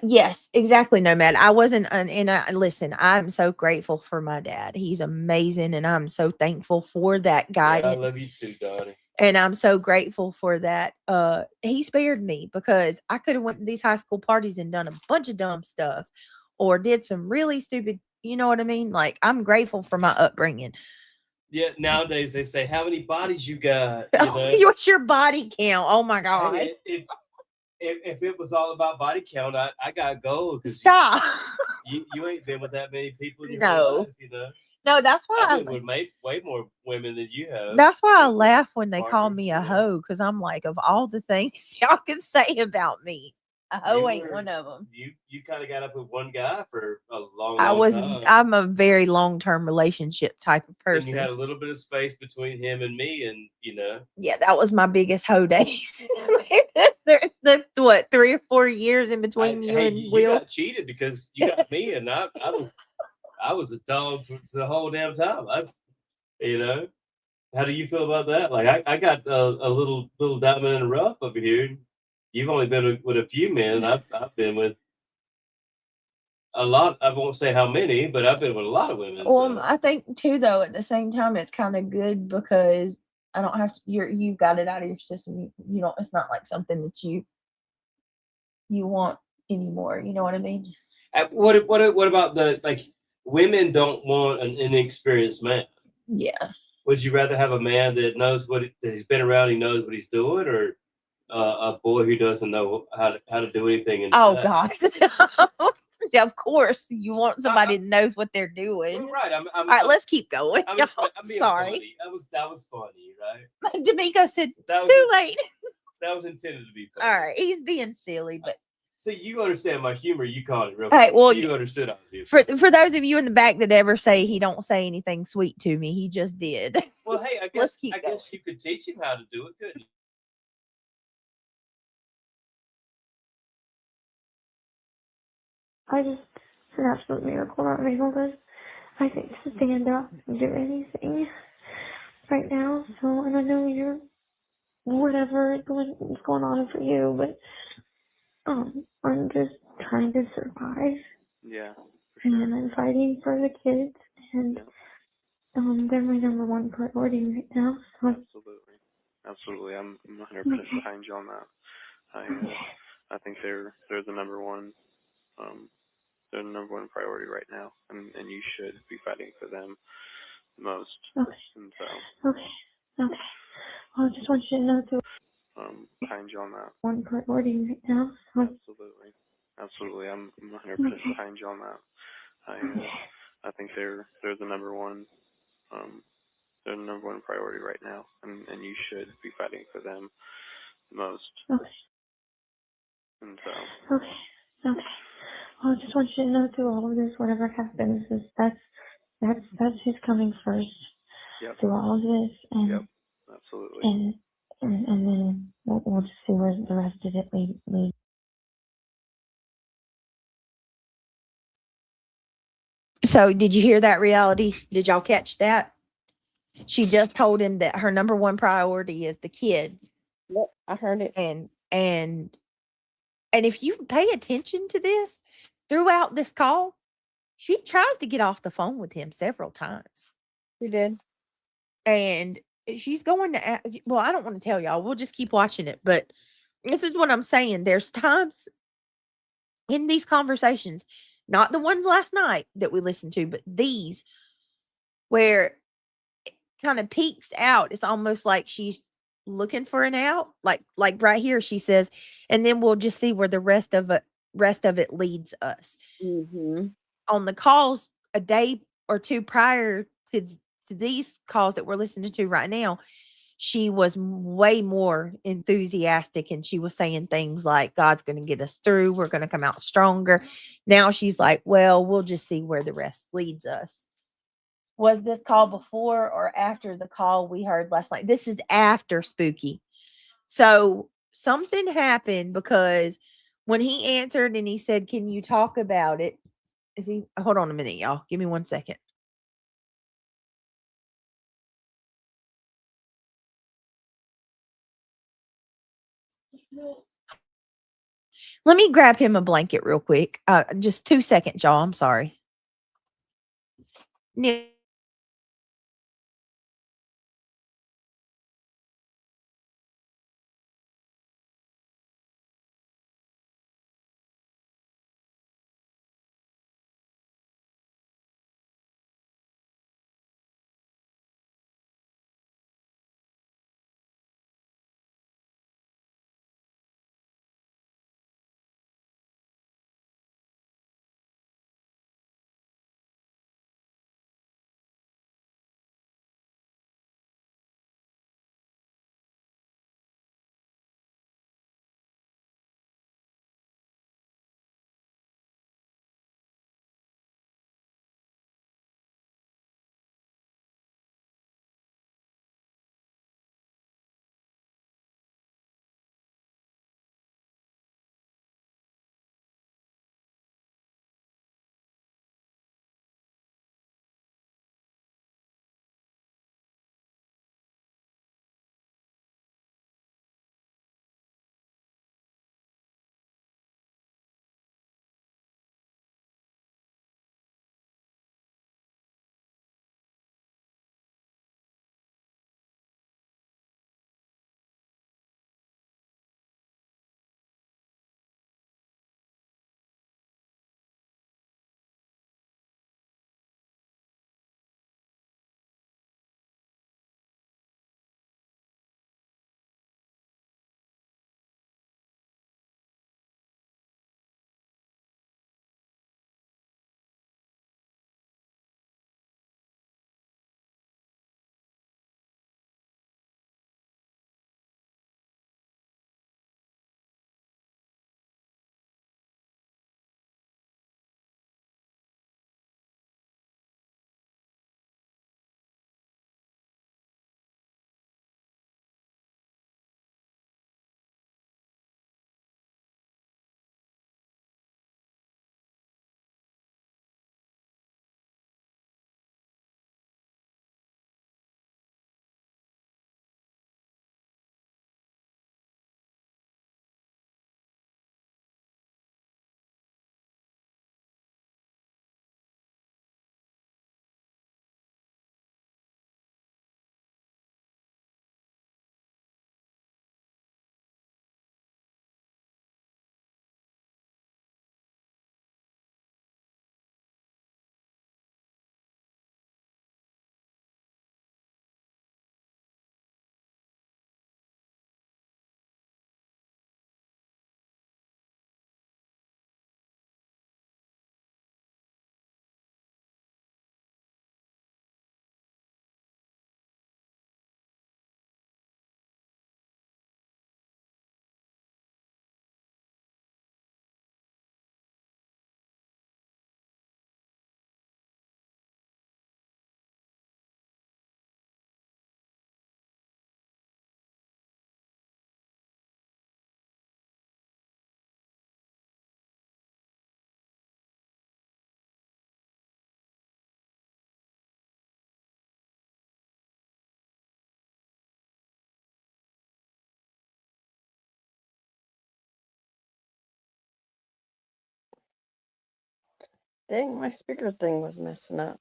Yes, exactly, Nomad. I wasn't, listen, I'm so grateful for my dad. He's amazing, and I'm so thankful for that guidance. Yeah, I love you too, Donnie. And I'm so grateful for that. He spared me because I could have went to these high school parties and done a bunch of dumb stuff or did some really stupid, you know what I mean? Like, I'm grateful for my upbringing. Yeah, nowadays they say, how many bodies you got? What's your body count? Oh, my God. Hey, if it was all about body count, I got gold. Stop. You ain't been with that many people in your No. life, No, that's why I've been with way more women than you have. That's why I laugh when they call me a hoe, because I'm like, of all the things y'all can say about me, a hoe ain't one of them. You kind of got up with one guy for a long time. I'm a very long-term relationship type of person. And you had a little bit of space between him and me, and Yeah, that was my biggest hoe days. That's what 3 or 4 years in between you and Will. You got cheated because you got me, and I was a dog for the whole damn time. How do you feel about that? Like, I got a little diamond in the rough over here. You've only been with a few men. I've been with a lot. I won't say how many, but I've been with a lot of women. Well, So. I think too, though, at the same time, it's kind of good because I don't have to. You've got it out of your system. You don't. It's not like something that you want anymore. You know what I mean? What about the like? Women don't want an inexperienced man. Yeah. Would you rather have a man that knows that he's been around, he knows what he's doing, or a boy who doesn't know how to do anything Oh himself? God. Yeah, of course, you want somebody that knows what they're doing. Well, right. All right, let's keep going. I'm being Sorry. funny. That was funny, right? D'Amico said That it's was too late. That was intended to be funny. All right, he's being silly, but see, you understand my humor. You caught it real hey, quick. well, You understood I was being for funny. for those of you in the back that ever say he don't say anything sweet to me, he just did. Well, hey, I Let's guess keep going. you could teach him how to do it, couldn't you? I just, it's an absolute miracle not being able to, I think, stand up and do anything right now. So, and I know you're, whatever is going on for you, but, I'm just trying to survive. Yeah, for sure. And I'm fighting for the kids, and, they're my number one priority right now. So, Absolutely. I'm 100% behind you on that. I think they're the number one, they're the number one priority right now, and you should be fighting for them most. Okay. And so. Okay. Well, I just want you to know too. Behind you on that. One priority right now. So. Absolutely. I'm 100% behind you on that. I think they're the number one, they're the number one priority right now, and you should be fighting for them most. Okay. And so. Okay. Well, I just want you to know through all of this, whatever happens, is that's who's coming first. Yep. Through all of this, and yep. Absolutely. And then we'll just see where the rest of it leads. So, did you hear that, Reality? Did y'all catch that? She just told him that her number one priority is the kids. Yep, I heard it. And if you pay attention to this throughout this call, she tries to get off the phone with him several times. She did. And she's going to well, I don't want to tell y'all. We'll just keep watching it, but this is what I'm saying. There's times in these conversations, not the ones last night that we listened to, but these where it kind of peeks out. It's almost like she's looking for an out. Like right here, she says, and then we'll just see where the rest of it leads us. Mm-hmm. On the calls a day or two prior to these calls that we're listening to right now, she was way more enthusiastic and she was saying things like, God's going to get us through. We're going to come out stronger. Now she's like, well, we'll just see where the rest leads us. Was this call before or after the call we heard last night? This is after Spooky. So something happened because when he answered and he said, can you talk about it? Hold on a minute, y'all. Give me 1 second. Let me grab him a blanket real quick. Just 2 seconds, y'all. I'm sorry. Dang, my speaker thing was messing up.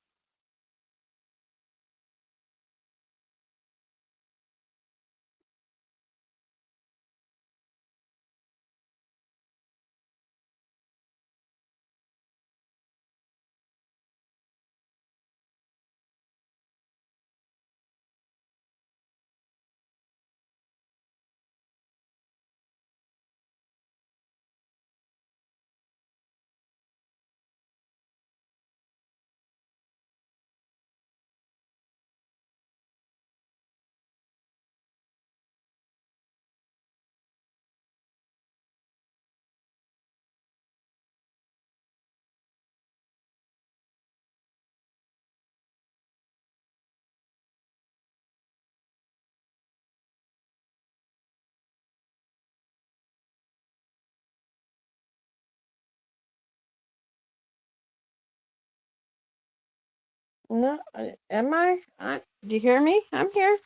No, am I? Do you hear me? I'm here.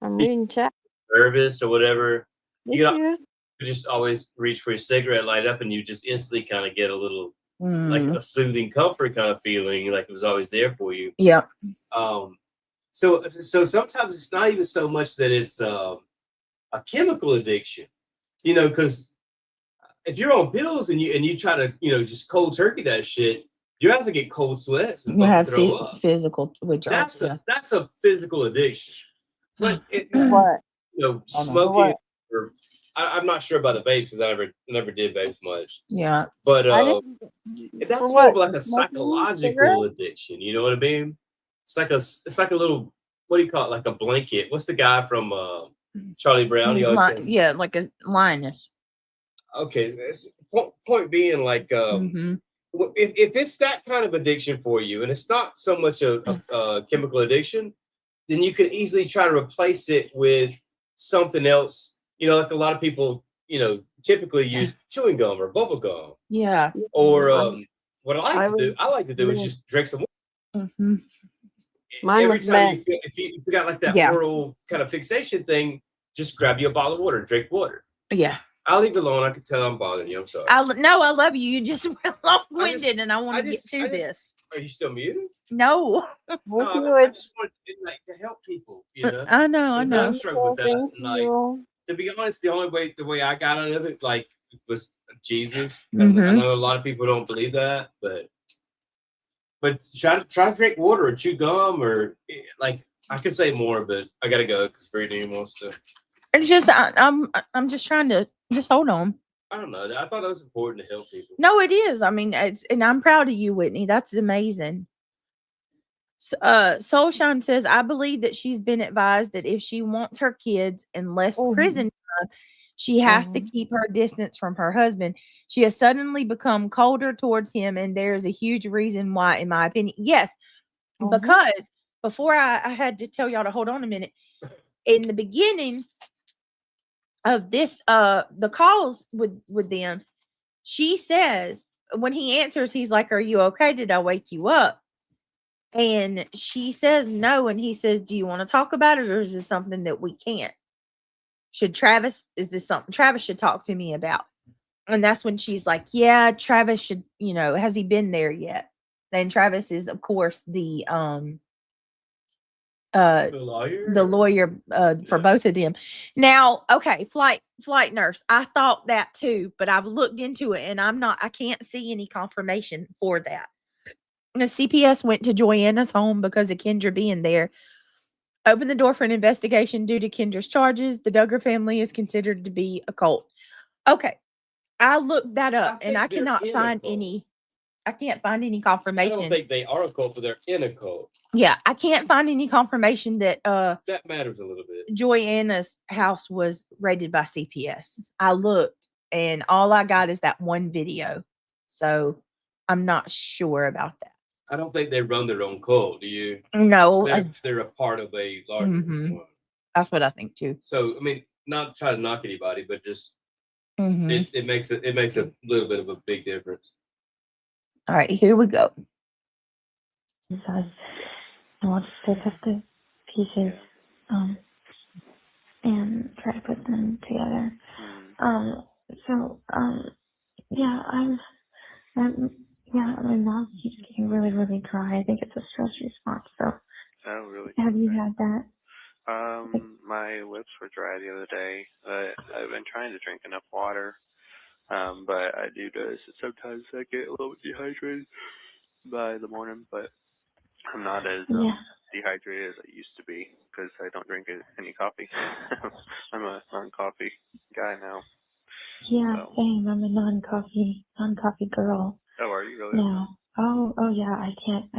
I'm reading chat. Nervous or whatever, Thank you know, you. you just always reach for your cigarette, light up, and you just instantly kind of get a little like a soothing comfort kind of feeling, like it was always there for you. Yeah. So sometimes it's not even so much that it's a chemical addiction, because if you're on pills and you try to just cold turkey that shit, you have to get cold sweats and You fucking have throw up. physical withdrawal. That's a physical addiction. But What? smoking, or I'm not sure about the vapes because I never did vapes much. Yeah. But that's For more of what? like a Smoking psychological addiction. You know what I mean? It's like a little, what do you call it? Like a blanket. What's the guy from Charlie Brown? He always goes, Yeah, like a lioness. okay. Point being, like, if it's that kind of addiction for you, and it's not so much a chemical addiction, then you could easily try to replace it with something else. Like a lot of people, typically use chewing gum or bubble gum. Yeah. Or what I like to do is just drink some water. Mine Every was time you meth. feel, if you got like that oral kind of fixation thing, just grab you a bottle of water, drink water. Yeah. I'll leave it alone. I can tell I'm bothering you. I'm sorry. No, I love you. You just long-winded, and I want to get to this. Are you still muted? No. I just want to help people. I know. I struggle with that. And, to be honest, the way I got out of it, like, was Jesus. I know a lot of people don't believe that, but try to drink water or chew gum, or like, I could say more, but I gotta go because Brittany wants to. It's just I'm just trying to just hold on. I don't know. I thought it was important to help people. No, it is. I mean, and I'm proud of you, Whitney. That's amazing. Soulshine says, I believe that she's been advised that if she wants her kids and less prison time, she has to keep her distance from her husband. She has suddenly become colder towards him, and there's a huge reason why, in my opinion. Yes, because before I had to tell y'all to hold on a minute. In the beginning of this, the calls with them, she says, when he answers, he's like, "Are you okay? Did I wake you up?" And she says no, and he says, "Do you want to talk about it, or is this something that we can't? Is this something Travis should talk to me about?" And that's when she's like, "Yeah, Travis should, has he been there yet?" Then Travis is, of course, the lawyer for both of them. Now, okay, flight nurse, I thought that too, but I've looked into it, and I can't see any confirmation for that. The CPS went to Joanna's home because of Kendra being there. Opened the door for an investigation due to Kendra's charges. The Duggar family is considered to be a cult. Okay, I looked that up, and I cannot find any. I can't find any confirmation. I don't think they are a cult, but they're in a cult. Yeah, I can't find any confirmation that that matters a little bit. Joanna's house was raided by CPS. I looked, and all I got is that one video. So I'm not sure about that. I don't think they run their own cult. Do you? No, they're a part of a larger one. That's what I think too. So I mean, not try to knock anybody, but just it makes a little bit of a big difference. All right, here we go. I want to pick up the pieces and try to put them together. Yeah, Yeah, my mouth keeps getting really, really dry. I think it's a stress response. So, Oh, really? have you had that? My lips were dry the other day. I've been trying to drink enough water, but I do notice that sometimes I get a little bit dehydrated by the morning, but I'm not as dehydrated as I used to be because I don't drink any coffee. I'm a non-coffee guy now. Yeah, So. same. I'm a non-coffee girl. Oh, are you really? No. Oh yeah. I can't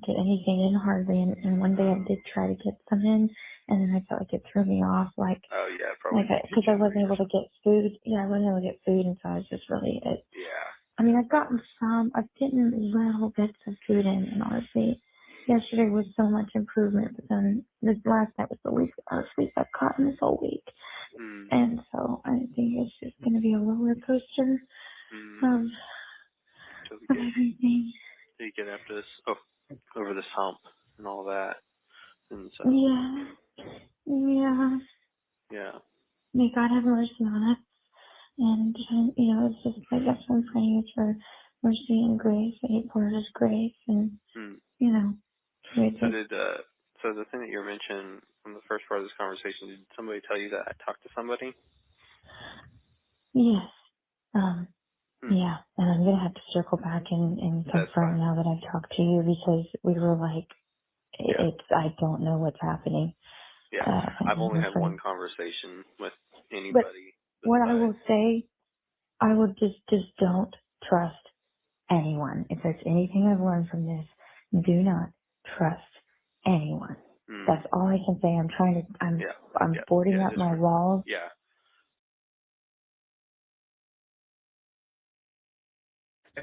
get anything in hardly. And one day I did try to get some in, and then I felt like it threw me off. Like. Oh yeah, probably. Because I wasn't able to get food. Yeah, I wasn't able to get food, and so I was just really. Yeah. I mean, I've gotten some. I've gotten little bits of food in, and honestly, yesterday was so much improvement. But then this last night was the least sleep I've gotten this whole week. And so I think it's just going to be a roller coaster of everything. You get after this, over this hump and all that, and so. Yeah. May God have mercy on us, and it's just like that's what I'm praying is for mercy and grace. I pour His grace, and So the thing that you mentioned from the first part of this conversation, did somebody tell you that I talked to somebody? Yes. Yeah, and I'm gonna have to circle back and confirm now that I've talked to you because we were like, I don't know what's happening. Yeah, I've only had one conversation with anybody. But what I will say, I will just don't trust anyone. If there's anything I've learned from this, do not trust anyone. That's all I can say. I'm boarding up my walls. Yeah.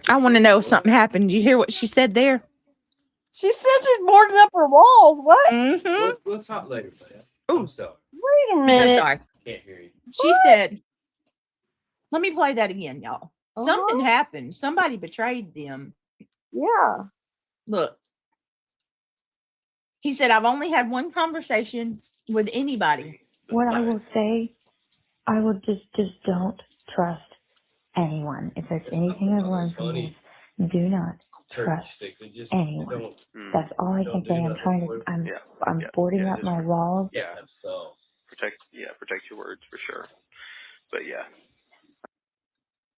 I want to know if something happened. Did you hear what she said there? She said she's boarding up her walls. What? Mm-hmm. We'll talk later, man. Oh, sorry. Wait a I'm minute. sorry. Can't hear you. She said, let me play that again, y'all. Something happened. Somebody betrayed them. Yeah. Look. He said, I've only had one conversation with anybody. What I will say, I will just don't trust anyone. If there's anything I've learned from this, do not trust anyone. That's all I can say. I'm boarding up my walls. Yeah, so protect your words for sure. But yeah.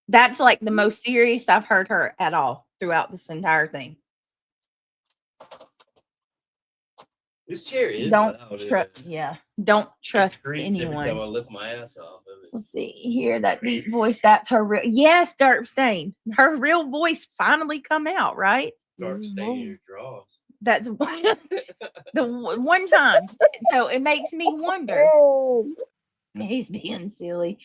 That's like the most serious I've heard her at all throughout this entire thing. This chair is don't trust. Don't trust anyone. Every time I lift my ass off of it. Let's see here. That deep voice. That's her real. Yes, Derpstein. Her real voice finally come out, right? Dark stain in your drawers. That's the one time. So it makes me wonder. He's being silly.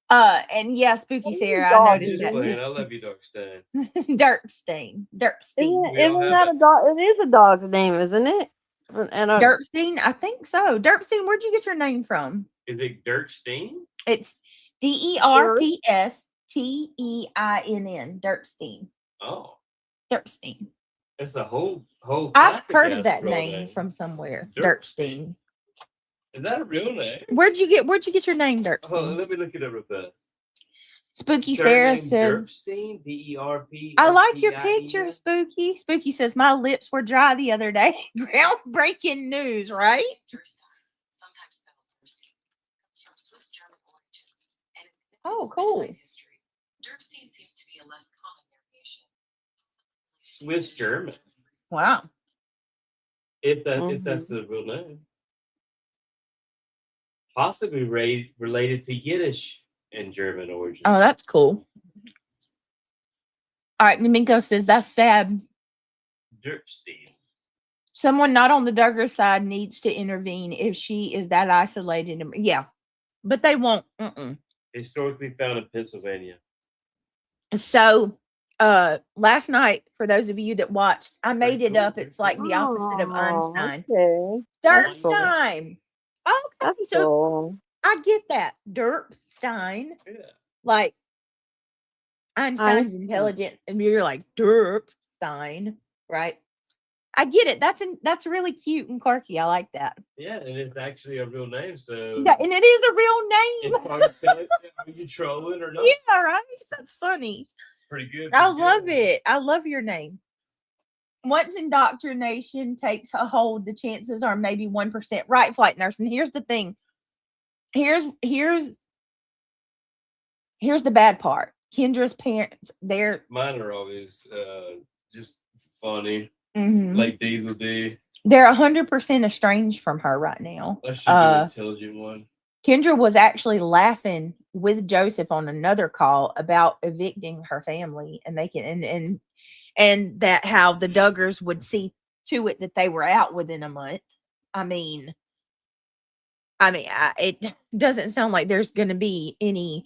And yeah, Spooky Sarah, I noticed that too. I love you, Darkstein. Derpstein. Isn't that a dog? It is a dog's name, isn't it? Derpstein, I think so. Derpstein, where'd you get your name from? Is it Dirkstein? It's DERPSTEINN. Derpstein. Oh. Derpstein. It's a whole. I've heard of that name from somewhere. Derpstein. Is that a real name? Where'd you get your name, Derpstein? Hold on, let me look it up real fast. Spooky Sarah says, Derpstein, DERP. I like your picture, Spooky. Spooky says, my lips were dry the other day. Groundbreaking news, right? Oh, cool. Derpstein seems to be a less common variation. Swiss German. Wow. If that's the real name. Possibly related to Yiddish and German origin. Oh, that's cool. All right, Nemiko says that's sad. Derpstein. Someone not on the Duggar side needs to intervene if she is that isolated. Yeah, but they won't. Historically found in Pennsylvania. So, last night, for those of you that watched, I made it up. It's like the opposite of Einstein. Okay. Derpstein. Okay, That's so cool. I get that. Derpstein. Yeah. Like Einstein's intelligent, and you're like Derpstein, right? I get it. That's really cute and quirky. I like that. Yeah, and it's actually a real name, so Yeah, and it is a real name. it's hard to tell. Are you trolling or not? Yeah, right. That's funny. Pretty good. I pretty love good. it. I love your name. Once indoctrination takes a hold, the chances are maybe 1%. Right, flight nurse. And here's the thing. Here's the bad part. Kendra's parents, Mine are always just funny, mhm, like Diesel D. they're 100% estranged from her right now. That should be an intelligent one. Kendra was actually laughing with Joseph on another call about evicting her family, and they can and that how the Duggars would see to it that they were out within a month. I mean, it doesn't sound like there's going to be any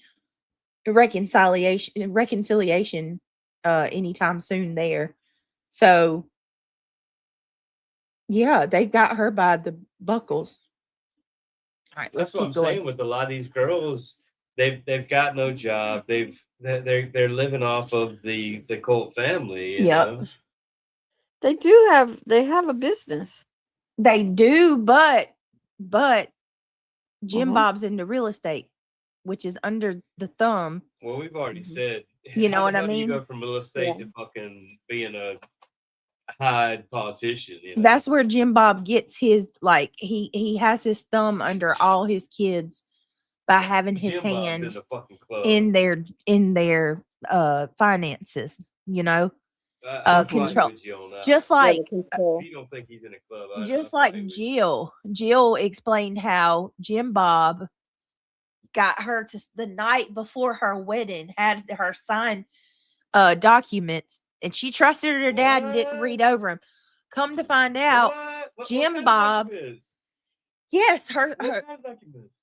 reconciliation anytime soon there. So yeah, they got her by the buckles. All right, That's what I'm saying with a lot of these girls. They've got no job. They're living off of the cult family. You know? They have a business. They do, but Jim Mhm. Bob's into real estate, which is under the thumb. Well, we've already said. You know how what the I hell do you mean? go from real estate to fucking being a high politician? You know? That's where Jim Bob gets his, like, he has his thumb under all his kids by having his Jim Bob's in hand the fucking club. in their finances, you know. I'm Control. with you on that. Just like if you don't think he's in a club, just I like fucking with Jill explained how Jim Bob got her to the night before her wedding, had her sign documents, and she trusted her dad and didn't read over them. Come to find out, Jim what Bob, documents? yes, What kind of documents?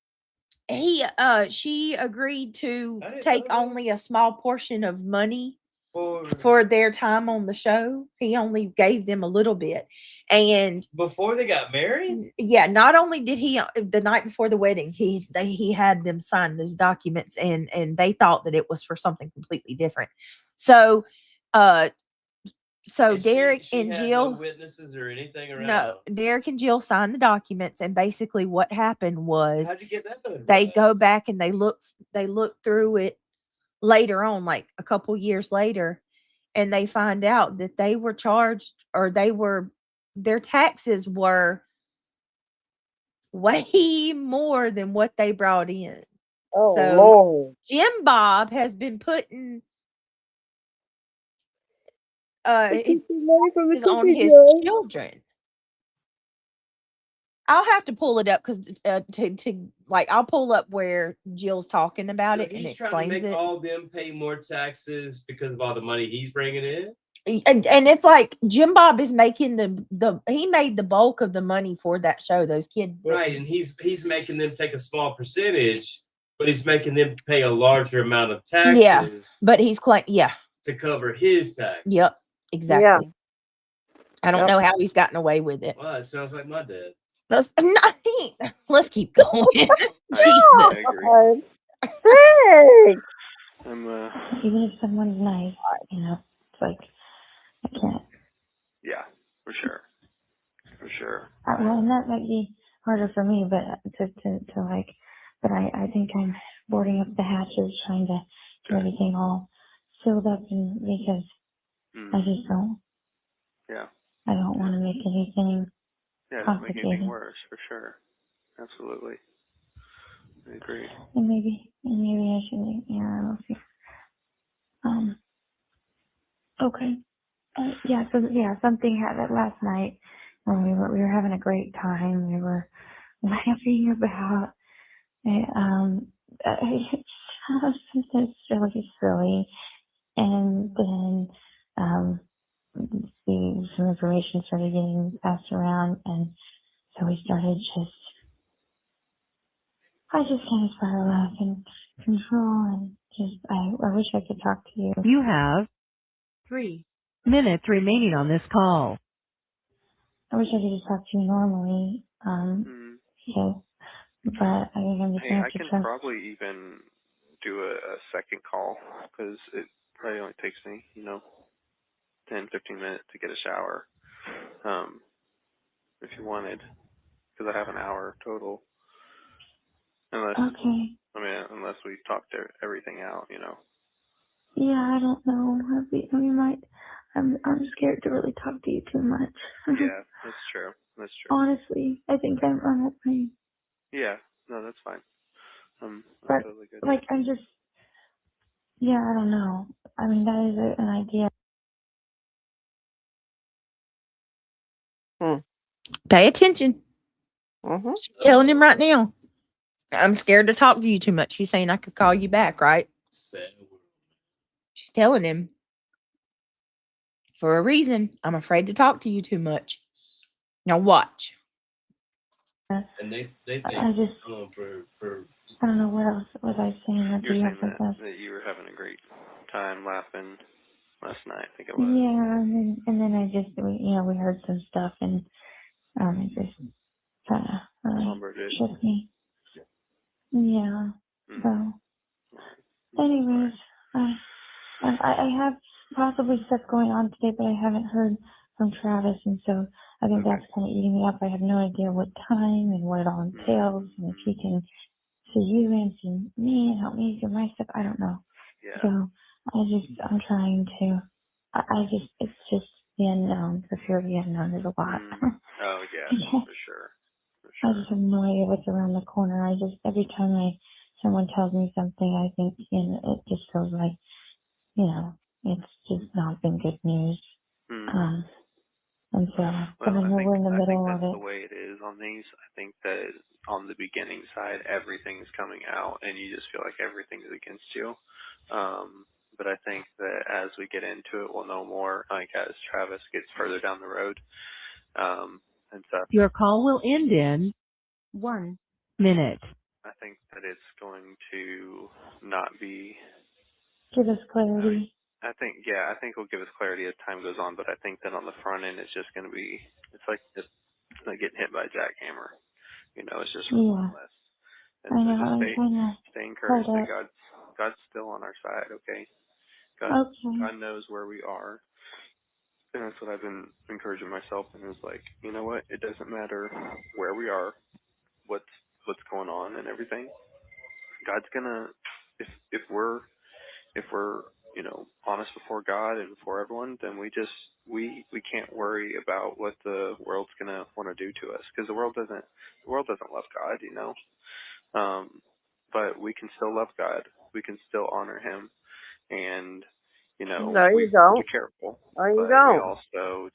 She agreed to I didn't take know that. only a small portion of money for their time on the show. He only gave them a little bit. And before they got married? Yeah, not only did he the night before the wedding, he had them sign these documents, and they thought that it was for something completely different. So And Derek she and had Jill, no witnesses or anything around. no, Derek and Jill signed the documents, and basically what happened was How'd you get that done? they go back and they look through it later on, like a couple years later, and they find out that they were charged, or their taxes were way more than what they brought in. Oh, So Lord. Jim Bob has been putting is on his children. I'll have to pull it up because to like I'll pull up where Jill's talking about So it and he's trying explains to make it. all them pay more taxes because of all the money he's bringing in. And it's like Jim Bob is making he made the bulk of the money for that show. Those kids did. Right, and he's making them take a small percentage, but he's making them pay a larger amount of taxes. Yeah, but he's to cover his taxes. Yep, exactly. Yeah. I don't know how he's gotten away with it. Well, it sounds like my dad. Let's keep going. I agree. Hey! Even if someone's nice, you know, it's like, I can't. Yeah, for sure. For sure. Well, and that might be harder for me, but to like, but I think I'm boarding up the hatches, trying to get everything all filled up, and because I just don't. Yeah. I don't want to make anything Yeah, don't make complicated. anything worse, for sure. Absolutely. I agree. And maybe I should, yeah, I'll see. Okay. Something happened last night when we were having a great time. We were laughing about something really silly, and then some information started getting passed around, and so we started I just kind of started laughing, control, and I wish I could talk to you. You have 3 minutes remaining on this call. I wish I could just talk to you normally, so, but I think I'm just Hey, gonna I have to can try. probably even do a second call, because it probably only takes me, 10, 15 minutes to get a shower, if you wanted, because I have an hour total. Unless, Okay. unless we talked everything out, Yeah, I don't know. We might. I'm scared to really talk to you too much. Yeah, that's true. That's true. Honestly, I think I'm at my. Yeah, no, that's fine. I'm But totally good. like, I'm just. Yeah, I don't know. I mean, that is an idea. Pay attention. Mm-hmm. She's telling him right now. I'm scared to talk to you too much. She's saying I could call you back, right? Sad. She's telling him for a reason. I'm afraid to talk to you too much. Now watch. And they think I just. for I don't know what else was I saying. That You were you have saying something else. that you were having a great time laughing last night, I think it was. Yeah, and then I just we heard some stuff and it just kind of Lumbered it. shook me. Yeah. Mm. So, anyways, I have possibly stuff going on today, but I haven't heard from Travis, and so I think that's kind of eating me up. I have no idea what time and what it all entails, and if he can see you and see me and help me do my stuff, I don't know. Yeah. So I'm trying to. It's just the unknown. The fear of the unknown is a lot. Oh yeah, for sure. I just have no idea what's around the corner. Every time someone tells me something, I think, it just feels like, it's just not been good news. And so, but I know we're in the middle of that's it. the way it is on these. I think that on the beginning side, everything's coming out, and you just feel like everything's against you. But I think that as we get into it, we'll know more. Like as Travis gets further down the road, and stuff. Your call will end in 1 minute. I think that it's going to not be. Give us clarity. I think it'll give us clarity as time goes on, but I think that on the front end, it's just going to be. It's like getting hit by a jackhammer. It's just relentless. And I so know. just I'm trying to stay encouraged hold that up. God's still on our side. Okay. Okay. God knows where we are, and that's what I've been encouraging myself. And it's like, you know what? It doesn't matter where we are, what's going on, and everything. God's gonna, if we're honest before God and before everyone, then we can't worry about what the world's gonna want to do to us, because the world doesn't love God, but we can still love God. We can still honor Him, and There we you go. be careful. There you But go. we also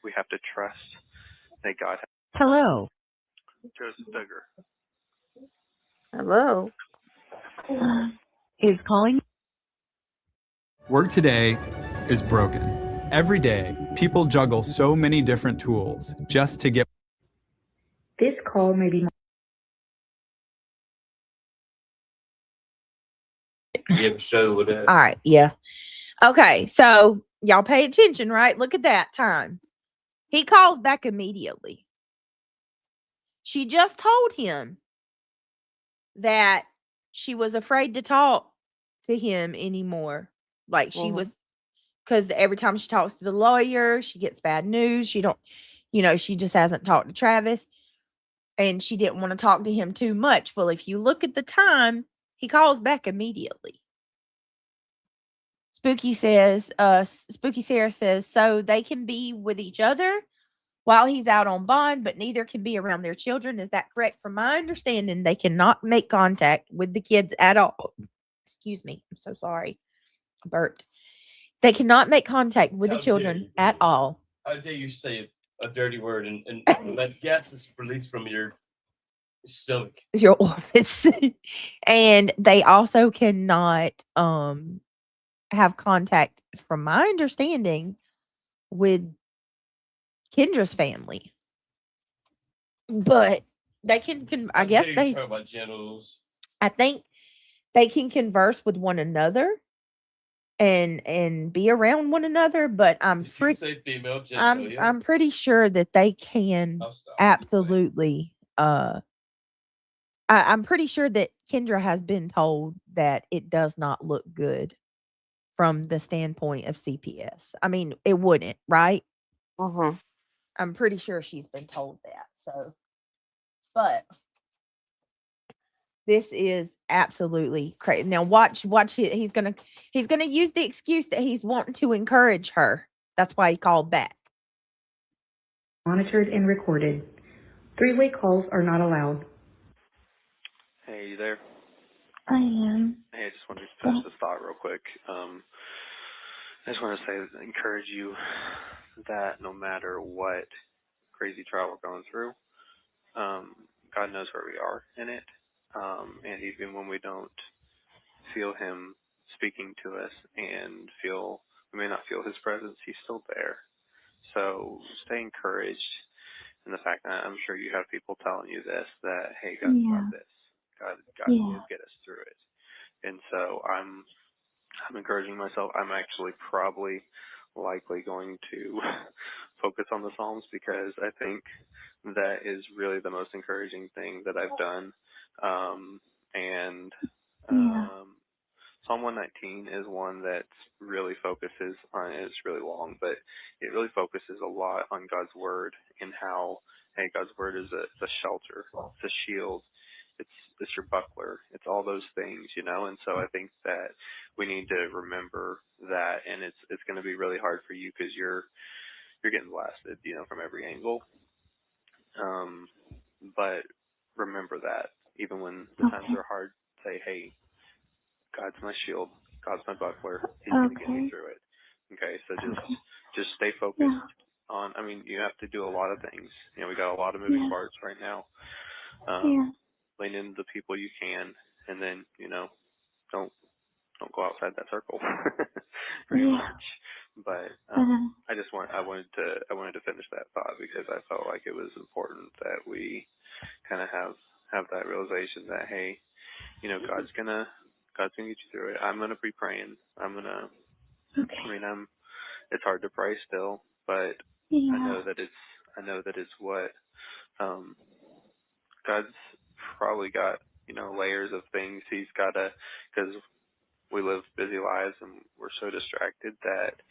we have to trust that God. Hello. Joseph Duggar. Hello. Is calling. Work today is broken. Every day, people juggle so many different tools just to get. This call may be. give a show with that. All right. Yeah. Okay. So y'all pay attention, right? Look at that time. He calls back immediately. She just told him that she was afraid to talk to him anymore. Like she was, because every time she talks to the lawyer, she gets bad news. She just hasn't talked to Travis, and she didn't want to talk to him too much. Well, if you look at the time, he calls back immediately. Spooky Sarah says, so they can be with each other while he's out on bond, but neither can be around their children. Is that correct? From my understanding, they cannot make contact with the kids at all. Excuse me. I'm so sorry. I burped. They cannot make contact with the children at all. How dare you say a dirty word and let gases release from your stomach? Your orifice. And they also cannot have contact, from my understanding, with Kendra's family. But they can I guess they talk about genitals. I think they can converse with one another and be around one another, but I'm pretty sure that they can absolutely I'm pretty sure that Kendra has been told that it does not look good from the standpoint of CPS. I mean, it wouldn't, right? I'm pretty sure she's been told that. So, but this is absolutely crazy. Now watch it. He's gonna use the excuse that he's wanting to encourage her. That's why he called back. Monitored and recorded. Three-way calls are not allowed. Hey, you there? I am. Hey, I just wanted to finish this thought real quick. I just want to say, encourage you that no matter what crazy trial we're going through, God knows where we are in it. And even when we don't feel Him speaking to us and we may not feel His presence, He's still there. So stay encouraged in the fact that I'm sure you have people telling you this, that, hey, God's got this. God will get us through it. And so I'm encouraging myself. I'm actually probably likely going to focus on the Psalms because I think that is really the most encouraging thing that I've done. Psalm 119 is one that really focuses on, it's really long, but it really focuses a lot on God's Word and how, hey, God's Word is a shelter, it's a shield, it's your buckler, it's all those things, you know. And so I think that we need to remember that, and it's going to be really hard for you because you're getting blasted, you know, from every angle. But remember that even when the times are hard, say, hey, God's my shield, God's my buckler, He's going to get me through it. Okay, so just stay focused on, I mean, you have to do a lot of things. You know, we got a lot of moving parts right now. Lean into the people you can, and then, you know, don't go outside that circle very much. But I wanted to finish that thought because I felt like it was important that we kind of have that realization that, hey, you know, God's gonna get you through it. I'm gonna be praying. It's hard to pray still, but I know that it's what God's probably got, you know, layers of things He's gotta, because we live busy lives and we're so distracted that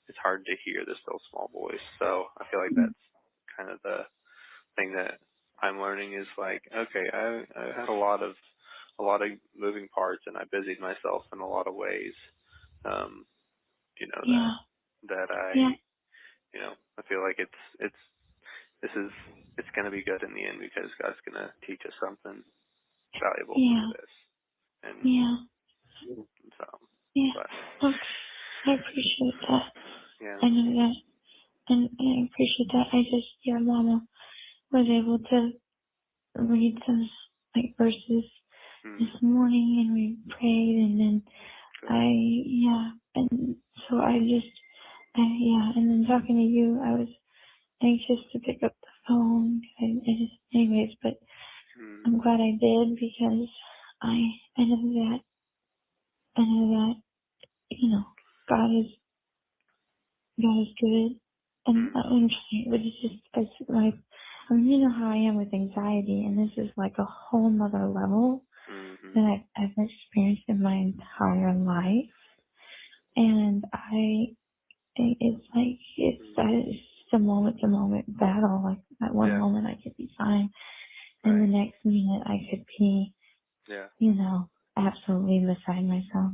it's hard to hear the still small voice. So I feel like that's kind of the thing that I'm learning is like, okay, I had a lot of moving parts and I busied myself in a lot of ways. You know, that I you know, I feel like it's gonna be good in the end because God's gonna teach us something valuable through this. And so but I appreciate that. yeah. I know that, and I appreciate that. I just, Mama was able to read some like verses this morning, and we prayed, and then and so and then talking to you, I was anxious to pick up the phone. Anyways, but I'm glad I did because I know that you know God is good, and it's just you know how I am with anxiety, and this is like a whole nother level that I've experienced in my entire life, and it's just a moment to moment battle. Like at one moment I could be fine, and the next minute I could be, you know, absolutely beside myself.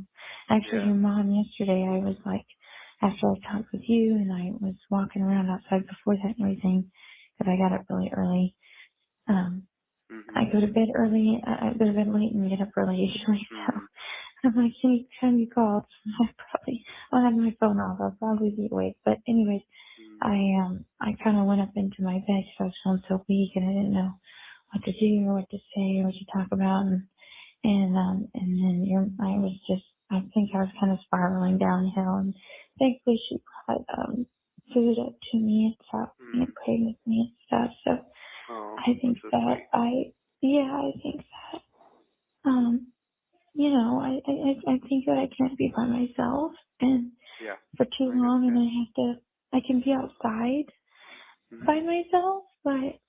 Actually, your mom yesterday, I was like, after I talked with you and I was walking around outside before that and everything, because I got up really early. I go to bed early, I go to bed late and get up early usually. So I'm like, anytime you call, I'll have my phone off. I'll probably be awake. But anyways, I kind of went up into my bed because I was feeling so weak and I didn't know what to do or what to say or what to talk about. And then I think I was kind of spiraling downhill, and thankfully she brought food up to me and sat and prayed with me and stuff. So I think that you know, I think that I can't be by myself and for too long, and I can be outside by myself, but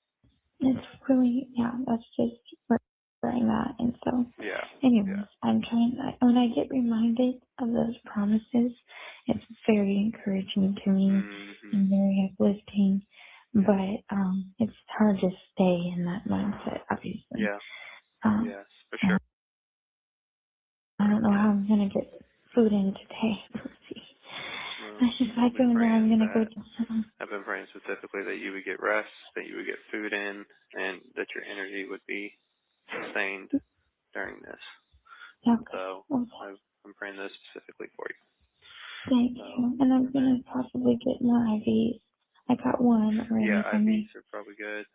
it's really, that's just where I'm at. And so, anyways, I'm trying, when I get reminded of those promises, it's very encouraging to me and very uplifting, but it's hard to stay in that mindset, obviously. Yes, for sure. I don't know how I'm gonna get food in today. Let's see. I should I've been that I'm praying gonna go that to. I've been praying specifically that you would get rest, that you would get food in, and that your energy would be sustained during this. Okay. So Okay. I'm praying this specifically for you. Thank you. And I'm gonna possibly get more IVs. I got one already Yeah, for me. IVs are probably good.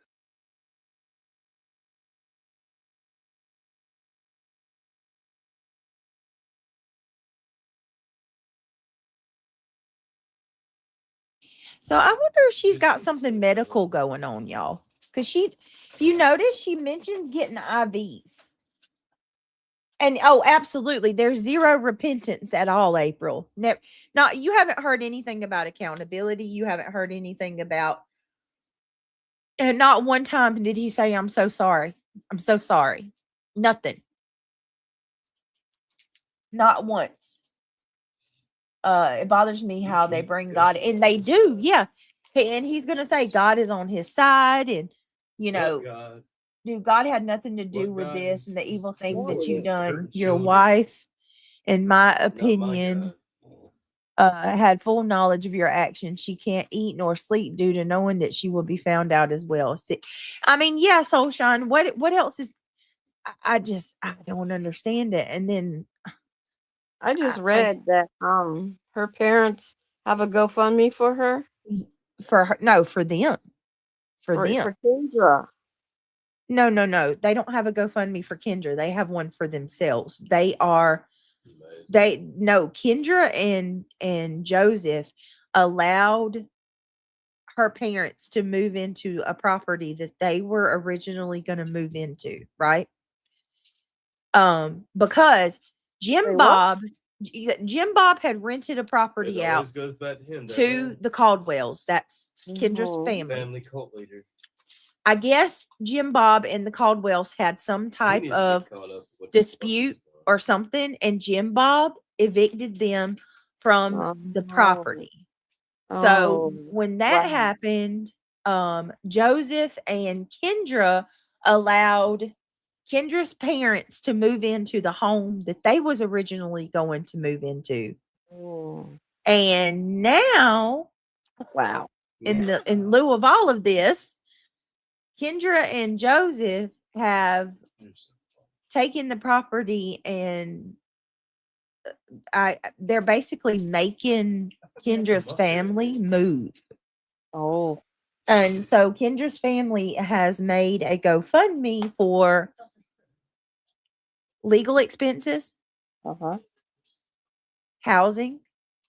So I wonder if she's got something medical going on, y'all. Because if you notice, she mentions getting IVs. And absolutely, there's zero repentance at all, April. Not you haven't heard anything about accountability. You haven't heard anything about, and not one time did he say, "I'm so sorry. I'm so sorry." Nothing. Not once. It bothers me how they bring God, and they do, yeah. And he's gonna say God is on his side, and dude, God had nothing to do with this and the evil thing that you've done. Your wife, in my opinion, had full knowledge of your actions. She can't eat nor sleep due to knowing that she will be found out as well. I mean, yeah, Soulshine, what else is I don't understand it. And then I just read that her parents have a GoFundMe for her. For her, no, for them. For Kendra. No. They don't have a GoFundMe for Kendra. They have one for themselves. Kendra and Joseph allowed her parents to move into a property that they were originally going to move into, right? Because Jim Bob had rented a property out to the Caldwells. That's Kendra's family cult leader. I guess Jim Bob and the Caldwells had some type of dispute or something, and Jim Bob evicted them from the property. So when that happened, Joseph and Kendra allowed Kendra's parents to move into the home that they was originally going to move into. And now, in lieu of all of this, Kendra and Joseph have taken the property, and they're basically making Kendra's family move. And so Kendra's family has made a GoFundMe for legal expenses, housing,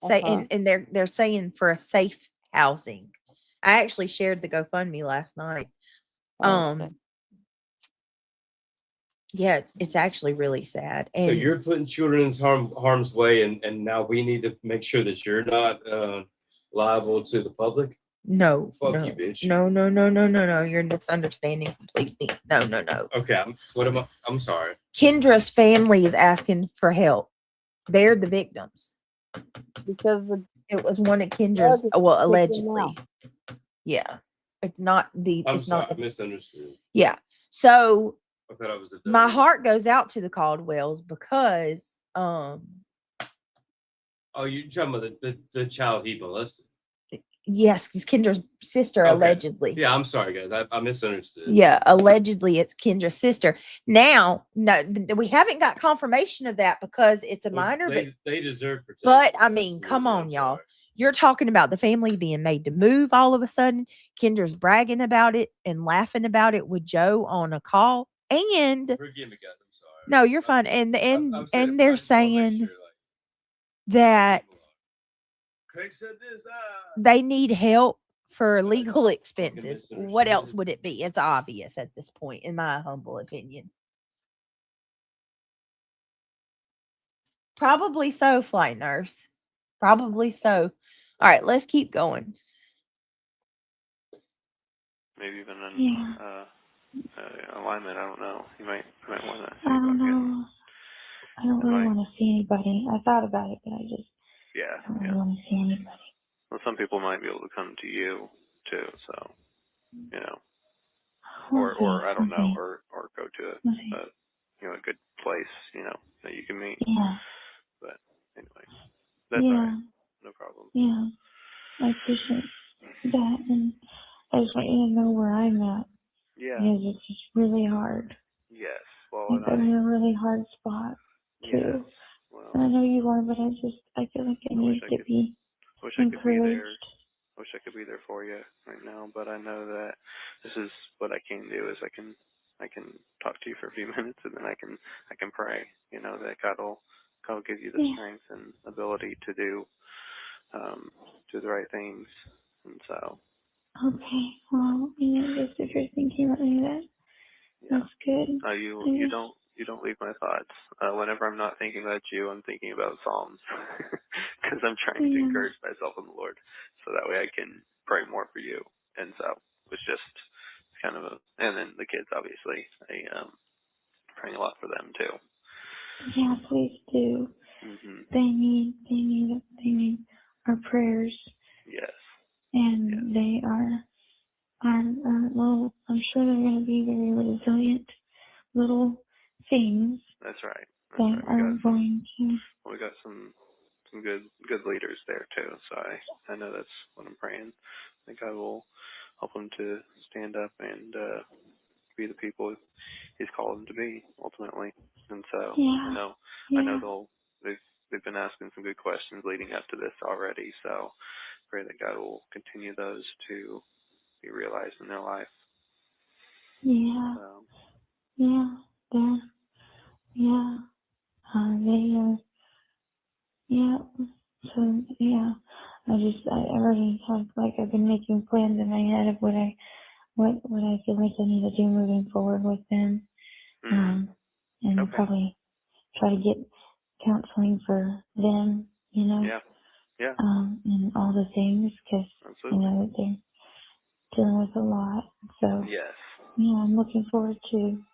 and they're saying for a safe housing. I actually shared the GoFundMe last night. Yeah, it's actually really sad. And so you're putting children in harm's way, and now we need to make sure that you're not liable to the public. No, Fuck no, you, bitch. No. You're misunderstanding completely. No. Okay, I'm sorry. Kendra's family is asking for help. They're the victims because it was one of Kendra's. Well, allegedly. Yeah, it's not the. I'm it's sorry, not the, I misunderstood. Yeah, so I thought I was my heart goes out to the Caldwells because Oh, you're talking about the child he molested. Yes, it's Kendra's sister, allegedly. Yeah, I'm sorry, guys. I misunderstood. Yeah, allegedly it's Kendra's sister. Now, no, we haven't got confirmation of that because it's a minor. They deserve protection. But I mean, come on, y'all. You're talking about the family being made to move all of a sudden. Kendra's bragging about it and laughing about it with Joe on a call. And forgive me, guys. I'm sorry. No, you're fine. And they're saying that Craig said this. They need help for legal expenses. What else would it be? It's obvious at this point, in my humble opinion. Probably so, flight nurse. Probably so. All right, let's keep going. Maybe even in alignment. I don't know. You might want to. I don't know. I don't really want to see anybody. I thought about it, but I just don't really want to see anybody. Well, some people might be able to come to you too. So, or I don't know, or go to a good place, that you can meet. Yeah. That's all Yeah, right. No problem. yeah. I appreciate that, and I just want you to know where I'm at. Yeah. Because it's just really hard. Yes. Well, Like, I'm in a really hard spot, too. yes. Well, And I know you are, but I feel like I need to be wish I could be there. encouraged. Wish I could be there for you right now, but I know that this is what I can do is I can talk to you for a few minutes and then I can pray, that God will give you the strength and ability to do the right things. And so Okay, well, just if you're thinking about any of that, that's good. you don't leave my thoughts. Whenever I'm not thinking about you, I'm thinking about Psalms because I'm trying to encourage myself in the Lord, so that way I can pray more for you. And so it's just kind of and then the kids obviously, praying a lot for them too. Yeah, please do. Mm-hmm. They need our prayers. Yes. And they are well, I'm sure they're going to be very resilient little things. That's right. That are going to. We got some good leaders there too. So I know that's what I'm praying. I think God will help them to stand up and be the people He's called them to be ultimately. And so I know they've been asking some good questions leading up to this already. So pray that God will continue those to be realized in their life. Yeah. So. Yeah. They are. Yeah. So yeah, I already have I've been making plans in my head of what I feel like I need to do moving forward with them, and probably try to get counseling for them, Yeah. and all the things because I know that they're dealing with a lot. So yes. I'm looking forward to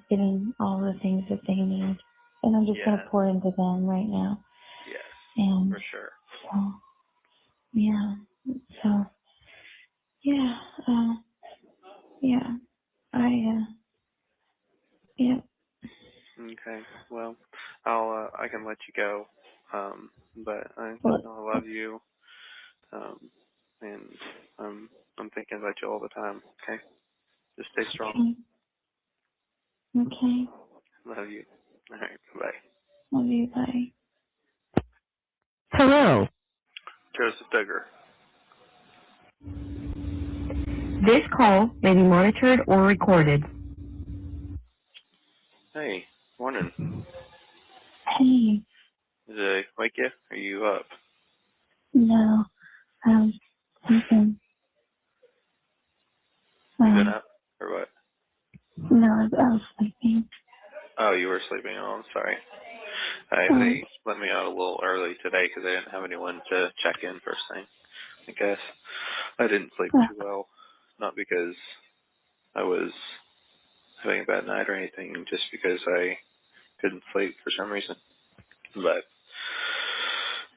getting all the things that they need, and I'm just gonna pour into them right now. Yes. And for sure. So, yeah. So, yeah. Yeah. Okay. Well, I can let you go. But I love you. And I'm thinking about you all the time. Okay. Just stay strong. Okay. Love you. All right. Bye. Love you. Bye. Hello. Joseph Duggar. This call may be monitored or recorded. Hey. Morning. Hey. Did I wake you? Are you up? No. Sleeping. You been up or what? No, I was sleeping. Oh, you were sleeping. Oh, I'm sorry. They let me out a little early today because I didn't have anyone to check in first thing. I guess I didn't sleep too well, not because I was having a bad night or anything, just because I couldn't sleep for some reason. But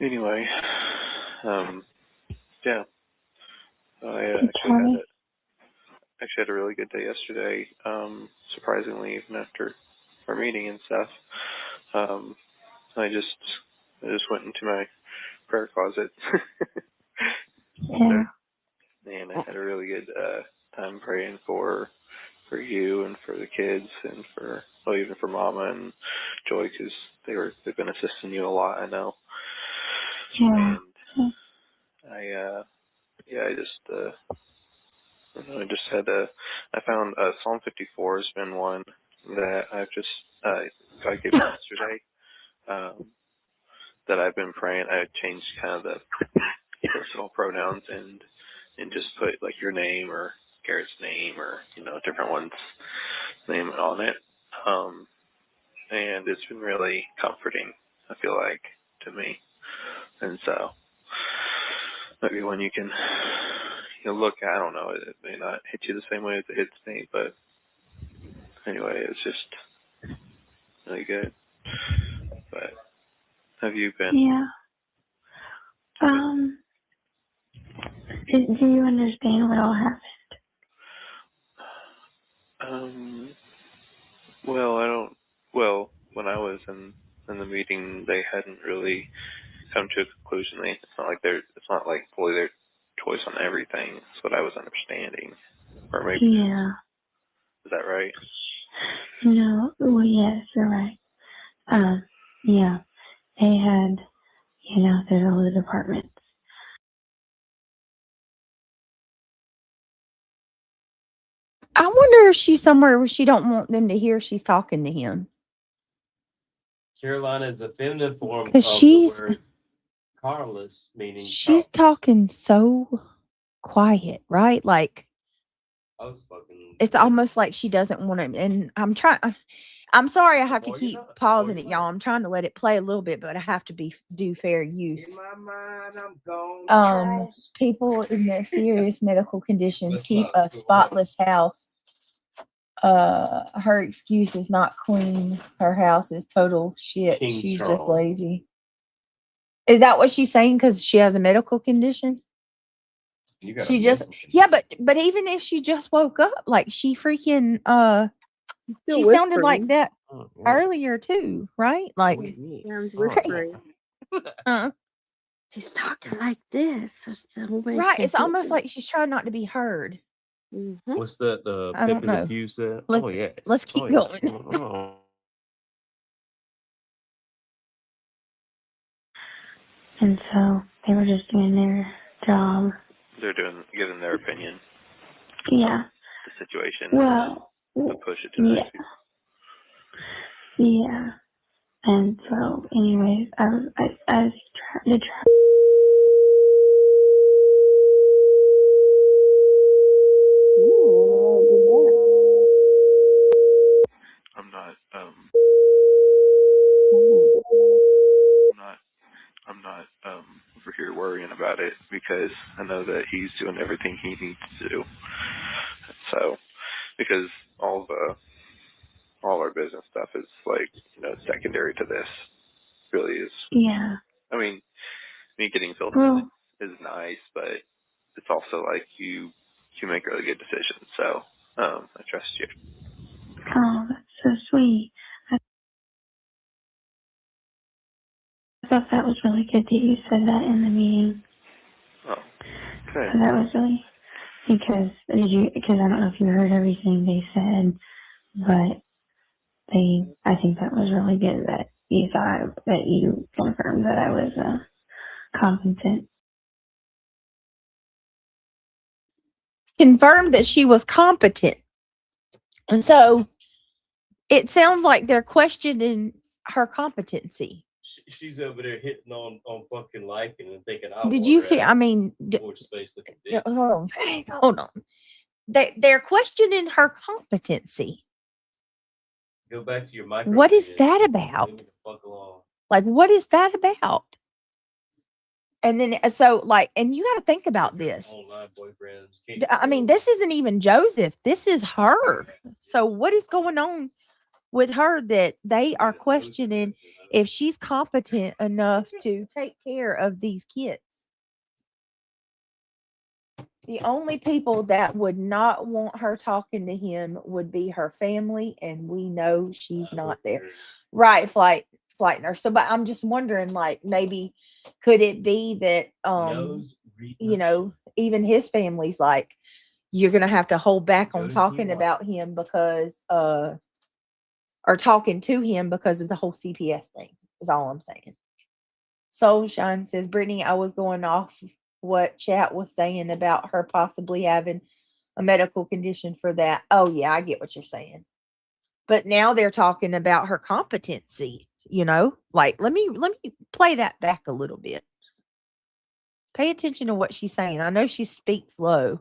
anyway, yeah, I actually had a really good day yesterday. Surprisingly, even after our meeting and stuff, I just went into my prayer closet. And I had a really good time praying for you and for the kids and even for Mama and Joy, because they've been assisting you a lot, I know. Yeah. And I found Psalm 54 has been one that I've just God gave me yesterday, that I've been praying. I changed kind of the personal pronouns and just put like your name or Garrett's name or different ones name on it, and it's been really comforting, I feel like, to me. And so maybe when you can look, I don't know, it may not hit you the same way as it hits me, but anyway, it's just really good. But have you been? Yeah. Do you understand what all happened? Well, I don't. Well, when I was in the meeting they hadn't really come to a conclusion. It's not like fully their choice on everything. That's what I was understanding. Or maybe Yeah. is that right? No. Well, yes, you're right. Yeah. They had, there's all the departments. I wonder if she's somewhere where she don't want them to hear she's talking to him. Carolina is a feminine form of 'Cause she's- the word Carlos, meaning She's talking so quiet, right? Like, I was fucking. it's almost like she doesn't want to. And I'm sorry I have to keep pausing it, y'all. I'm trying to let it play a little bit, but I have to do fair use. In my mind, I'm gone. People in the serious medical conditions Let's keep not a screw spotless house. Her excuse is not clean. Her house is total shit. King She's Charles. just lazy. Is that what she's saying? Because she has a medical condition? You got She just, yeah, but even if she just woke up, like she freaking, she sounded like that earlier too, right? Like, Sounds whispering. she's talking like this. So nobody right. can It's hear almost her. like she's trying not to be heard. Mhm. What's that? The I don't Pepe Le know. Pew said? Let's- Oh yes. let's keep Oh, yes. going. Oh. And so they were just doing their job. They're giving their opinion. Yeah. The situation. Well, to push it to the next people. Yeah. And so, anyways, I was trying to try. I'm not over here worrying about it because I know that he's doing everything he needs to do. So, because all our business stuff is like, secondary to this. Really is. Yeah. I mean, me getting filled Well, is nice, but it's also like you make really good decisions. So, I trust you. oh, that's so sweet. I thought that was really good that you said that in the meeting. Oh, okay. That was really, because I don't know if you heard everything they said, but I think that was really good that you thought, that you confirmed that I was competent. Confirmed that she was competent. And so it sounds like they're questioning her competency. She's over there hitting on fucking liking and thinking. Did you hear? I mean, hold on. They're questioning her competency. Go back to your micro. What is that about? Like, what is that about? And then, so like, and you got to think about this. Online boyfriends. I mean, this isn't even Joseph. This is her. So what is going on with her that they are questioning if she's competent enough to take care of these kids? The only people that would not want her talking to him would be her family, and we know she's not there. Right, flight nurse. So, but I'm just wondering, like, maybe could it be that, even his family's like, you're gonna have to hold back on talking about him because, or talking to him because of the whole CPS thing. Is all I'm saying. Soulshine says, Brittany, I was going off what chat was saying about her possibly having a medical condition for that. Oh yeah, I get what you're saying. But now they're talking about her competency, like let me play that back a little bit. Pay attention to what she's saying. I know she speaks low.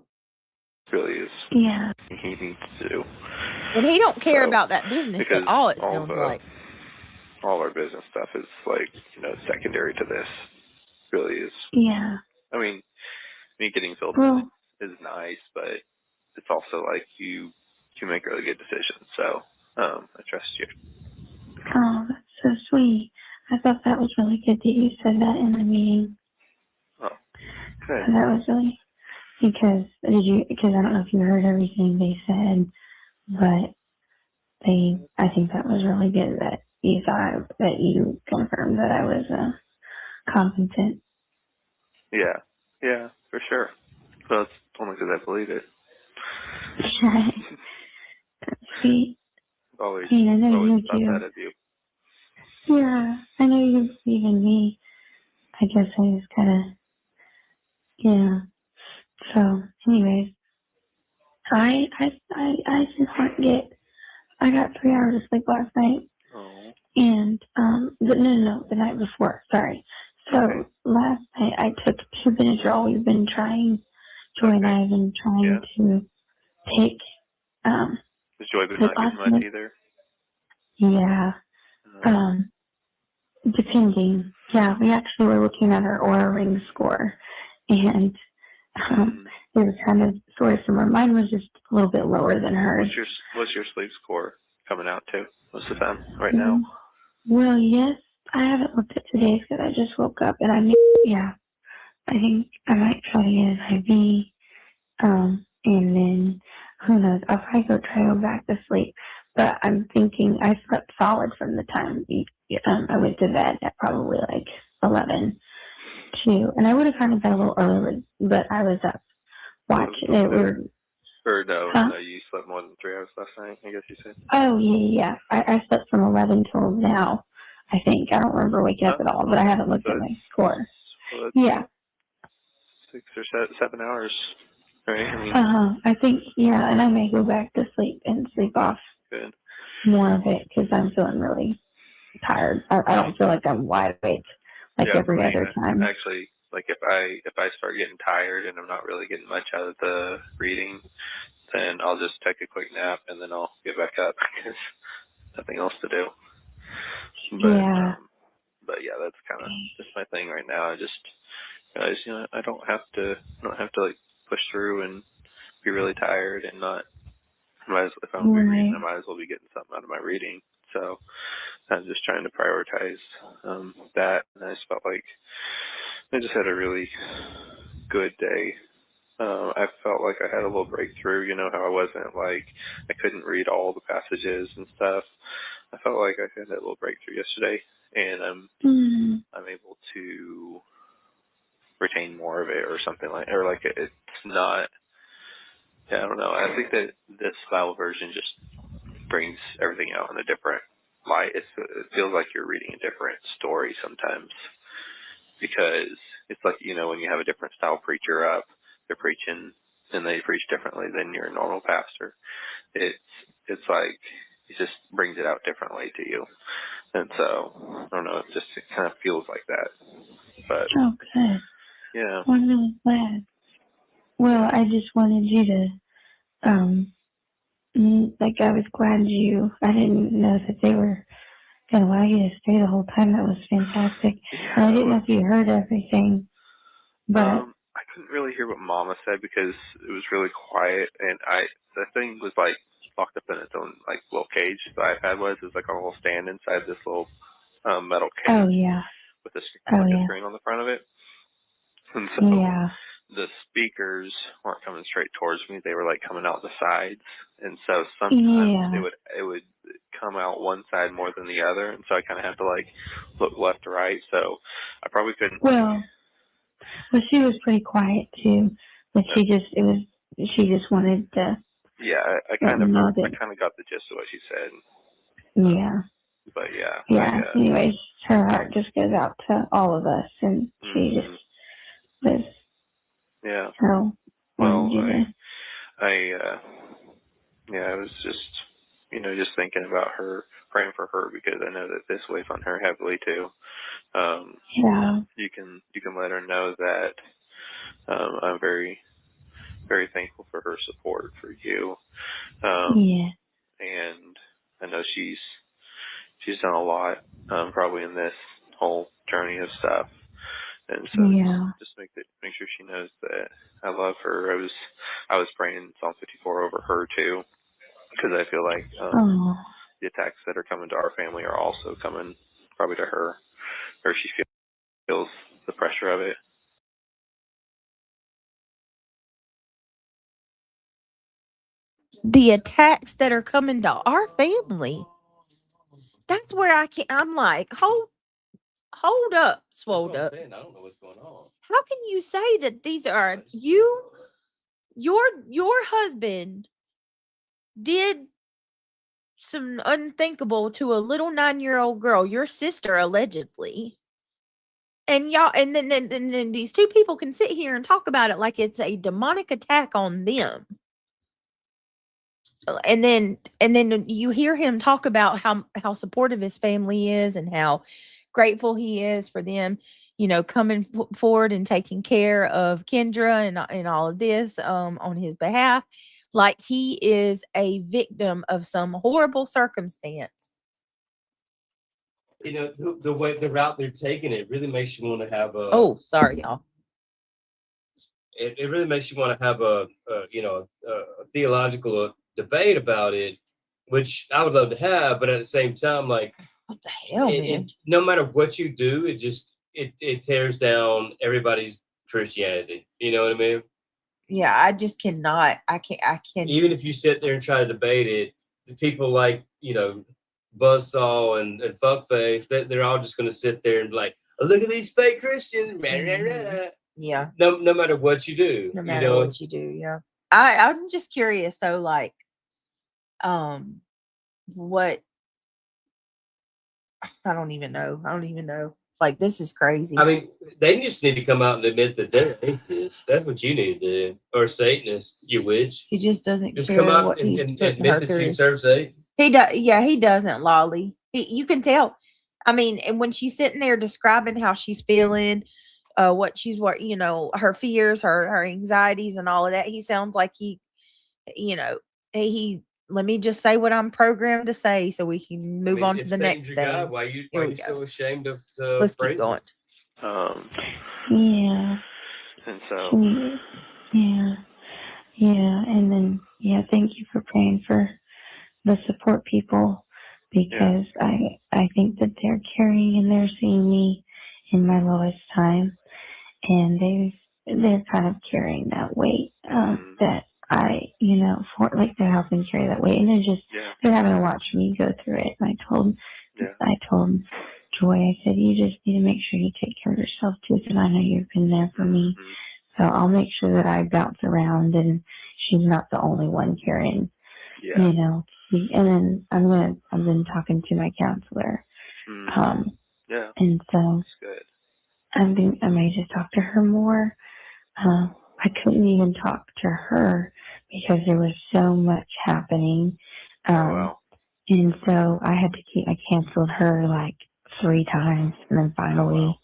Really is. Yeah. He needs to do. And he don't care about that business at all, it sounds like. All our business stuff is like, secondary to this. Really is. Yeah. I mean, me getting filled is nice, but it's also like you make really good decisions. So, I trust you. Oh, that's so sweet. I thought that was really good that you said that in the meeting. Oh, okay. That was really, because I don't know if you heard everything they said, but I think that was really good that you thought that you confirmed that I was competent. Yeah, yeah, for sure. Well, it's only because I believe it. Sweet. Always, I mean, I know always you thought do. that of you. Yeah, I know you believe in me. I guess I just gotta, yeah. So, anyways, I did not get. I got 3 hours of sleep last night, Oh. and no, the night before. Sorry. So Okay. last night I took 2 Benadryl. We've been trying. Joy and I have been trying to take. Has Joy been like not getting much last night. either? Yeah. Depending. Yeah, we actually were looking at her Aura Ring score, and it was kind of sort of similar. Mine was just a little bit lower than hers. What's your sleep score coming out to most of the time right now? Well, yes, I haven't looked at today's because I just woke up, and I think I might try to get an IV, and then who knows? I'll probably try to go back to sleep. But I'm thinking I slept solid from the time I went to bed at probably like 11 too, and I would have kind of been a little early, but I was up watching it. No, you slept more than 3 hours last night, I guess you said. Oh yeah. I slept from 11 till now. I think I don't remember waking up at all, but I haven't looked at my score. Well, Yeah. 6 or 7 hours, right? I think and I may go back to sleep and sleep off more of it because I'm feeling really tired. I don't feel like I'm wide awake like every other time. Actually, like if I start getting tired and I'm not really getting much out of the reading, then I'll just take a quick nap and then I'll get back up because nothing else to do. But yeah, that's kind of just my thing right now. I just realize, I don't have to like push through and be really tired and not. If I'm gonna be reading, I might as well be getting something out of my reading. So I'm just trying to prioritize that, and I just felt like I just had a really good day. I felt like I had a little breakthrough. How I wasn't like I couldn't read all the passages and stuff. I felt like I had that little breakthrough yesterday, and I'm able to retain more of it, or something like, or like it's not. Yeah, I don't know. I think that this Bible version just brings everything out in a different light. It feels like you're reading a different story sometimes, because it's like, when you have a different style preacher up, they're preaching and they preach differently than your normal pastor. It's like it just brings it out differently to you, and so I don't know. It kind of feels like that. But good. Yeah. Well, I'm really glad. Well, I just wanted you to, I was glad I didn't know that they were going to allow you to stay the whole time. That was fantastic. And I didn't know if you heard everything, but. I couldn't really hear what Mama said because it was really quiet, and the thing was like locked up in its own like little cage. The iPad was like a little stand inside this little metal cage. Oh yeah. With a screen on the front of it. And so the speakers weren't coming straight towards me. They were like coming out the sides. And so sometimes it would come out one side more than the other. And so I kind of have to like look left to right. So I probably couldn't. Well, she was pretty quiet too, but she just wanted to. Yeah, I kind of got the gist of what she said. Yeah. But yeah. Yeah. Anyways, her heart just goes out to all of us, and she just was. Yeah. So. Well, I was just thinking about her, praying for her, because I know that this weighs on her heavily too. You can let her know that I'm very, very thankful for her support for you. And I know she's done a lot, probably in this whole journey of stuff. And so just make sure she knows that I love her. I was praying Psalm 54 over her too, because I feel like the attacks that are coming to our family are also coming probably to her, or she feels the pressure of it. The attacks that are coming to our family. That's where I'm like, hold up, That's swole what I'm up. saying. I don't know what's going on. How can you say that these are your husband did some unthinkable to a little 9-year-old girl, your sister allegedly. And y'all, and then these two people can sit here and talk about it like it's a demonic attack on them. And then you hear him talk about how supportive his family is and how grateful he is for them, coming forward and taking care of Kendra and all of this on his behalf, like he is a victim of some horrible circumstance. The way the route they're taking it really makes you want to have a. Oh, sorry, y'all. It really makes you want to have a theological debate about it, which I would love to have, but at the same time, like, what the hell, man? No matter what you do, it tears down everybody's Christianity. You know what I mean? Yeah, I just cannot. I can't. Even if you sit there and try to debate it, the people like Buzzsaw and Fuckface, they're all just going to sit there and be like, oh, look at these fake Christians. Yeah. No matter what you do. No matter what you do, yeah. I'm just curious though, like, what? I don't even know. Like, this is crazy. I mean, they just need to come out and admit that they're atheists. That's what you need to do. Or Satanists, you witch. He just doesn't just care come out what and he's admit putting her that through. you serve Satan. He does. Yeah, he doesn't, Lolly. You can tell. I mean, and when she's sitting there describing how she's feeling, her fears, her anxieties, and all of that, he sounds like he let me just say what I'm programmed to say so we can move on to the next thing. God, why are you so ashamed of Let's keep going. Yeah. And so. Yeah. And then, thank you for praying for the support people, because I think that they're carrying and they're seeing me in my lowest time, and they're kind of carrying that weight that I, they're helping carry that weight, and they're having to watch me go through it. And I told Joy, I said, you just need to make sure you take care of yourself too, because I know you've been there for me. So I'll make sure that I bounce around and she's not the only one carrying, And then I've been talking to my counselor. And so I may just talk to her more. I couldn't even talk to her because there was so much happening. And so I canceled her like 3 times, and then finally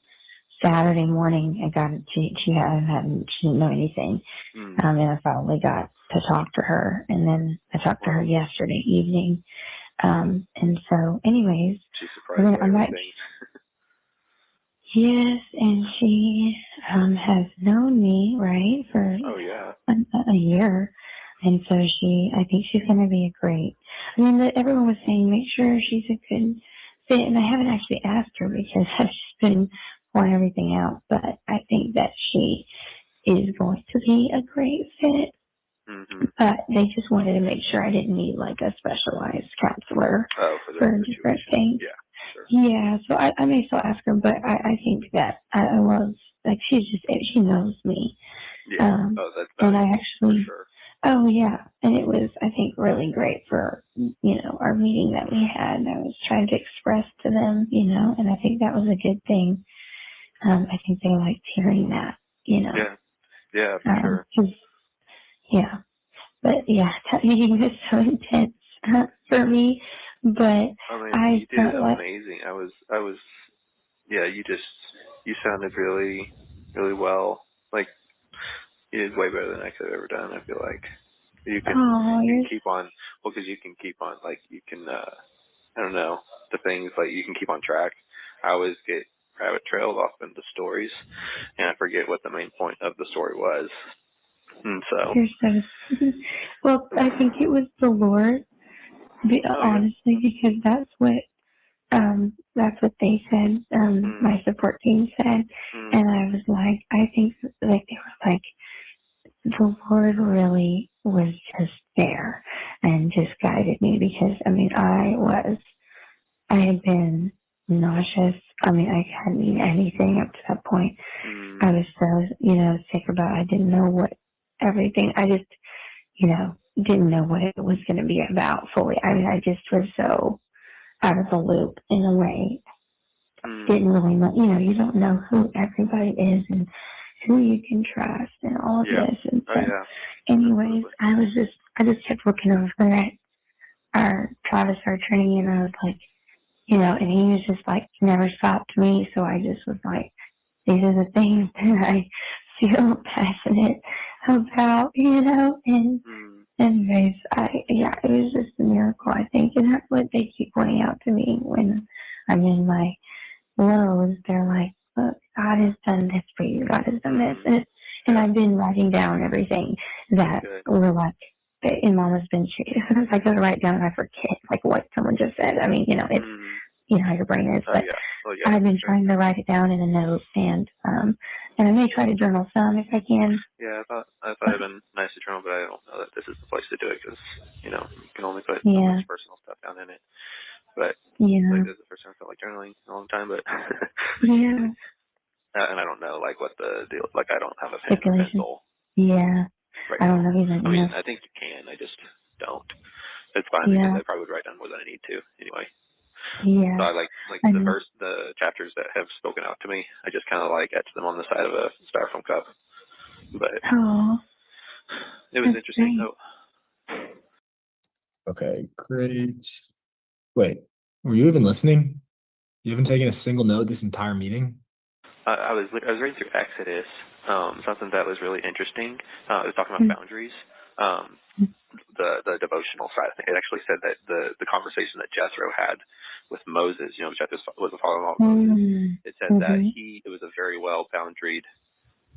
Saturday morning I got it. She didn't know anything. And I finally got to talk to her, and then I talked to her yesterday evening. And so anyways, she's surprised by everything. Yes, and she has known me, right, for a year. And so I think she's going to be a great, everyone was saying, make sure she's a good fit. And I haven't actually asked her because I've just been pouring everything out. But I think that she is going to be a great fit. But they just wanted to make sure I didn't need like a specialized counselor for different things. Yeah, so I may still ask her, but I think that I love, like, she knows me. That's and I actually, for sure. Oh yeah, and it was, I think, really great for, our meeting that we had. And I was trying to express to them, and I think that was a good thing. I think they liked hearing that, Yeah, for sure. But that meeting was so intense for me. But you did amazing. I was, you sounded really, really well. Like, you did way better than I could have ever done. I feel like you can keep on, because you can keep on, like, you can, I don't know, the things, like, you can keep on track. I always get rabbit trailed off into stories, and I forget what the main point of the story was. And so. Well, I think it was the Lord, honestly, because that's what they said, my support team said. And I was like, I think, like, they were like, the Lord really was just there and just guided me, because, I had been nauseous. I mean, I hadn't eaten anything up to that point. I was so, sick about, I didn't know what everything, I just, didn't know what it was going to be about fully. I mean, I just was so out of the loop in a way. Didn't really know, you don't know who everybody is and who you can trust and all of this. And so, anyways, Absolutely. I just kept looking over at Travis, our attorney, and I was like, and he was just like, never stopped me. So I just was like, these are the things that I feel passionate about, and anyways, it was just a miracle, I think, and that's what they keep pointing out to me when I'm in my lows. They're like, look, God has done this for you, God has done this, and I've been writing down everything that we're like, and Mama's been, sometimes I go to write down and I forget, like, what someone just said. I mean, it's, how your brain is, but I've been trying to write it down in a note, and I may try to journal some if I can. Yeah, I thought it'd been nice to journal, but I don't know that this is the place to do it because you can only put so much personal stuff down in it. But like, this is the first time I felt like journaling in a long time, but and I don't know like what the deal. Like I don't have a pen or pencil. Yeah, right I don't know either. I mean, I think you can. I just don't. It's fine because I probably would write down more than I need to anyway. Yeah. So I like the chapters that have spoken out to me. I just kind of like etch them on the side of a styrofoam cup. But it was interesting. Great. Okay, great. Wait, were you even listening? You haven't taken a single note this entire meeting? I was reading through Exodus, something that was really interesting. It was talking about boundaries. The devotional side. It actually said that the conversation that Jethro had with Moses, Jethro was a father-in-law of Moses. It said that it was a very well boundaried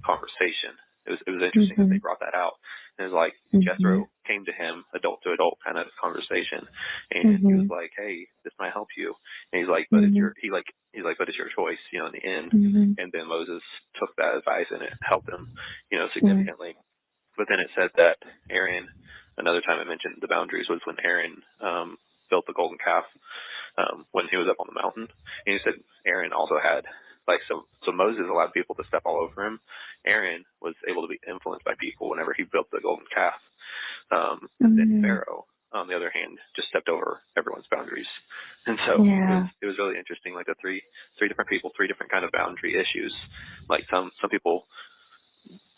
conversation. It was interesting that they brought that out. And it was like Jethro came to him, adult to adult kind of conversation, and he was like, "Hey, this might help you." And he's like, "But it's your but it's your choice, in the end." And then Moses took that advice and it helped him, significantly. But then it said that Aaron, another time it mentioned the boundaries was when Aaron built the golden calf when he was up on the mountain. And he said Aaron also had so Moses allowed people to step all over him. Aaron was able to be influenced by people whenever he built the golden calf. Then Pharaoh, on the other hand, just stepped over everyone's boundaries. And so it was really interesting, like the three different people, three different kind of boundary issues. Like some people,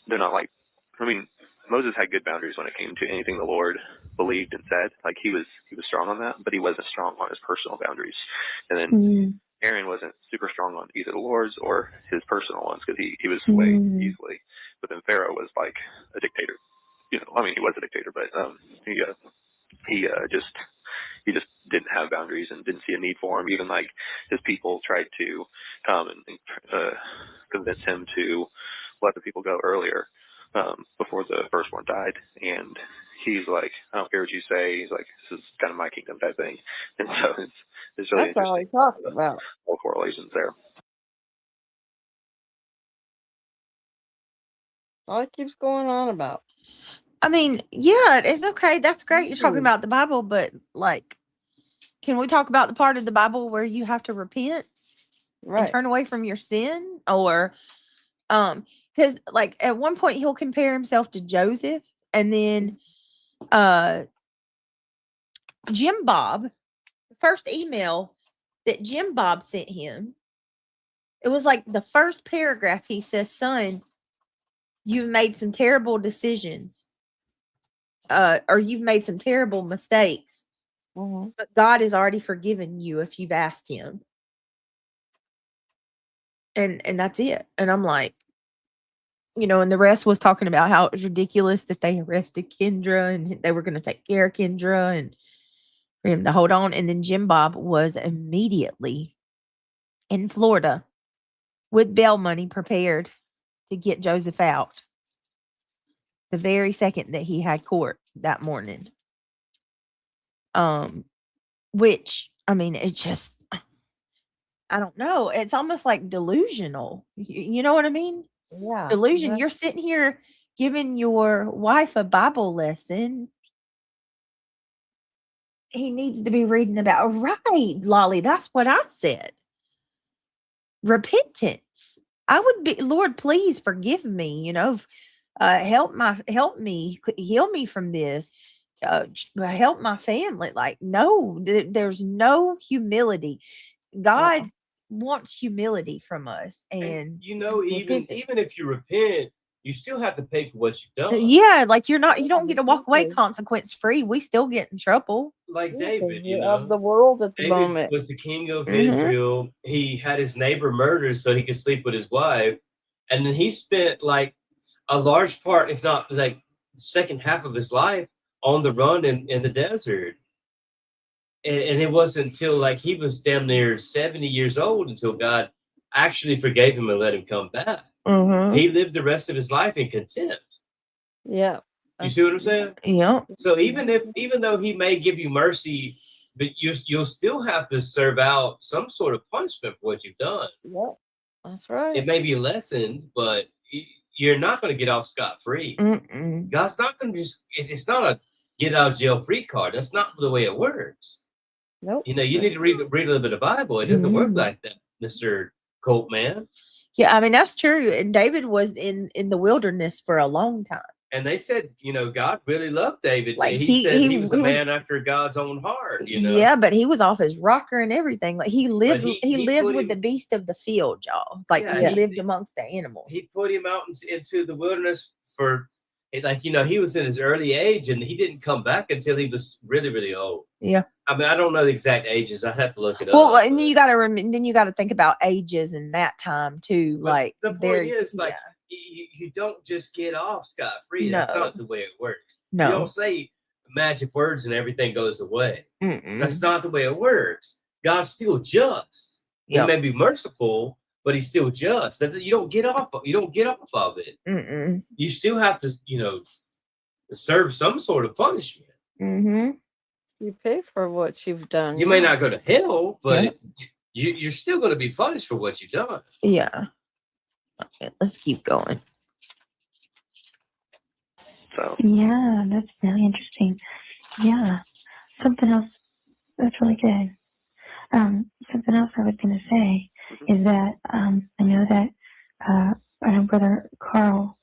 they're not like, I mean, Moses had good boundaries when it came to anything the Lord believed and said. Like he was strong on that, but he wasn't strong on his personal boundaries. And then Aaron wasn't super strong on either the Lord's or his personal ones because he was swayed easily. But then Pharaoh was like a dictator. I mean, he was a dictator, but he just didn't have boundaries and didn't see a need for them. Even like his people tried to come and convince him to let the people go earlier before the firstborn died, and he's like, "I don't care what you say." He's like, "This is kind of my kingdom type thing," and so it's really That's all he interesting. talks about. All correlations there. All he keeps going on about. I mean, yeah, it's okay. That's great. You're talking about the Bible, but like, can we talk about the part of the Bible where you have to repent and turn away from your sin? Or, because like at one point he'll compare himself to Joseph, and then, Jim Bob, the first email that Jim Bob sent him, it was like the first paragraph. He says, "Son, you've made some terrible decisions. Or you've made some terrible mistakes, but God has already forgiven you if you've asked him." And that's it. And I'm like, and the rest was talking about how it was ridiculous that they arrested Kendra and they were going to take care of Kendra and for him to hold on. And then Jim Bob was immediately in Florida with bail money prepared to get Joseph out the very second that he had court that morning. Which, I mean, it's just, I don't know. It's almost like delusional. You know what I mean? Yeah. Delusion. You're sitting here giving your wife a Bible lesson. he needs to be reading about. Right, Lolly. That's what I said. Repentance. I would be, Lord, please forgive me. Help me, heal me from this. Help my family. Like, no, there's no humility. God wants humility from us, and even repentance. even if you repent, you still have to pay for what you've done. Yeah, like you don't get to walk away consequence free. We still get in trouble. Like David, of the world at the David moment. was the king of Mhm. Israel. He had his neighbor murdered so he could sleep with his wife, and then he spent like a large part, if not like the second half of his life, on the run in the desert. And it wasn't until like he was damn near 70 years old until God actually forgave him and let him come back. Mhm. He lived the rest of his life in contempt. Yeah. You see what I'm saying? Yeah. So even though he may give you mercy, but you'll still have to serve out some sort of punishment for what you've done. Yep. That's right. It may be lessened, but you're not going to get off scot-free. Mm-mm. God's not going to just, it's not a get out of jail free card. That's not the way it works. Nope. You need to read a little bit of Bible. It doesn't work like that, Mr. Colt man. Yeah, I mean that's true. And David was in the wilderness for a long time. And they said, God really loved David. Like he said he was a man after God's own heart. Yeah, but he was off his rocker and everything. Like he lived, he lived with him, the beast of the field, y'all. Like he lived amongst the animals. He put him out into the wilderness for, like, he was in his early age, and he didn't come back until he was really, really old. Yeah. I mean, I don't know the exact ages. I have to look it up. Well, and then you got to think about ages in that time too. But like the point is, like, you don't just get off scot-free. That's not the way it works. No. You don't say magic words and everything goes away. Mm-mm. That's not the way it works. God's still just. He may be merciful, but he's still just. You don't get off. You don't get off of it. Mm-mm. You still have to, serve some sort of punishment. Mm-hmm. You pay for what you've done. You may not go to hell, but you're still going to be punished for what you've done. Yeah. Okay, let's keep going. So yeah, that's really interesting. Yeah, something else that's really good. Something else I was going to say is that I know that I know Brother Carl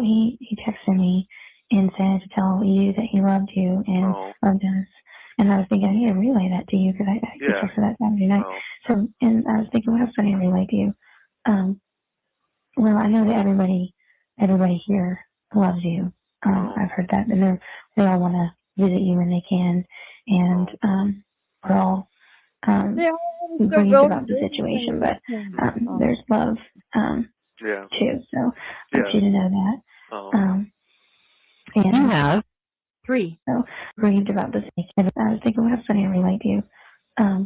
he texted me and said to tell you that he loved you and loved us. And I was thinking I need to relay that to you because I texted that Saturday night. So, and I was thinking, what else do I need to relay to you? Well, I know that everybody here loves you. I've heard that, and they all want to visit you when they can, and we're all grieved about the situation, but there's love too. So I want you to know that. And You have 3. So grieved about this. I was thinking, what else I need to relate to you?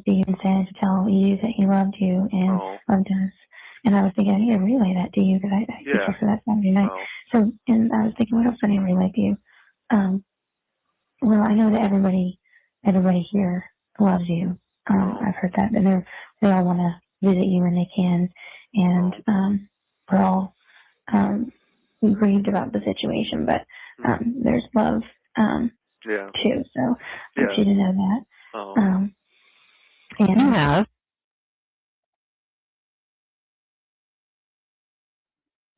Being said to tell you that he loved you and loved us. And I was thinking, I need to relay that to you because I texted that Saturday night. So, and I was thinking, what else I need to relate to you? Well, I know that everybody here loves you. I've heard that, and they all want to visit you when they can, and we're all grieved about the situation, but there's love too. So I want you to know that. And You have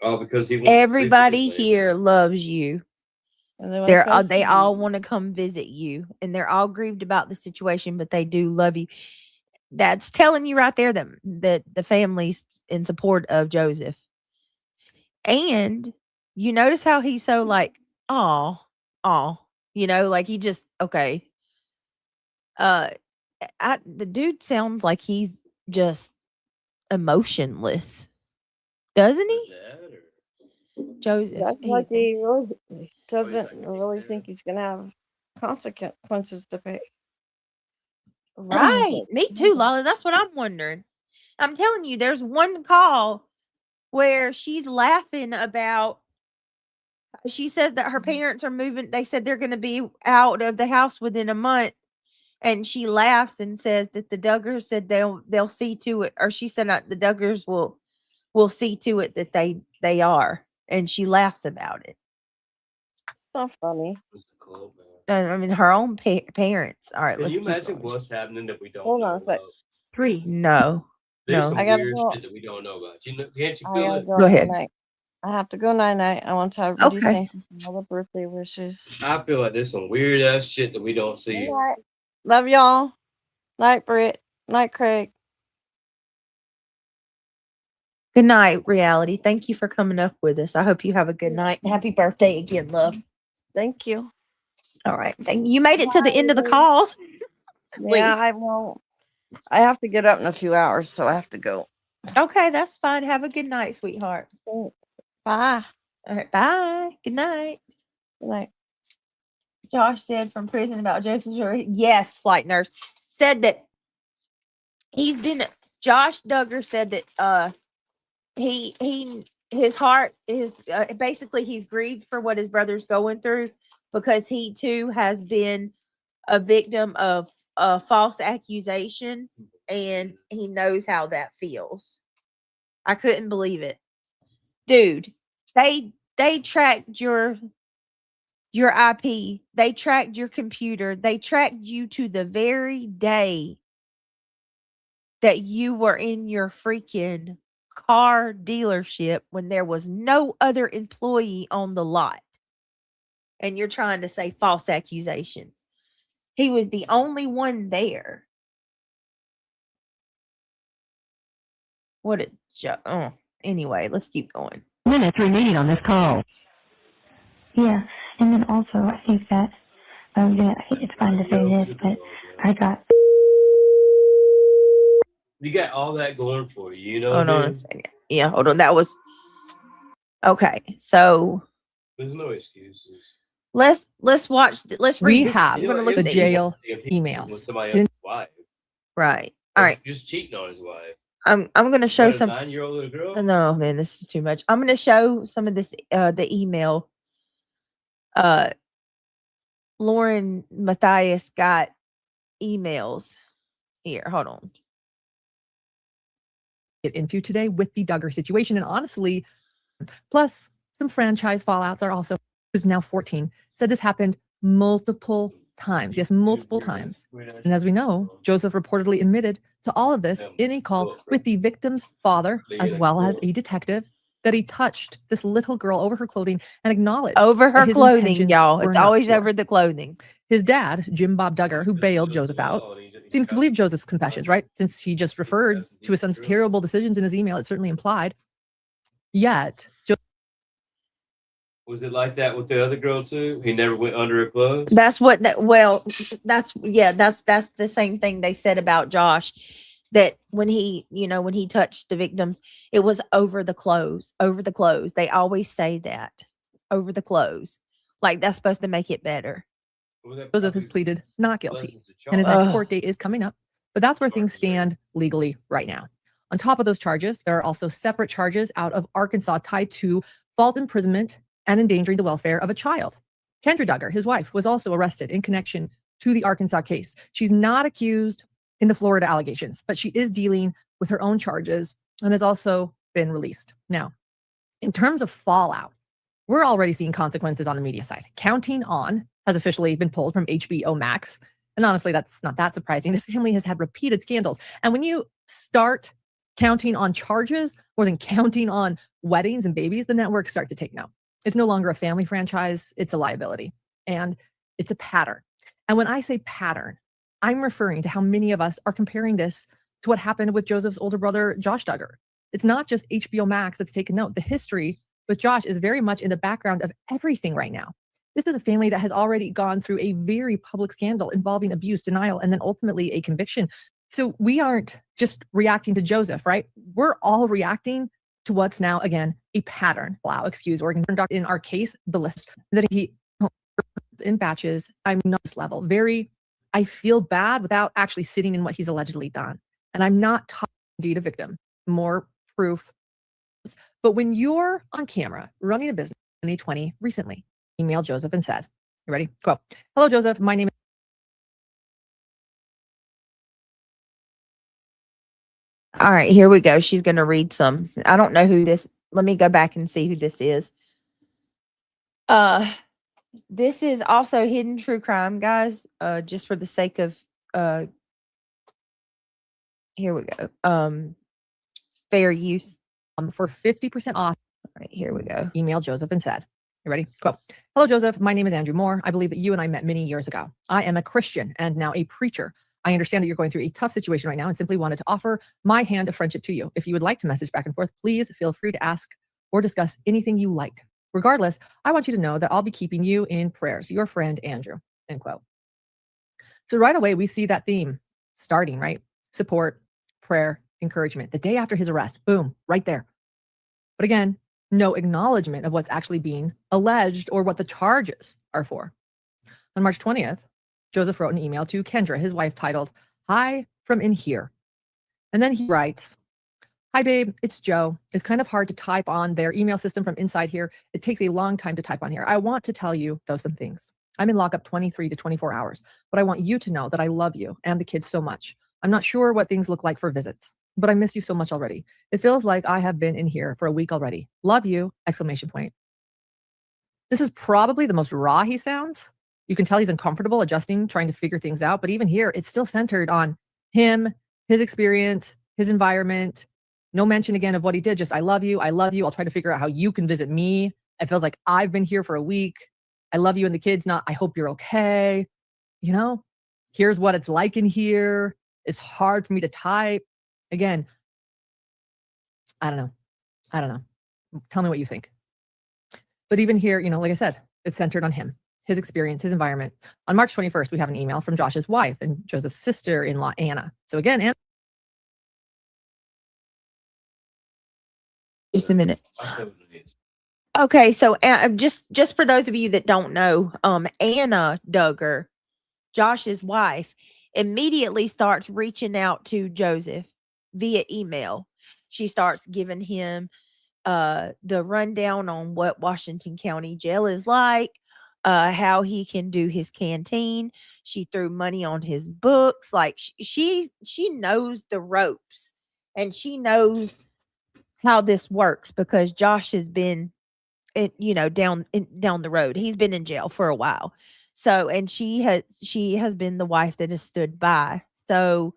Because everybody here loves you. And They all want to come visit you, and they're all grieved about the situation, but they do love you. That's telling you right there that the family's in support of Joseph. And you notice how he's so like, oh, like he just okay. The dude sounds like he's just emotionless, doesn't he? Joseph. That's like he really doesn't really think he's gonna have consequences to pay. Right. Me too, Lala. That's what I'm wondering. I'm telling you, there's one call where she's laughing about. She says that her parents are moving. They said they're going to be out of the house within a month, and she laughs and says that the Duggars said they'll see to it, or she said the Duggars will see to it that they are, and she laughs about it. It's not funny. No, I mean her own parents. All right, Can let's you keep imagine going. what's happening that we don't Hold know on a sec. about? 3, No, There's no. some I gotta weird go. shit that we don't know about. Can't you I feel gotta it? go Go ahead. night. I have to go night. I want to tell everybody Okay. thank you for all the birthday wishes. I feel like there's some weird ass shit that we don't Good see. night. Love y'all. Night, Britt. Night, Craig. Good night, reality. Thank you for coming up with us. I hope you have a good night. Happy birthday again, love. Thank you. All right. Thank you. Made it to the Bye, end of the everybody. calls. Yeah, Please. I won't. I have to get up in a few hours, so I have to go. Okay, that's fine. Have a good night, sweetheart. Thanks. Bye. All right. Bye. Good night. Good night. Josh said from prison about Joseph. Yes, flight nurse said that Josh Duggar said that his heart is basically he's grieved for what his brother's going through because he too has been a victim of a false accusation and he knows how that feels. I couldn't believe it. Dude, they tracked your IP. They tracked your computer. They tracked you to the very day that you were in your freaking car dealership when there was no other employee on the lot. And you're trying to say false accusations. He was the only one there. What a joke. Oh, anyway, let's keep going. minutes remaining on this call. Yeah, and then also I think that it's fine to say this, but I got You got all that going for you, you know. Hold on a second. Yeah, hold on. That was okay. So There's no excuses. let's watch. Let's read We this. have I'm gonna look the at the jail With emails. somebody else's wife. Right. All right. Just cheating on his wife. I'm gonna show What, a some. 9-year-old little girl? No, man, this is too much. I'm gonna show some of this. The email. Lauren Matthias got emails. Here, hold on. Get into today with the Duggar situation, and honestly, plus some franchise fallouts are also. Is now 14. Said this happened multiple times. Yes, multiple times. And as we know, Joseph reportedly admitted to all of this in a call with the victim's father, as well as a detective, that he touched this little girl over her clothing and acknowledged Over her that his clothing, intentions y'all. were It's not always pure. over the clothing. His dad, Jim Bob Duggar, who bailed Joseph out, seems to believe Joseph's confessions, right? Since he just referred to his son's terrible decisions in his email, it certainly implied. Yet, Was it like that with the other girl too? He never went under her clothes. That's what that. Well, that's the same thing they said about Josh. That when he touched the victims, it was over the clothes. Over the clothes. They always say that over the clothes, like that's supposed to make it better. Joseph has pleaded not guilty, and his next court date is coming up. But that's where things stand legally right now. On top of those charges, there are also separate charges out of Arkansas tied to false imprisonment and endangering the welfare of a child. Kendra Duggar, his wife, was also arrested in connection to the Arkansas case. She's not accused in the Florida allegations, but she is dealing with her own charges and has also been released. Now, in terms of fallout, we're already seeing consequences on the media side. Counting On has officially been pulled from HBO Max. And honestly, that's not that surprising. This family has had repeated scandals. And when you start counting on charges more than counting on weddings and babies, the networks start to take note. It's no longer a family franchise, it's a liability. And it's a pattern. And when I say pattern, I'm referring to how many of us are comparing this to what happened with Joseph's older brother, Josh Duggar. It's not just HBO Max that's taken note. The history with Josh is very much in the background of everything right now. This is a family that has already gone through a very public scandal involving abuse, denial, and then ultimately a conviction. So we aren't just reacting to Joseph, right? We're all reacting to what's now, again, a pattern. Wow, excuse organ. In our case, the list that he in batches, I'm not this level. I feel bad without actually sitting in what he's allegedly done. And I'm not talking indeed a victim, more proof. But when you're on camera running a business in 2020 recently, emailed Joseph and said, you ready? Quote, hello, Joseph. My name is. All right, here we go. She's going to read some. I don't know who this. Let me go back and see who this is. This is also hidden true crime, guys. Just for the sake of here we go. Fair use. For 50% off. All right, here we go. Emailed Joseph and said, you ready? Quote, hello, Joseph. My name is Andrew Moore. I believe that you and I met many years ago. I am a Christian and now a preacher. I understand that you're going through a tough situation right now and simply wanted to offer my hand of friendship to you. If you would like to message back and forth, please feel free to ask or discuss anything you like. Regardless, I want you to know that I'll be keeping you in prayers. Your friend, Andrew, end quote. So right away, we see that theme starting, right? Support, prayer, encouragement. The day after his arrest, boom, right there. But again, no acknowledgement of what's actually being alleged or what the charges are for. On March 20th, Joseph wrote an email to Kendra, his wife, titled, Hi from in here. And then he writes, Hi, babe, it's Joe. It's kind of hard to type on their email system from inside here. It takes a long time to type on here. I want to tell you, though, some things. I'm in lockup 23 to 24 hours, but I want you to know that I love you and the kids so much. I'm not sure what things look like for visits, but I miss you so much already. It feels like I have been in here for a week already. Love you, exclamation point. This is probably the most raw he sounds. You can tell he's uncomfortable adjusting, trying to figure things out. But even here, it's still centered on him, his experience, his environment. No mention again of what he did. Just, I love you. I love you. I'll try to figure out how you can visit me. It feels like I've been here for a week. I love you and the kids. Not, I hope you're okay. You know, here's what it's like in here. It's hard for me to type. Again, I don't know. Tell me what you think. But even here, you know, like I said, it's centered on him, his experience, his environment. On March 21st, we have an email from Josh's wife and Joseph's sister-in-law, Anna. So again, Anna. Just a minute. Okay, so just for those of you that don't know, Anna Duggar, Josh's wife, immediately starts reaching out to Joseph via email. She starts giving him the rundown on what Washington County Jail is like, how he can do his canteen. She threw money on his books. Like she knows the ropes and she knows how this works because Josh has been down the road. He's been in jail for a while. So, and she has been the wife that has stood by. So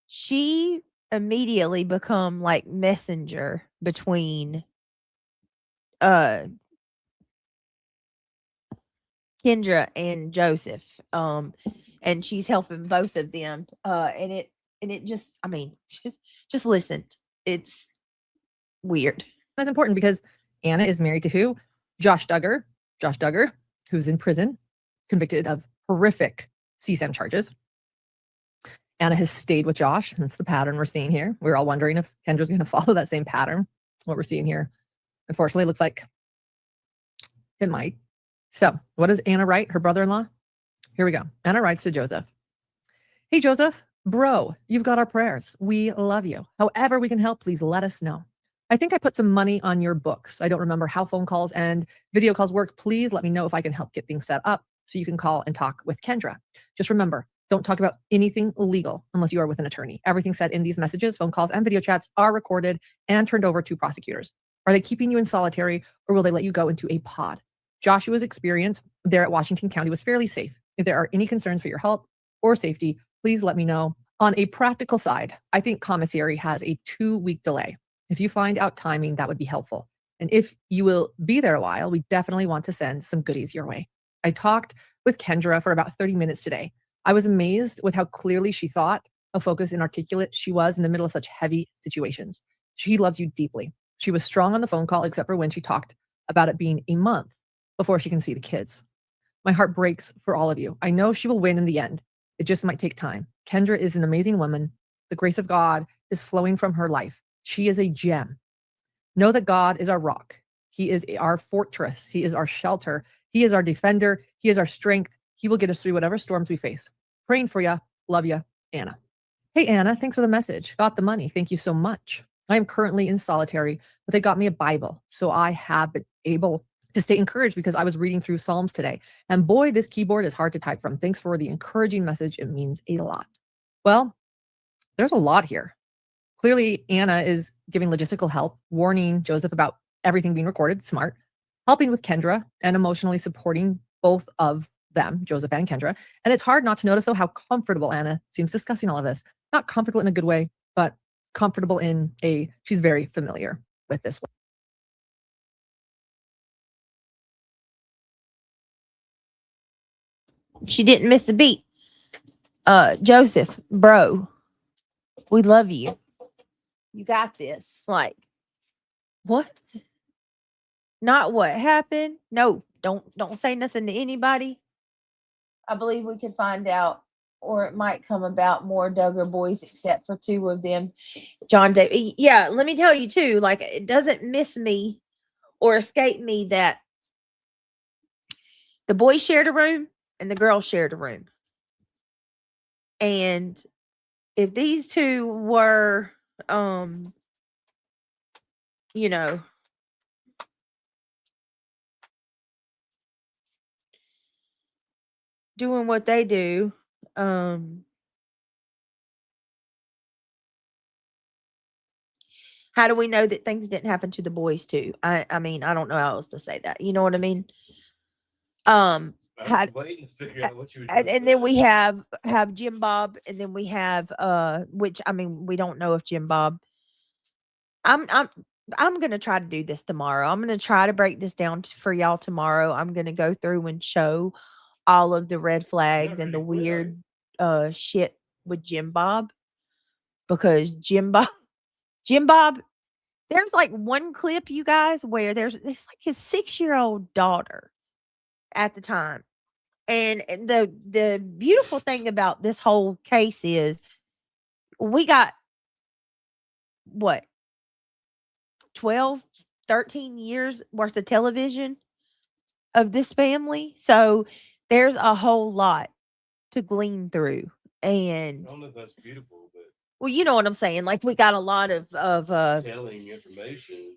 she immediately become like messenger between Kendra and Joseph. And she's helping both of them. And it just, I mean, just listen. It's weird. That's important because Anna is married to who? Josh Duggar, who's in prison, convicted of horrific CSAM charges. Anna has stayed with Josh. That's the pattern we're seeing here. We're all wondering if Kendra's going to follow that same pattern. What we're seeing here, unfortunately, looks like it might. So what does Anna write, her brother-in-law? Here we go. Anna writes to Joseph. Hey, Joseph, bro, you've got our prayers. We love you. However we can help, please let us know. I think I put some money on your books. I don't remember how phone calls and video calls work. Please let me know if I can help get things set up so you can call and talk with Kendra. Just remember, don't talk about anything illegal unless you are with an attorney. Everything said in these messages, phone calls, and video chats are recorded and turned over to prosecutors. Are they keeping you in solitary or will they let you go into a pod? Joshua's experience there at Washington County was fairly safe. If there are any concerns for your health or safety, please let me know. On a practical side, I think commissary has a 2-week delay. If you find out timing, that would be helpful. And if you will be there a while, we definitely want to send some goodies your way. I talked with Kendra for about 30 minutes today. I was amazed with how clearly she thought, how focused and articulate she was in the middle of such heavy situations. She loves you deeply. She was strong on the phone call, except for when she talked about it being a month before she can see the kids. My heart breaks for all of you. I know she will win in the end. It just might take time. Kendra is an amazing woman. The grace of God is flowing from her life. She is a gem. Know that God is our rock. He is our fortress. He is our shelter. He is our defender. He is our strength. He will get us through whatever storms we face. Praying for you. Love you, Anna. Hey, Anna, thanks for the message. Got the money. Thank you so much. I am currently in solitary, but they got me a Bible. So I have been able to stay encouraged because I was reading through Psalms today. And boy, this keyboard is hard to type from. Thanks for the encouraging message. It means a lot. Well, there's a lot here. Clearly, Anna is giving logistical help, warning Joseph about everything being recorded, smart, helping with Kendra, and emotionally supporting both of them, Joseph and Kendra. And it's hard not to notice, though, how comfortable Anna seems discussing all of this. Not comfortable in a good way, but comfortable in she's very familiar with this one. She didn't miss a beat. Joseph, bro, we love you. You got this. Like, what? Not what happened? No, don't say nothing to anybody. I believe we could find out, or it might come about more Duggar boys, except for 2 of them. John David. Yeah, let me tell you too, like, it doesn't miss me or escape me that the boys shared a room and the girls shared a room. And if these 2 were, you know, doing what they do, how do we know that things didn't happen to the boys too? I mean, I don't know how else to say that. You know what I mean? Waiting to figure out what you were and then we have Jim Bob, and then we have which, I mean, we don't know if Jim Bob. I'm gonna try to do this tomorrow. I'm gonna try to break this down for y'all tomorrow. I'm gonna go through and show all of the red flags and the weird shit with Jim Bob, because Jim Bob, there's like one clip, you guys, where it's like his 6-year-old daughter at the time. And the beautiful thing about this whole case is we got what, 12, 13 years worth of television of this family. So there's a whole lot to glean through. And I don't know if that's beautiful, but well, you know what I'm saying? Like, we got a lot of telling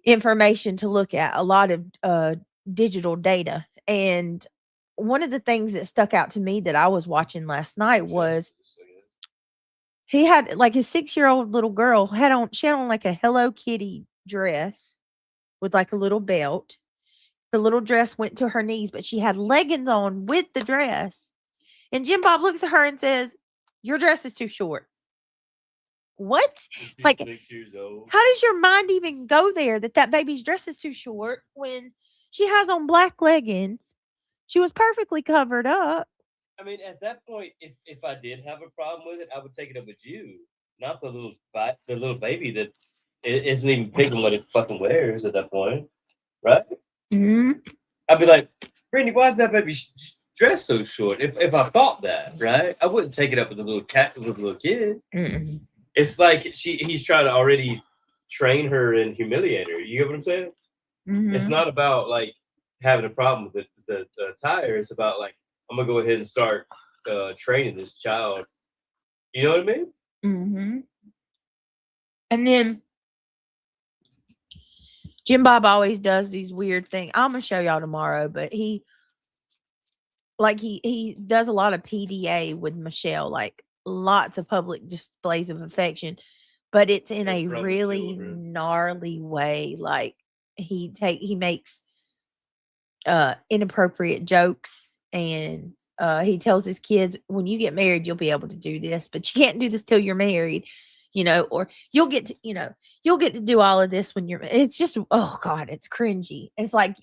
information to look at, a lot of digital data. And one of the things that stuck out to me that I was watching last night was he had, like, his 6-year-old little girl she had on like a Hello Kitty dress with like a little belt. The little dress went to her knees, but she had leggings on with the dress. And Jim Bob looks at her and says, "Your dress is too short." What? Like, 6 years old. How does your mind even go there that baby's dress is too short when she has on black leggings? She was perfectly covered up. I mean, at that point, if I did have a problem with it, I would take it up with you, not the little baby that isn't even picking what it fucking wears at that point, right? Mm-hmm. I'd be like, Brittany, why is that baby dress so short? If I thought that, right, I wouldn't take it up with the little kid. Mm-hmm. It's like he's trying to already train her and humiliate her. You get what I'm saying? Mm-hmm. It's not about like having a problem with the tire. It's about like, I'm gonna go ahead and start training this child. You know what I mean? Mm-hmm. And then Jim Bob always does these weird things. I'm gonna show y'all tomorrow, but he does a lot of PDA with Michelle, like lots of public displays of affection, but it's in a really gnarly way. Like, he makes inappropriate jokes, and he tells his kids, when you get married, you'll be able to do this, but you can't do this till you're married, or you'll get to do all of this when it's just, oh God, it's cringy. It's like,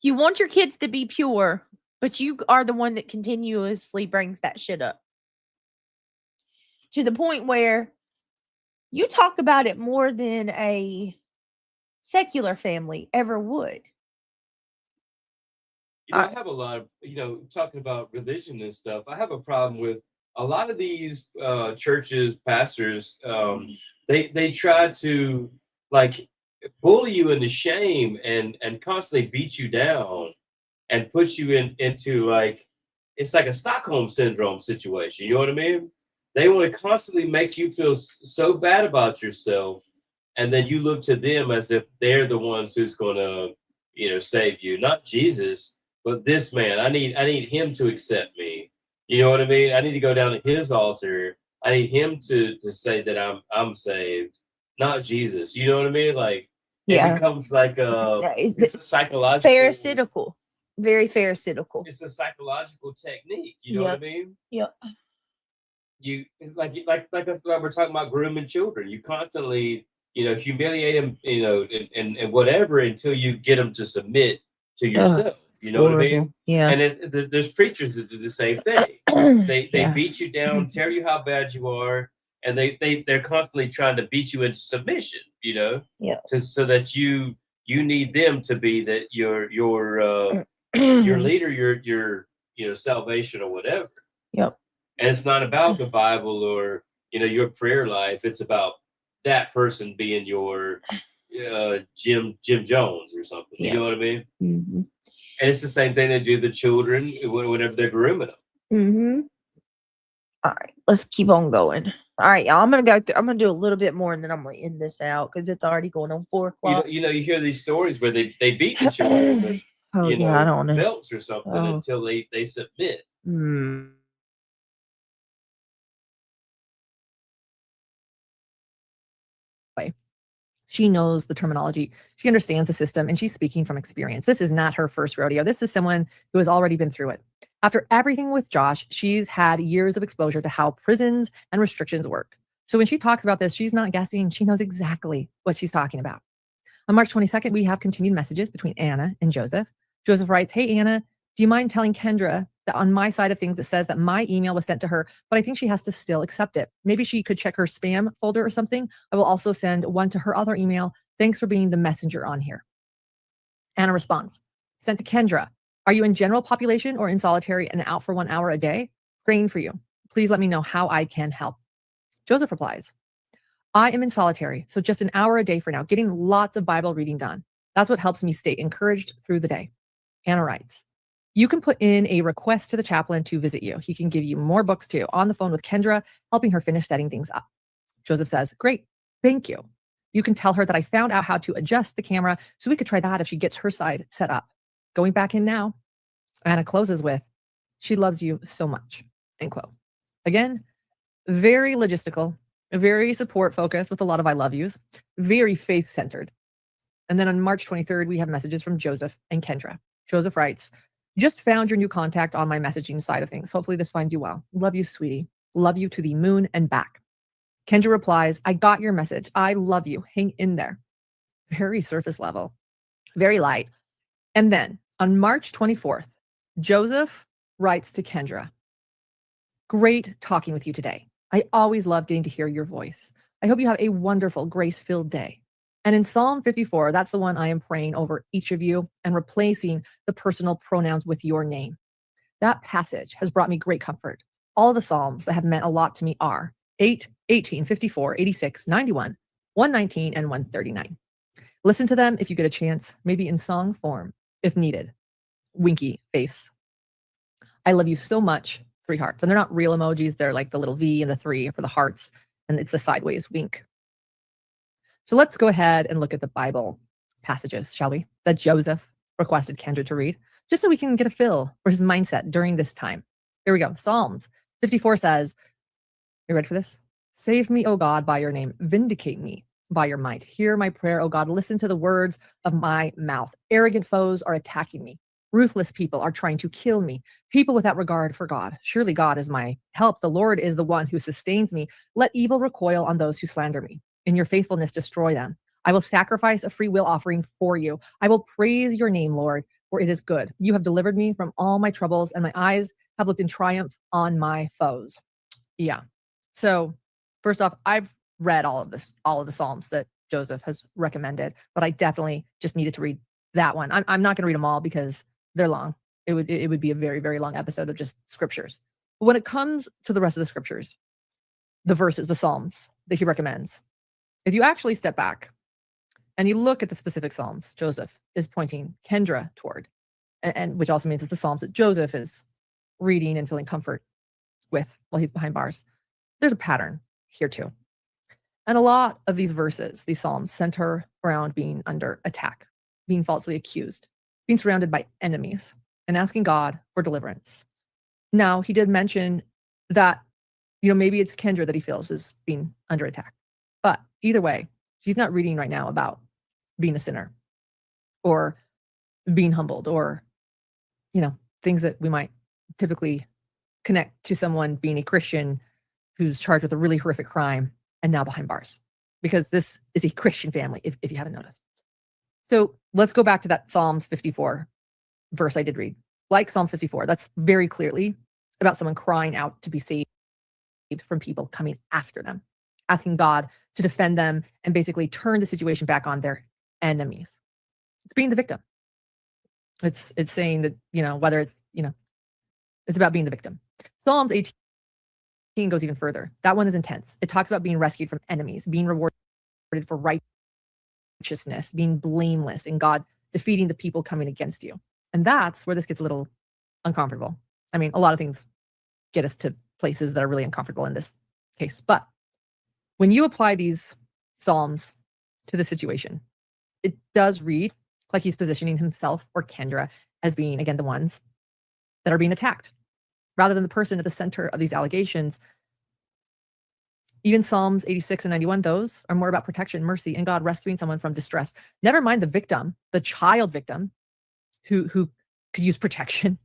you want your kids to be pure, but you are the one that continuously brings that shit up to the point where you talk about it more than a secular family ever would. I have a lot of, talking about religion and stuff, I have a problem with a lot of these churches, pastors. They try to, like, bully you into shame and constantly beat you down and put you into, like, it's like a Stockholm syndrome situation. You know what I mean? They want to constantly make you feel so bad about yourself, and then you look to them as if they're the ones who's going to, save you. Not Jesus, but this man. I need him to accept me. You know what I mean? I need to go down to his altar. I need him to say that I'm saved, not Jesus. You know what I mean? Like, yeah, it becomes like it's a psychological, pharisaical. very pharisaical. It's a psychological technique. You know what I mean? Yep. You like that's why we're talking about grooming children. You constantly, humiliate them, and whatever until you get them to submit to yourself. You know what I mean? Yeah. And there's preachers that do the same thing. They beat you down, tell you how bad you are, and they're constantly trying to beat you into submission. So that you need them to be that your leader, your salvation or whatever. Yep. And it's not about the Bible or your prayer life. It's about that person being your Jim Jones or something. You know what I mean? Mm-hmm. And it's the same thing they do the children whenever they're grooming them. Mm-hmm. All right, let's keep on going. All right, y'all. I'm gonna do a little bit more, and then I'm gonna end this out because it's already going on 4 o'clock. You hear these stories where they beat the children with I don't know, belts or something until they submit. She knows the terminology. She understands the system, and she's speaking from experience. This is not her first rodeo. This is someone who has already been through it. After everything with Josh, she's had years of exposure to how prisons and restrictions work. So when she talks about this, she's not guessing. She knows exactly what she's talking about. On March 22nd, we have continued messages between Anna and Joseph. Joseph writes, "Hey, Anna, do you mind telling Kendra that on my side of things, it says that my email was sent to her, but I think she has to still accept it. Maybe she could check her spam folder or something. I will also send one to her other email. Thanks for being the messenger on here." Anna responds, "Sent to Kendra. Are you in general population or in solitary and out for 1 hour a day? Praying for you. Please let me know how I can help." Joseph replies, "I am in solitary, so just an hour a day for now, getting lots of Bible reading done. That's what helps me stay encouraged through the day." Anna writes, "You can put in a request to the chaplain to visit you. He can give you more books too, on the phone with Kendra, helping her finish setting things up." Joseph says, "Great, thank you. You can tell her that I found out how to adjust the camera so we could try that if she gets her side set up. Going back in now." Anna closes with, "She loves you so much." End quote. Again, very logistical, very support focused with a lot of I love yous, very faith centered. And then on March 23rd, we have messages from Joseph and Kendra. Joseph writes, "Just found your new contact on my messaging side of things. Hopefully this finds you well. Love you, sweetie. Love you to the moon and back." Kendra replies, "I got your message. I love you. Hang in there." Very surface level, very light. And then on March 24th, Joseph writes to Kendra, "Great talking with you today. I always love getting to hear your voice. I hope you have a wonderful, grace-filled day." And in Psalm 54, that's the one I am praying over each of you and replacing the personal pronouns with your name. That passage has brought me great comfort. All of the Psalms that have meant a lot to me are 8, 18, 54, 86, 91, 119, and 139. Listen to them if you get a chance, maybe in song form, if needed. Winky face. I love you so much. 3 hearts. And they're not real emojis. They're like the little V and the 3 for the hearts. And it's a sideways wink. So let's go ahead and look at the Bible passages, shall we? That Joseph requested Kendra to read, just so we can get a feel for his mindset during this time. Here we go. Psalms 54 says, are you ready for this? "Save me, O God, by your name. Vindicate me by your might. Hear my prayer, O God. Listen to the words of my mouth. Arrogant foes are attacking me. Ruthless people are trying to kill me. People without regard for God. Surely God is my help. The Lord is the one who sustains me. Let evil recoil on those who slander me. In your faithfulness, destroy them. I will sacrifice a free will offering for you. I will praise your name, Lord, for it is good. You have delivered me from all my troubles, and my eyes have looked in triumph on my foes." Yeah. So first off, I've read all of the Psalms that Joseph has recommended, but I definitely just needed to read that one. I'm not going to read them all because they're long. It would be a very, very long episode of just scriptures. But when it comes to the rest of the scriptures, the verses, the Psalms that he recommends, if you actually step back and you look at the specific Psalms Joseph is pointing Kendra toward, and which also means it's the Psalms that Joseph is reading and feeling comfort with while he's behind bars, there's a pattern here too. And a lot of these verses, these Psalms, center around being under attack, being falsely accused, being surrounded by enemies, and asking God for deliverance. Now, he did mention that, maybe it's Kendra that he feels is being under attack. But either way, he's not reading right now about being a sinner or being humbled or things that we might typically connect to someone being a Christian who's charged with a really horrific crime and now behind bars, because this is a Christian family, if you haven't noticed. So let's go back to that Psalms 54 verse I did read. Like Psalms 54, that's very clearly about someone crying out to be saved from people coming after them, asking God to defend them and basically turn the situation back on their enemies. It's being the victim. It's saying that, whether it's about being the victim. Psalms 18 goes even further. That one is intense. It talks about being rescued from enemies, being rewarded for righteousness, being blameless, and God defeating the people coming against you. And that's where this gets a little uncomfortable. I mean, a lot of things get us to places that are really uncomfortable in this case. But when you apply these Psalms to the situation, it does read like he's positioning himself or Kendra as being, again, the ones that are being attacked, rather than the person at the center of these allegations. Even Psalms 86 and 91, those are more about protection, mercy, and God rescuing someone from distress. Never mind the victim, the child victim, who could use protection,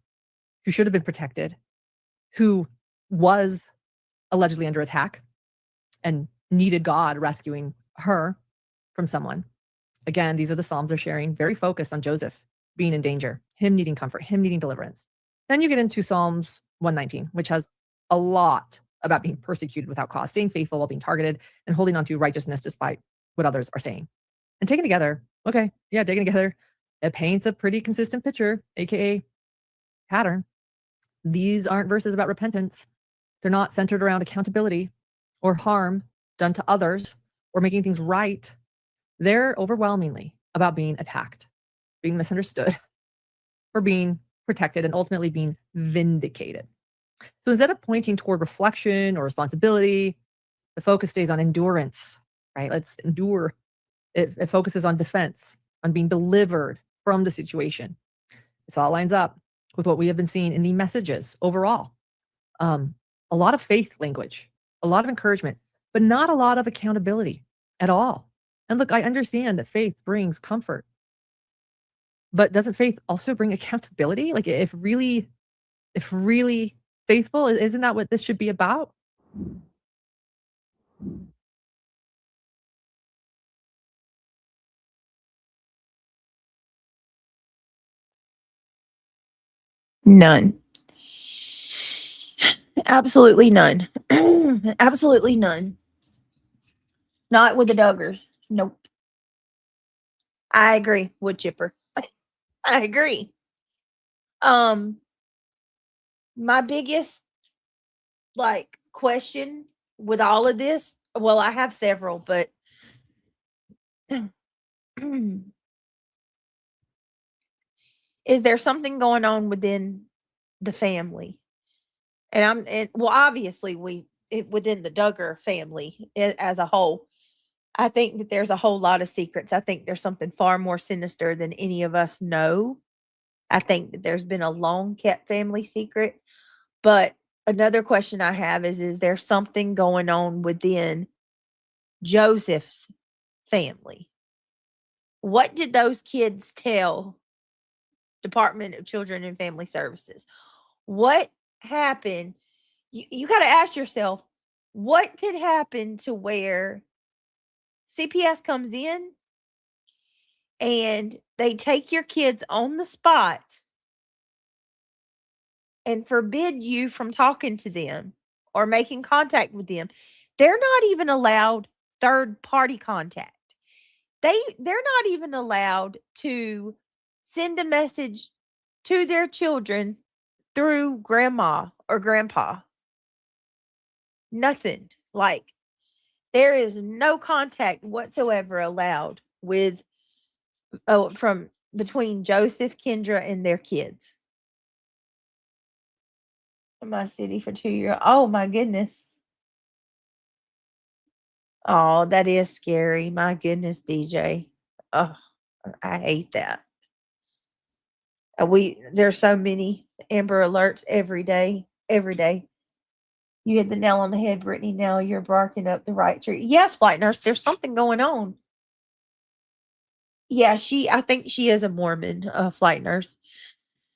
who should have been protected, who was allegedly under attack and needed God rescuing her from someone. Again, these are the Psalms they're sharing, very focused on Joseph being in danger, him needing comfort, him needing deliverance. Then you get into Psalms 119, which has a lot about being persecuted without cause, staying faithful while being targeted, and holding on to righteousness despite what others are saying. And taken together, it paints a pretty consistent picture, aka pattern. These aren't verses about repentance. They're not centered around accountability or harm done to others or making things right. They're overwhelmingly about being attacked, being misunderstood, or being protected, and ultimately being vindicated. So instead of pointing toward reflection or responsibility, the focus stays on endurance, right? Let's endure. It focuses on defense, on being delivered from the situation. This all lines up with what we have been seeing in the messages overall. A lot of faith language, a lot of encouragement, but not a lot of accountability at all. And look, I understand that faith brings comfort, but doesn't faith also bring accountability? Like if really faithful, isn't that what this should be about? None. Absolutely none. Absolutely none. Not with the Duggars. Nope. I agree, wood chipper. I agree. My biggest question with all of this, well, I have several, but is there something going on within the family? And obviously within the Duggar family as a whole, I think that there's a whole lot of secrets. I think there's something far more sinister than any of us know. I think that there's been a long kept family secret. But another question I have is there something going on within Joseph's family? What did those kids tell Department of Children and Family Services? What happened? You got to ask yourself, what could happen to where CPS comes in and they take your kids on the spot and forbid you from talking to them or making contact with them? They're not even allowed third party contact. They're not even allowed to send a message to their children through grandma or grandpa. Nothing. There is no contact whatsoever allowed from between Joseph, Kendra, and their kids. In my city for 2 years. Oh my goodness. Oh, that is scary. My goodness, DJ. Oh, I hate that. There's so many Amber Alerts every day. Every day. You hit the nail on the head, Brittany. Now you're barking up the right tree. Yes, Flight Nurse, there's something going on. Yeah, I think she is a Mormon, Flight Nurse.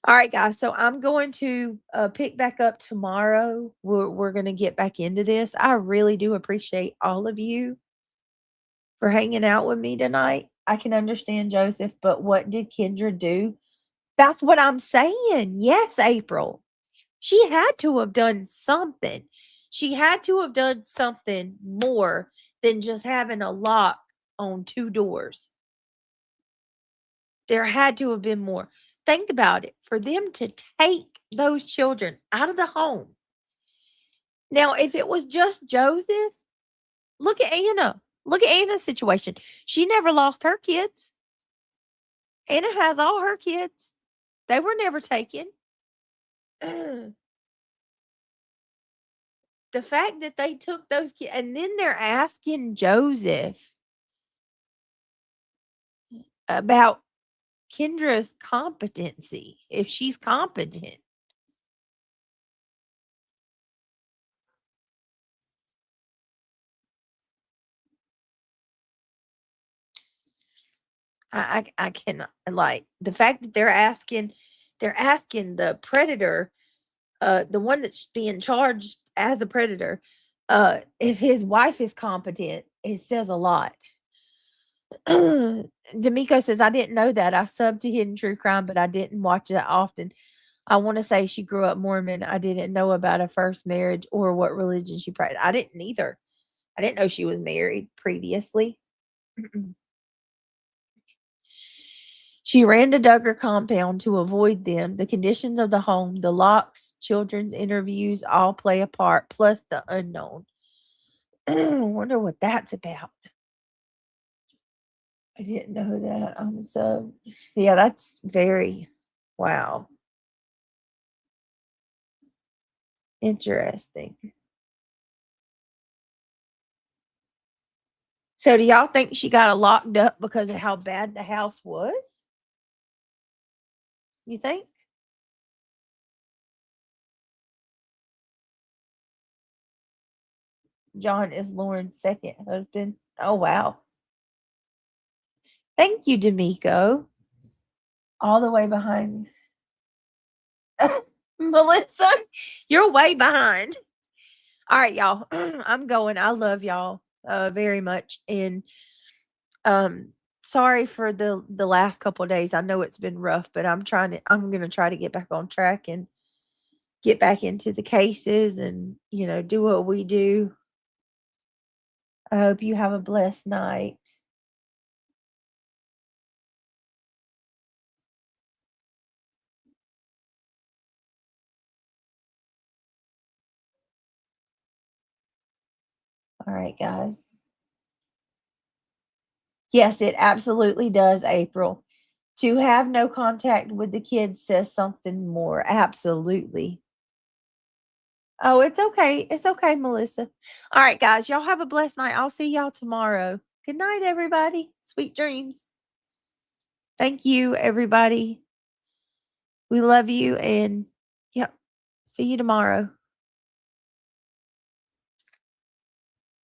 All right, guys. So I'm going to pick back up tomorrow. We're going to get back into this. I really do appreciate all of you for hanging out with me tonight. I can understand Joseph, but what did Kendra do? That's what I'm saying. Yes, April. She had to have done something. She had to have done something more than just having a lock on 2 doors. There had to have been more. Think about it. For them to take those children out of the home. Now, if it was just Joseph, look at Anna. Look at Anna's situation. She never lost her kids. Anna has all her kids. They were never taken. The fact that they took those kids, and then they're asking Joseph about Kendra's competency, if she's competent. I cannot, like, the fact that they're asking the predator, the one that's being charged as a predator, if his wife is competent, it says a lot. D'Amico says, I didn't know that. I subbed to Hidden True Crime, but I didn't watch that often. I want to say she grew up Mormon. I didn't know about a first marriage or what religion she practiced. I didn't either. I didn't know she was married previously. She ran to Duggar compound to avoid them. The conditions of the home, the locks, children's interviews all play a part, plus the unknown. Wonder what that's about. I didn't know that. So yeah, that's very wow. Interesting. So do y'all think she got locked up because of how bad the house was? You think? John is Lauren's second husband. Oh, wow. Thank you, D'Amico. All the way behind. Melissa, you're way behind. All right, y'all. I'm going. I love y'all very much. And sorry for the last couple of days. I know it's been rough, but I'm gonna try to get back on track and get back into the cases and, do what we do. I hope you have a blessed night. All right, guys. Yes, it absolutely does, April. To have no contact with the kids says something more. Absolutely. Oh, it's okay. It's okay, Melissa. All right, guys. Y'all have a blessed night. I'll see y'all tomorrow. Good night, everybody. Sweet dreams. Thank you, everybody. We love you. And, yep, see you tomorrow.